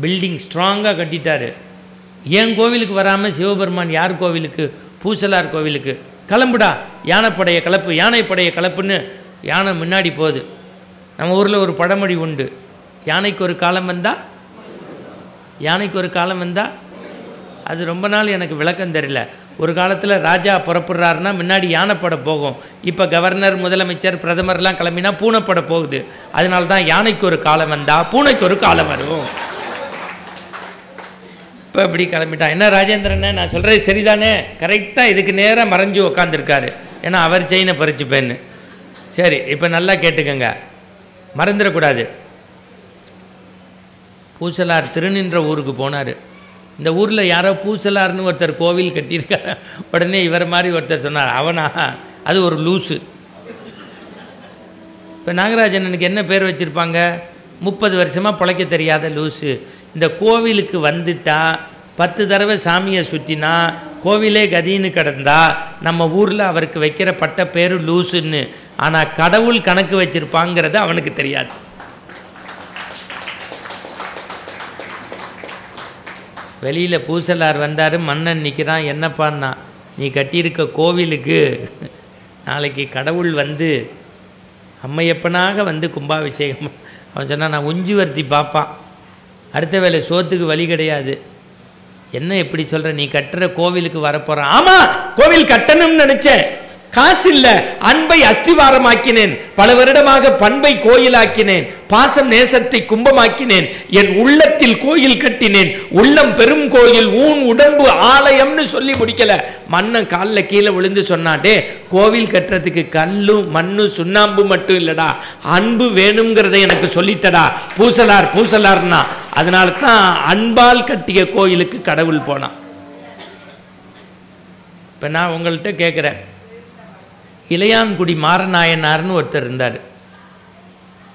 பில்டிங் ஸ்ட்ராங்காக கட்டிட்டார். ஏன் கோவிலுக்கு வராமல் சிவபெருமான் யார் கோவிலுக்கு? பூசலார் கோவிலுக்கு. கிளம்புடா, யானைப்படைய கலப்பு, யானைப்படைய கலப்புன்னு யானை முன்னாடி போகுது. நம்ம ஊரில் ஒரு பழமொழி உண்டு, யானைக்கு ஒரு காலம் வந்தால் அது ரொம்ப நாள் எனக்கு விளக்கம் தெரியல. ஒரு காலத்தில் ராஜா புறப்படுறாருன்னா முன்னாடி யானைப்பட போகும், இப்போ கவர்னர் முதலமைச்சர் பிரதமர்லாம் கிளம்பினா பூனைப்பட போகுது. அதனால தான் யானைக்கு ஒரு காலம் வந்தால் பூனைக்கு ஒரு காலம் வரும். இப்போ இப்படி கிளம்பிட்டான். என்ன ராஜேந்திரனே, நான் சொல்கிறது சரிதானே? கரெக்டாக இதுக்கு நேராக மறைஞ்சு உக்காந்துருக்காரு, ஏன்னா அவர் செயினை பறிச்சுப்பேன்னு. சரி, இப்போ நல்லா கேட்டுக்கங்க, மறந்துடக்கூடாது. பூசலார் திருநின்ற ஊருக்கு போனார். இந்த ஊரில் யாரோ பூசலார்னு ஒருத்தர் கோவில் கட்டியிருக்காரு. உடனே இவர் மாதிரி ஒருத்தர் சொன்னார், அவனா அது ஒரு லூஸு. இப்போ நாகராஜனுக்கு என்ன பேர் வச்சுருப்பாங்க? 30 வருஷமாக பிழைக்க தெரியாத லூஸு. இந்த கோவிலுக்கு வந்துட்டா 10 தடவை சாமியை சுற்றினா கோவிலே கதின்னு கிடந்தா நம்ம ஊரில் அவருக்கு வைக்கிற பட்ட பேர் லூஸுன்னு. ஆனால் கடவுள் கணக்கு வச்சுருப்பாங்கிறது அவனுக்கு தெரியாது. வெளியில் பூசலார் வந்தார், மன்னன் நிற்கிறான். என்னப்பான்னா, நீ கட்டியிருக்க கோவிலுக்கு நாளைக்கு கடவுள் வந்து அம்மையப்பனாக வந்து கும்பாபிஷேகம். அவன் சொன்னான், நான் உஞ்சி வர்த்தி பார்ப்பான், அடுத்த வேளை சோத்துக்கு வழி கிடையாது. என்ன எப்படி சொல்கிற, நீ கட்டுற கோவிலுக்கு வரப்போகிறான். ஆமாம், கோவில் கட்டணும்னு நினச்சேன், காசு இல்ல, அன்பை அஸ்திவாரமாக்கினேன், பல வருடமாக பண்பை கோயிலாக்கினேன், பாசம் நேசத்தை கும்பமாக்கினேன், என் உள்ளத்தில் கோயில் கட்டினேன், உள்ளம் பெரும் கோயில், ஊன் உடம்பு ஆலயம்னு சொல்லி முடிக்கல. மன்னன் காலில் கீழே விழுந்து சொன்னாட்டே, கோவில் கட்டுறதுக்கு கல்லும் மண்ணு சுண்ணாம்பு மட்டும் இல்லடா, அன்பு வேணுங்கிறத எனக்கு சொல்லிட்டடா பூசலார் பூசலார்னா. அதனால தான் அன்பால் கட்டிய கோயிலுக்கு கடவுள் போனான். இப்போ நான் உங்கள்கிட்ட கேட்குறேன், இளையான்குடி மாரநாயனார்னு ஒருத்தர் இருந்தார்.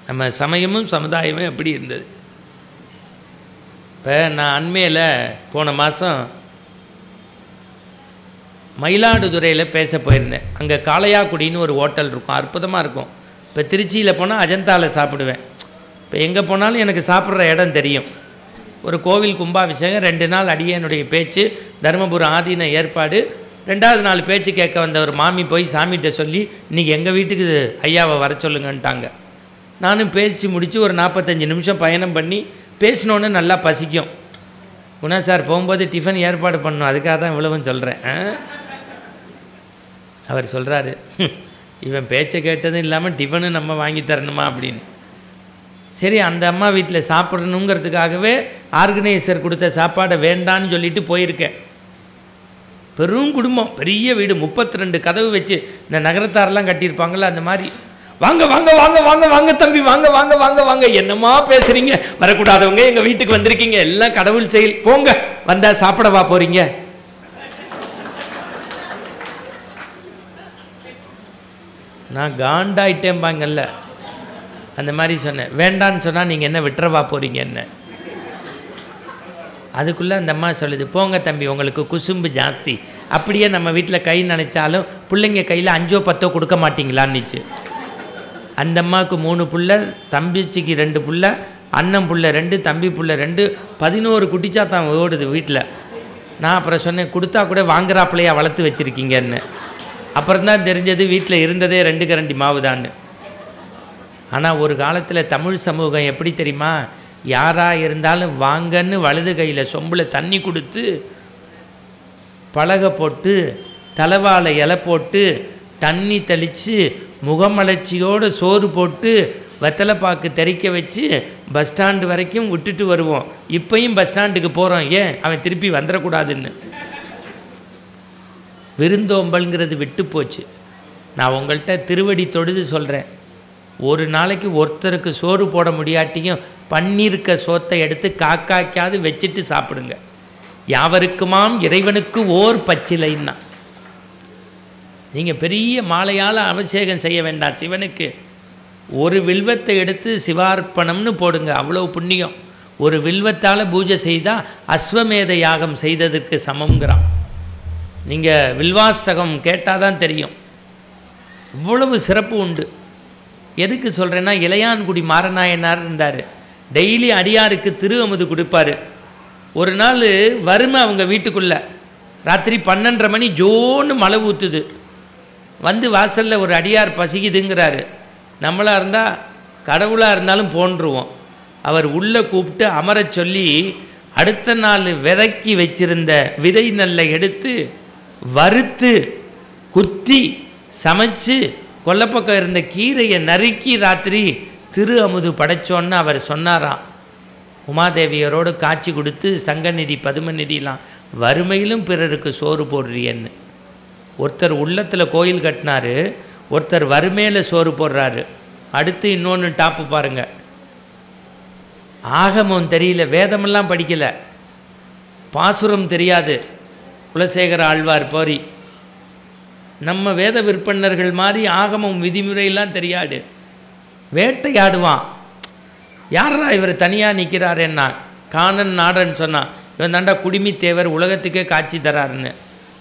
நம்ம சமயமும் சமுதாயமும் எப்படி இருந்தது. இப்போ நான் அண்மையில் போன மாதம் மயிலாடுதுறையில் பேச போயிருந்தேன். அங்கே காளையாக்குடின்னு ஒரு ஹோட்டல் இருக்கும், அற்புதமாக இருக்கும். இப்போ திருச்சியில் போனால் அஜந்தாவில் சாப்பிடுவேன். இப்போ எங்கே போனாலும் எனக்கு சாப்பிட்ற இடம் தெரியும். ஒரு கோவில் கும்பாபிஷேகம், 2 நாள் அடியனுடைய பேச்சு, தருமபுரம் ஆதீன ஏற்பாடு. 2வது நாள் பேச்சு கேட்க வந்த ஒரு மாமி போய் சாமிகிட்ட சொல்லி, இன்றைக்கி எங்கள் வீட்டுக்கு ஐயாவை வர சொல்லுங்கன்ட்டாங்க. நானும் பேச்சு முடித்து ஒரு 45 நிமிஷம் பயணம் பண்ணி பேசினோன்னு நல்லா பசிக்கும். குணா சார் போகும்போது டிஃபன் ஏற்பாடு பண்ணணும், அதுக்காக தான் இவ்வளவும் சொல்கிறேன். அவர் சொல்கிறாரு, இவன் பேச்சை கேட்டதும் இல்லாமல் டிஃபனு நம்ம வாங்கி தரணுமா அப்படின்னு. சரி, அந்த அம்மா வீட்டில் சாப்பிடணுங்கிறதுக்காகவே ஆர்கனைசர் கொடுத்த சாப்பாடை வேண்டான்னு சொல்லிட்டு போயிருக்கேன். பெரும் குடும்பம், பெரிய வீடு, 32 கதவு வச்சு இந்த நகரத்தாரெல்லாம் கட்டியிருப்பாங்கள்ல, அந்த மாதிரி. வாங்க வாங்க வாங்க வாங்க வாங்க தம்பி, வாங்க வாங்க வாங்க வாங்க, என்னம்மா பேசுகிறீங்க, வரக்கூடாதவங்க எங்கள் வீட்டுக்கு வந்திருக்கீங்க, எல்லாம் கடவுள் செயல், போங்க, வந்தால் சாப்பிடவா போகிறீங்க. நான் காண்டாயிட்டேன்பாங்கல்ல, அந்த மாதிரி சொன்னேன். வேண்டான்னு சொன்னால் நீங்கள் என்ன விட்டுறவா போகிறீங்க என்ன. அதுக்குள்ளே அந்த அம்மா சொல்லுது, போங்க தம்பி உங்களுக்கு குசும்பு ஜாஸ்தி, அப்படியே நம்ம வீட்டில் கை நினச்சாலும் பிள்ளைங்க கையில் 5 or 10 கொடுக்க மாட்டிங்களான்னுச்சு. அந்த அம்மாவுக்கு 3 பிள்ளை, தம்பிச்சிக்கு 2 பிள்ளை, அண்ணன் பிள்ளை 2, தம்பி பிள்ளை 2, 11 குட்டிச்சாத்தான் ஓடுது வீட்டில். நான் அப்புறம் சொன்னேன், கொடுத்தா கூட வாங்குறாப்பிள்ளையா வளர்த்து வச்சுருக்கீங்கன்னு. அப்புறம்தான் தெரிஞ்சது வீட்டில் இருந்ததே 2 கரண்டி மாவுதான்னு. ஆனால் ஒரு காலத்தில் தமிழ் சமூகம் எப்படி தெரியுமா, யாராக இருந்தாலும் வாங்கன்னு வலது கையில் சொம்பில் தண்ணி கொடுத்து, பலகை போட்டு, தலைவாழை இலை போட்டு, தண்ணி தெளித்து, முகமலர்ச்சியோடு சோறு போட்டு, வெத்தலைப்பாக்கு தெறிக்க வச்சு பஸ் ஸ்டாண்டு வரைக்கும் விட்டுட்டு வருவோம். இப்போயும் பஸ் ஸ்டாண்டுக்கு போகிறோம், ஏன் அவன் திருப்பி வந்துடக்கூடாதுன்னு. விருந்தோம்பல்ங்கிறது விட்டு போச்சு. நான் உங்கள்கிட்ட திருவடி தொழுது சொல்கிறேன், ஒரு நாளைக்கு ஒருத்தருக்கு சோறு போட முடியாட்டியும் பண்ணியிருக்க சோத்தை எடுத்து காக்காக்காது வச்சுட்டு சாப்பிடுங்க. யாவருக்குமாம் இறைவனுக்கு ஓர் பச்சிலைன்னா. நீங்கள் பெரிய மாலையால் அபிஷேகம் செய்ய வேண்டாம் சிவனுக்கு. ஒரு வில்வத்தை எடுத்து சிவார்ப்பணம்னு போடுங்க, அவ்வளோ புண்ணியம். ஒரு வில்வத்தால் பூஜை செய்தால் அஸ்வமேத யாகம் செய்ததற்கு சமங்கிறான். நீங்கள் வில்வாஷ்டகம் கேட்டால் தான் தெரியும், இவ்வளவு சிறப்பு உண்டு. எதுக்கு சொல்கிறேன்னா, இளையான்குடி மாரநாயனார் இருந்தார். டெய்லி அடியாருக்கு திரு அமுது கொடுப்பார். ஒரு நாள் வறுமை அவங்க வீட்டுக்குள்ளே, ராத்திரி 12:30 மணி ஜோன்னு மழை ஊற்றுது. வந்து வாசலில் ஒரு அடியார் பசிக்குதுங்கிறாரு. நம்மளாக இருந்தால் கடவுளாக இருந்தாலும் போன்றுவோம். அவர் உள்ளே கூப்பிட்டு அமரச் சொல்லி, அடுத்த நாள் விதைக்கி வச்சிருந்த விதை நெல்லை எடுத்து வறுத்து குத்தி சமைச்சு, கொல்லப்பக்கம் இருந்த கீரையை நறுக்கி ராத்திரி திரு அமுது படைச்சோன்னு அவர் சொன்னாராம். உமாதேவியரோடு காட்சி கொடுத்து சங்கநிதி பதுமநிதிலாம், வறுமையிலும் பிறருக்கு சோறு போடுறியன்னு. ஒருத்தர் உள்ளத்தில் கோயில் கட்டினார், ஒருத்தர் வறுமையில் சோறு போடுறாரு. அடுத்து இன்னொன்று டாப்பு பாருங்கள், ஆகமம் தெரியல, வேதமெல்லாம் படிக்கலை, பாசுரம் தெரியாது, குலசேகர ஆழ்வார் போரி. நம்ம வேத விற்பனர்கள் மாதிரி ஆகமம் விதிமுறையெல்லாம் தெரியாது, வேட்டையாடுவான். யாரா இவர் தனியாக நிற்கிறாருன்னா, காணன் நாடன் சொன்னான், இவன் தாண்டா குடிமி தேவர், உலகத்துக்கே காட்சி தராருன்னு.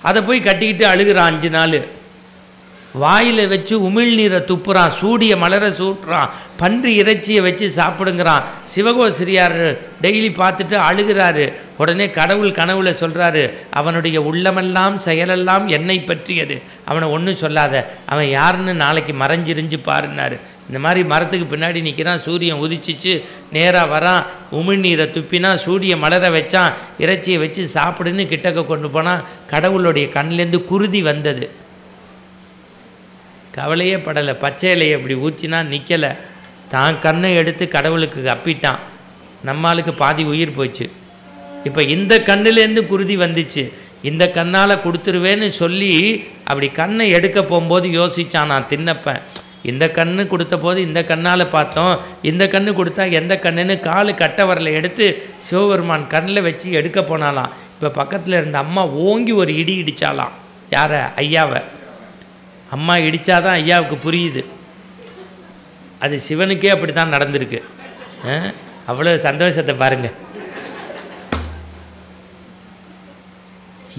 அதை போய் கட்டிக்கிட்டு அழுகிறான் 5 நாள். வாயில் வச்சு உமிழ்நீரை துப்புறான், சூடிய மலரை சூட்டுறான், பன்றி இறைச்சியை வச்சு சாப்பிடுங்கிறான். சிவகோசிரியார் டெய்லி பார்த்துட்டு அழுகிறாரு. உடனே கடவுள் கனவுல சொல்கிறாரு, அவனுடைய உள்ளமெல்லாம் செயலெல்லாம் என்னை பற்றியது, அவனை ஒன்றும் சொல்லாத, அவன் யாருன்னு நாளைக்கு மறைஞ்சிரிஞ்சு பாருன்னாரு. இந்த மாதிரி மரத்துக்கு பின்னாடி நிற்கிறான், சூரியன் உதிச்சிச்சு நேராக வரான், உமிழ்நீரை துப்பினா, சூடிய மலரை வச்சான், இறைச்சியை வச்சு சாப்பிடுன்னு கிட்டக்க கொண்டு போனால் கடவுளுடைய கண்ணிலேருந்து குருதி வந்தது. கவலையே படலை. பச்சை இலையை அப்படி ஊற்றினா நிற்கலை. தான் கண்ணை எடுத்து கடவுளுக்கு அப்பிட்டான். நம்மளுக்கு பாதி உயிர் போச்சு. இப்போ இந்த கண்ணுலேருந்து குருதி வந்துச்சு. இந்த கண்ணால் கொடுத்துருவேன்னு சொல்லி அப்படி கண்ணை எடுக்க போகும்போது யோசித்தான். நான் தின்னப்பேன், இந்த கண்ணு கொடுத்த போது இந்த கண்ணால் பார்த்தோம், இந்த கண்ணு கொடுத்தா எந்த கண்ணுன்னு காலு கட்ட வரல எடுத்து சிவபெருமான் கண்ணில் வச்சு எடுக்க போனாலாம். இப்போ பக்கத்தில் இருந்த அம்மா ஓங்கி ஒரு இடி இடித்தாலாம். யாரை? ஐயாவை. அம்மா இடித்தாதான் ஐயாவுக்கு புரியுது. அது சிவனுக்கே அப்படி தான் நடந்திருக்கு. அவ்வளோ சந்தோஷத்தை பாருங்கள்.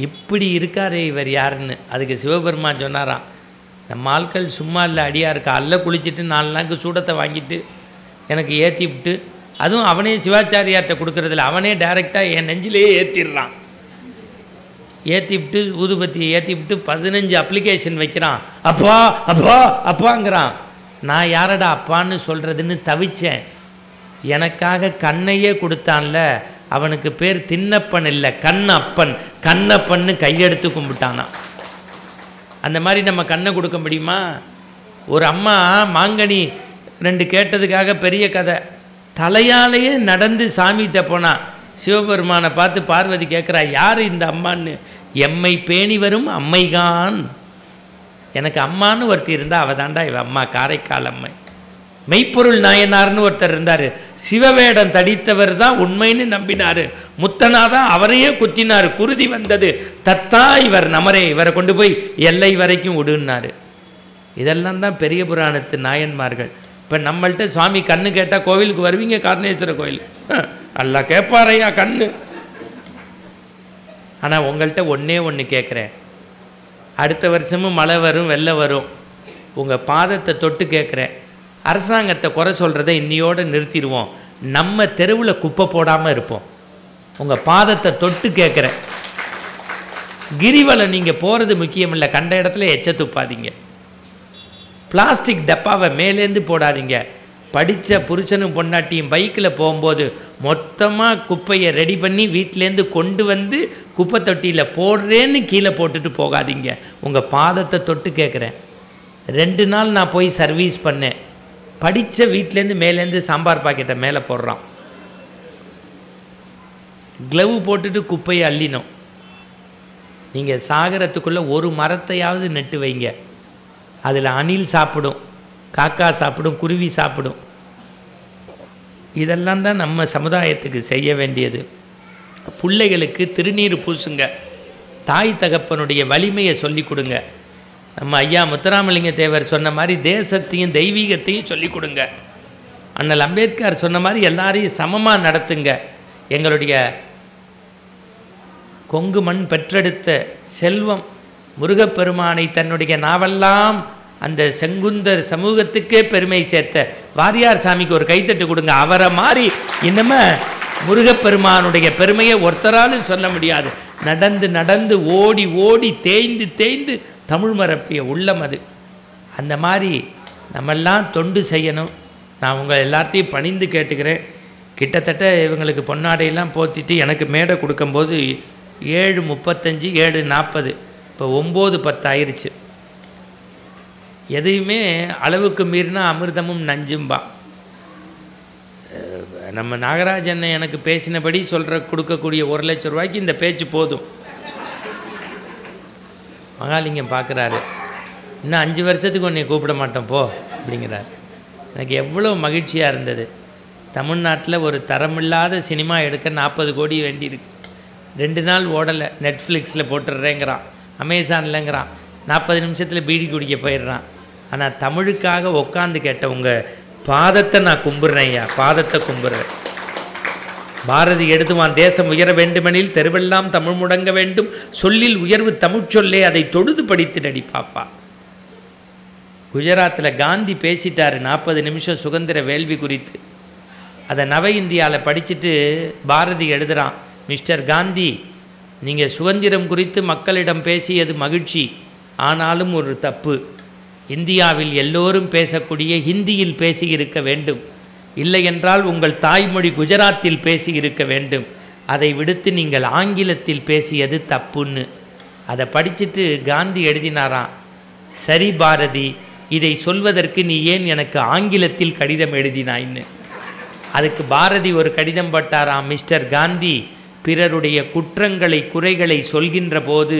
இப்படி இருக்காரே இவர் யாருன்னு. அதுக்கு சிவபெருமான் சொன்னாராம், நம்ம ஆட்கள் சும்மா இல்லை, அடியாருக்கு அல்ல குளிச்சுட்டு 4 நாளுக்கு சூடத்தை வாங்கிட்டு எனக்கு ஏற்றி விட்டு, அதுவும் அவனே சிவாச்சாரியார்கிட்ட கொடுக்குறதில்ல, அவனே டைரெக்டாக என் நெஞ்சிலேயே ஏற்றிடுறான். ஏற்றி விட்டு ஊதுபத்தியை ஏற்றி விட்டு 15 அப்ளிகேஷன் வைக்கிறான். அப்பா அப்பா அப்பாங்கிறான். நான் யாரடா அப்பான்னு சொல்கிறதுன்னு தவிச்சேன். எனக்காக கண்ணையே கொடுத்தான்ல, அவனுக்கு பேர் தின்னப்பன் இல்லை, கண்ணப்பன். கண்ணப்பன்னு கையெடுத்து கும்பிட்டானா. அந்த மாதிரி நம்ம கண்ணை கொடுக்க முடியுமா? ஒரு அம்மா மாங்கனி 2 கேட்டதுக்காக பெரிய கதை. தலையாலேயே நடந்து சாமிகிட்ட போனா. சிவபெருமானை பார்த்து பார்வதி கேட்குறா, யார் இந்த அம்மான்னு? எம்மை பேணி வரும் அம்மைகான். எனக்கு அம்மானு ஒருத்தி இருந்தா அவ தாண்டா இவ அம்மா, காரைக்கால் அம்மை. மெய்ப்பொருள் நாயனார்னு ஒருத்தர் இருந்தார். சிவவேடம் தடித்தவர் தான் உண்மைன்னு நம்பினார். முத்தனாதான் அவரையே குத்தினார். குருதி வந்தது. தத்தா இவர் நமரே, இவரை கொண்டு போய் எல்லை வரைக்கும் விடுன்னாரு. இதெல்லாம் தான் பெரிய புராணத்து நாயன்மார்கள். இப்போ நம்மள்கிட்ட சுவாமி கண்ணு கேட்டால் கோவிலுக்கு வருவீங்க, காரணேஸ்வர கோயில் நல்லா கேட்பாரையா கண்ணு. ஆனால் உங்கள்கிட்ட ஒன்றே ஒன்று கேட்குறேன். அடுத்த வருஷமும் மழை வரும், வெள்ளம் வரும். உங்கள் பாதத்தை தொட்டு கேட்குறேன். அரசாங்கத்தை குறை சொல்கிறத இன்னையோடு நிறுத்திடுவோம். நம்ம தெருவில் குப்பை போடாமல் இருப்போம். உங்கள் பாதத்தை தொட்டு கேட்குறேன். கிரிவலம் நீங்கள் போகிறது முக்கியம் இல்லை, கண்ட இடத்துல எச்ச துப்பாதீங்க. பிளாஸ்டிக் டப்பாவை மேலேருந்து போடாதீங்க. படித்த புருஷனும் பொண்டாட்டியும் பைக்கில் போகும்போது மொத்தமாக குப்பையை ரெடி பண்ணி வீட்டிலேருந்து கொண்டு வந்து குப்பை தொட்டியில் போடுறேன்னு கீழே போட்டுட்டு போகாதீங்க. உங்கள் பாதத்தை தொட்டு கேட்குறேன். 2 நாள் நான் போய் சர்வீஸ் பண்ணேன். படித்த வீட்டிலேருந்து மேலேருந்து சாம்பார் பாக்கெட்டை மேலே போடுறான். க்ளவு போட்டுட்டு குப்பையை அள்ளினோம். நீங்கள் சாகரத்துக்குள்ளே ஒரு மரத்தையாவது நட்டு வைங்க. அதில் அணில் சாப்பிடும், காக்கா சாப்பிடும், குருவி சாப்பிடும். இதெல்லாம் தான் நம்ம சமுதாயத்துக்கு செய்ய வேண்டியது. பிள்ளைகளுக்கு திருநீர் பூசுங்க. தாய் தகப்பனுடைய வலிமையை சொல்லி கொடுங்க. நம்ம ஐயா முத்துராமலிங்க தேவர் சொன்ன மாதிரி தேசத்தையும் தெய்வீகத்தையும் சொல்லிக் கொடுங்க. அண்ணல் அம்பேத்கர் சொன்ன மாதிரி எல்லாரையும் சமமாக நடத்துங்க. எங்களுடைய கொங்கு மண் பெற்றெடுத்த செல்வம் முருகப்பெருமானை தன்னுடைய நாவெல்லாம் அந்த செங்குந்தர் சமூகத்துக்கே பெருமை சேர்த்த வாரியார் சாமிக்கு ஒரு கைத்தட்டு கொடுங்க. அவரை மாதிரி இன்னமே முருகப்பெருமானுடைய பெருமையை ஒருத்தராலும் சொல்ல முடியாது. நடந்து நடந்து ஓடி ஓடி தேய்ந்து தேய்ந்து தமிழ் மரப்பிய உள்ளம் அது. அந்த மாதிரி நம்மெல்லாம் தொண்டு செய்யணும். நான் உங்கள் எல்லாத்தையும் பணிந்து கேட்டுக்கிறேன். கிட்டத்தட்ட இவங்களுக்கு பொன்னாடையெல்லாம் போத்திட்டு எனக்கு மேடை கொடுக்கும்போது 7:35 7:40 இப்போ 9:10 ஆயிடுச்சு. எதையுமே அளவுக்கு மீறினா அமிர்தமும் நஞ்சும்பா. நம்ம நாகராஜன் எனக்கு பேசினபடி கொடுக்கக்கூடிய 1 லட்சம் ரூபாய்க்கு இந்த பேச்சு போதும். மகாலிங்கம் பார்க்குறாரு, இன்னும் 5 வருஷத்துக்கு உன்னை கூப்பிட மாட்டோம் போ அப்படிங்கிறார். எனக்கு எவ்வளோ மகிழ்ச்சியாக இருந்தது. தமிழ்நாட்டில் ஒரு தரமில்லாத சினிமா எடுக்க 40 கோடி வேண்டியிருக்கு. 2 நாள் ஓடலை, நெட்ஃப்ளிக்ஸில் போட்டுடுறேங்கிறான், அமேசான்லங்கிறான், 40 நிமிஷத்தில் பீடி குடிக்க போயிடுறான். ஆனால் தமிழுக்காக உட்காந்து கேட்ட உங்கள் பாதத்தை நான் கும்பிட்றேன் ஐயா, பாதத்தை கும்பிட்றேன். பாரதி எடுத்துவான், தேசம் உயர வேண்டுமெனில் தெருவெல்லாம் தமிழ் முடங்க வேண்டும், சொல்லில் உயர்வு தமிழ்ச்சொல்லே அதை தொழுது படித்து நடிப்பாப்பா. குஜராத்தில் காந்தி பேசிட்டார் 40 நிமிஷம் சுதந்திர வேள்வி குறித்து. அதை நவ இந்தியாவில் படிச்சுட்டு பாரதி எழுதுகிறான், மிஸ்டர் காந்தி, நீங்கள் சுதந்திரம் குறித்து மக்களிடம் பேசியது மகிழ்ச்சி, ஆனாலும் ஒரு தப்பு. இந்தியாவில் எல்லோரும் பேசக்கூடிய ஹிந்தியில் பேசியிருக்க வேண்டும். இல்லை என்றால் உங்கள் தாய்மொழி குஜராத்தில் பேசியிருக்க வேண்டும். அதை விடுத்து நீங்கள் ஆங்கிலத்தில் பேசியது தப்புன்னு. அதை படிச்சுட்டு காந்தி எழுதினாராம், சரி பாரதி, இதை சொல்வதற்கு நீ ஏன் எனக்கு ஆங்கிலத்தில் கடிதம் எழுதினாய்ன்னு. அதுக்கு பாரதி ஒரு கடிதம் போட்டாராம், மிஸ்டர் காந்தி, பிறருடைய குற்றங்களை குறைகளை சொல்கின்ற போது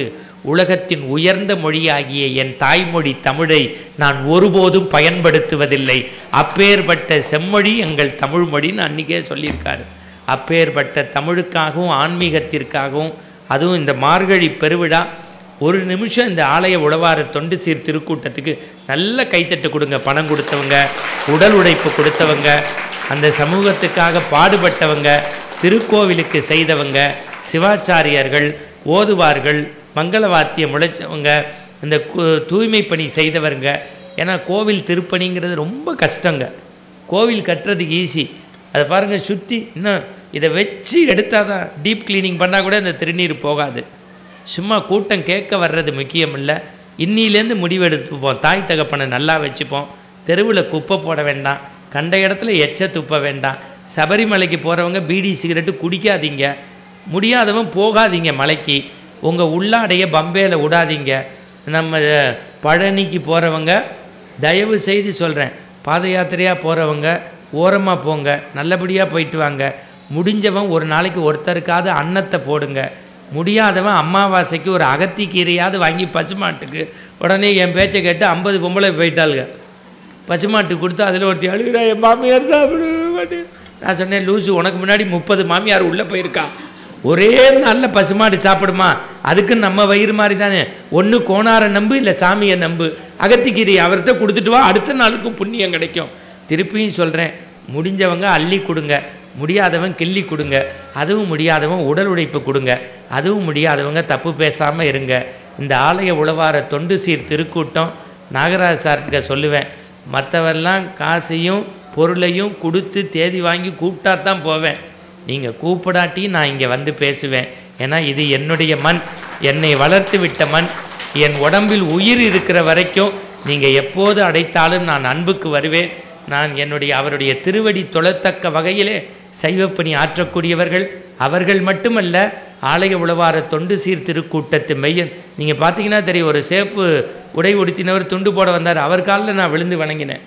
உலகத்தின் உயர்ந்த மொழியாகிய என் தாய்மொழி தமிழை நான் ஒருபோதும் பயன்படுத்துவதில்லை. அப்பேற்பட்ட செம்மொழி எங்கள் தமிழ் மொழின்னு அன்றைக்கே சொல்லியிருக்காரு. அப்பேற்பட்ட தமிழுக்காகவும் ஆன்மீகத்திற்காகவும், அதுவும் இந்த மார்கழி பெருவிழா, ஒரு நிமிஷம் இந்த ஆலய உழவார தொண்டு சீர் திருக்கூட்டத்துக்கு நல்ல கைத்தட்டு கொடுங்க. பணம் கொடுத்தவங்க, உடல் உழைப்பு கொடுத்தவங்க, அந்த சமூகத்துக்காக பாடுபட்டவங்க, திருக்கோவிலுக்கு செய்தவங்க, சிவாச்சாரியர்கள், ஓதுவார்கள், மங்கள வாத்தியம் முளைச்சவங்க, இந்த தூய்மை பணி செய்தவங்க. ஏன்னா கோவில் திருப்பணிங்கிறது ரொம்ப கஷ்டங்க. கோவில் கட்டுறது ஈஸி, அதை பாருங்கள் சுற்றி இன்னும் இதை வச்சு எடுத்தால் தான் டீப் க்ளீனிங் பண்ணால் கூட இந்த திருநீர் போகாது. சும்மா கூட்டம் கேட்க வர்றது முக்கியம் இல்லை. இன்னிலேருந்து முடிவெடுத்துப்போம். தாய் தகப்பனை நல்லா வச்சுப்போம். தெருவில் குப்பை போட வேண்டாம், கண்ட இடத்துல எச்ச துப்ப வேண்டாம். சபரிமலைக்கு போகிறவங்க பீடி சிகரெட்டு குடிக்காதீங்க, முடியாதவன் போகாதீங்க மலைக்கு. உங்கள் உள்ளாடைய பம்பையில் விடாதீங்க. நம்ம பழனிக்கு போகிறவங்க தயவு செய்து சொல்கிறேன், பாத யாத்திரையாக போகிறவங்க ஓரமாக போங்க, நல்லபடியாக போயிட்டு வாங்க. முடிஞ்சவன் ஒரு நாளைக்கு ஒருத்தருக்காவது அன்னத்தை போடுங்க. முடியாதவன் அமாவாசைக்கு ஒரு அகத்திக்கீரையாவது வாங்கி பசுமாட்டுக்கு. உடனே என் பேச்சை கேட்டு 50 பொம்பளை போயிட்டாளுங்க. பசுமாட்டுக்கு கொடுத்து அதில் ஒருத்தி அழுகிறா, என் மாமியார் சாப்பிடு. நான் சொன்னேன், லூசு, உனக்கு முன்னாடி 30 மாமியார் உள்ளே போயிருக்கா. ஒரே நல்ல பசுமாடு சாப்பிடுமா? அதுக்கு நம்ம வயிறு மாதிரி தானே. ஒன்று கோணாரை நம்பு, இல்லை சாமியை நம்பு. அகத்திக்கீரை அவர்கிட்ட கொடுத்துட்டு வா, அடுத்த நாளுக்கும் புண்ணியம் கிடைக்கும். திருப்பியும் சொல்கிறேன், முடிஞ்சவங்க அள்ளி கொடுங்க, முடியாதவன் கிள்ளி கொடுங்க. அதுவும் முடியாதவன் உடல் உழைப்பு கொடுங்க. அதுவும் முடியாதவங்க தப்பு பேசாமல் இருங்க. இந்த ஆலய உழவார தொண்டு சீர் திருக்கூட்டம் நாகராஜ் சார்கிட்ட சொல்லுவேன், மற்றவெல்லாம் காசையும் பொருளையும் கொடுத்து தேதி வாங்கி கூப்பிட்டா தான் போவேன். நீங்கள் கூப்பிடாட்டி நான் இங்கே வந்து பேசுவேன். ஏன்னா இது என்னுடைய மண், என்னை வளர்த்து விட்ட மண். என் உடம்பில் உயிர் இருக்கிற வரைக்கும் நீங்கள் எப்போது அடைத்தாலும் நான் அன்புக்கு வருவேன். நான் அவருடைய திருவடி தொழத்தக்க வகையிலே சைவப்பணி ஆற்றக்கூடியவர்கள் அவர்கள் மட்டுமல்ல, ஆலய உழவார தொண்டு சீர் திருக்கூட்டத்து மெய்யன். நீங்கள் பார்த்தீங்கன்னா தெரியும், ஒரு சேப்பு உடை உடுத்தினவர் துண்டு போட வந்தார், அவர் காலில் நான் விழுந்து வணங்கினேன்.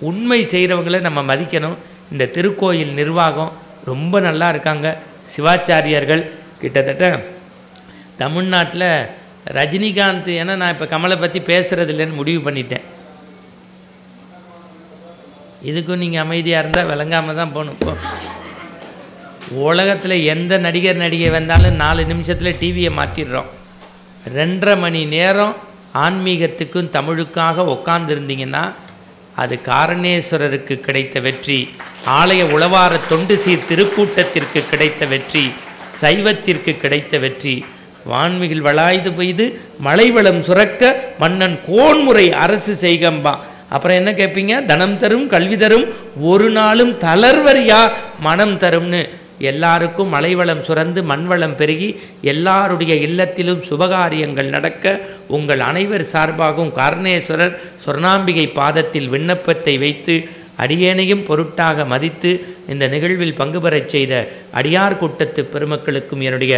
உண்மை செய்கிறவங்களை நம்ம மதிக்கணும். இந்த திருக்கோயில் நிர்வாகம் ரொம்ப நல்லா இருக்காங்க. சிவாச்சாரியர்கள் கிட்டத்தட்ட தமிழ்நாட்டில் ரஜினிகாந்த், ஏன்னா நான் இப்போ கமலை பற்றி பேசுகிறது இல்லைன்னு முடிவு பண்ணிட்டேன். இதுக்கும் நீங்கள் அமைதியாக இருந்தால் விளங்காமல் தான் போகணும். இப்போ உலகத்தில் எந்த நடிகர் நடிகை வந்தாலும் 4 நிமிஷத்தில் டிவியை மாற்றிடுறோம். 2.5 மணி நேரம் ஆன்மீகத்துக்கும் தமிழுக்காக உட்கார்ந்துருந்தீங்கன்னா அது காரணேஸ்வரருக்கு கிடைத்த வெற்றி, ஆலய உழவார தொண்டு சீர் திருக்கூட்டத்திற்கு கிடைத்த வெற்றி, சைவத்திற்கு கிடைத்த வெற்றி. வான்மிகில் வளாய்து பெய்து மழை வளம் சுரக்க மன்னன் கோன்முறை அரசு செய்கம்பா. அப்புறம் என்ன கேட்பீங்க? தனம் தரும் கல்வி தரும் ஒரு நாளும் தளர்வரியா மனம் தரும்னு. எல்லாருக்கும் மலைவளம் சுரந்து மண்வளம் பெருகி எல்லாருடைய இல்லத்திலும் சுபகாரியங்கள் நடக்க உங்கள் அனைவர் சார்பாகவும் காரணேஸ்வரர் சொர்ணாம்பிகை பாதத்தில் விண்ணப்பத்தை வைத்து அடியேனையும் பொருட்டாக மதித்து இந்த நிகழ்வில் பங்கு பெறச் செய்த அடியார் கூட்டத்து பெருமக்களுக்கும் என்னுடைய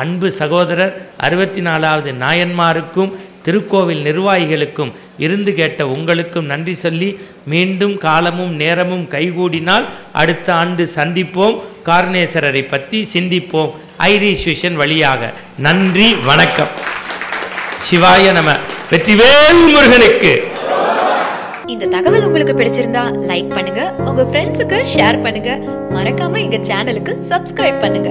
அன்பு சகோதரர் 64வது நாயன்மாருக்கும் திருக்கோவில் நிர்வாகிகளுக்கும் இருந்து கேட்ட உங்களுக்கும் நன்றி சொல்லி, மீண்டும் காலமும் நேரமும் கைகூடினால் அடுத்த ஆண்டு சந்திப்போம். காரணேஸ்வரரை பற்றி சிந்திப்போம் ஐரிஷ் விஷன் வழியாக. நன்றி, வணக்கம். சிவாய நம. வெற்றிவேல் முருகனுக்கு. இந்த தகவல் உங்களுக்கு பிடிச்சிருந்தா லைக் பண்ணுங்க, உங்க ஃப்ரெண்ட்ஸுக்கு ஷேர் பண்ணுங்க, மறக்காம எங்க சேனலுக்கு சப்ஸ்கிரைப் பண்ணுங்க.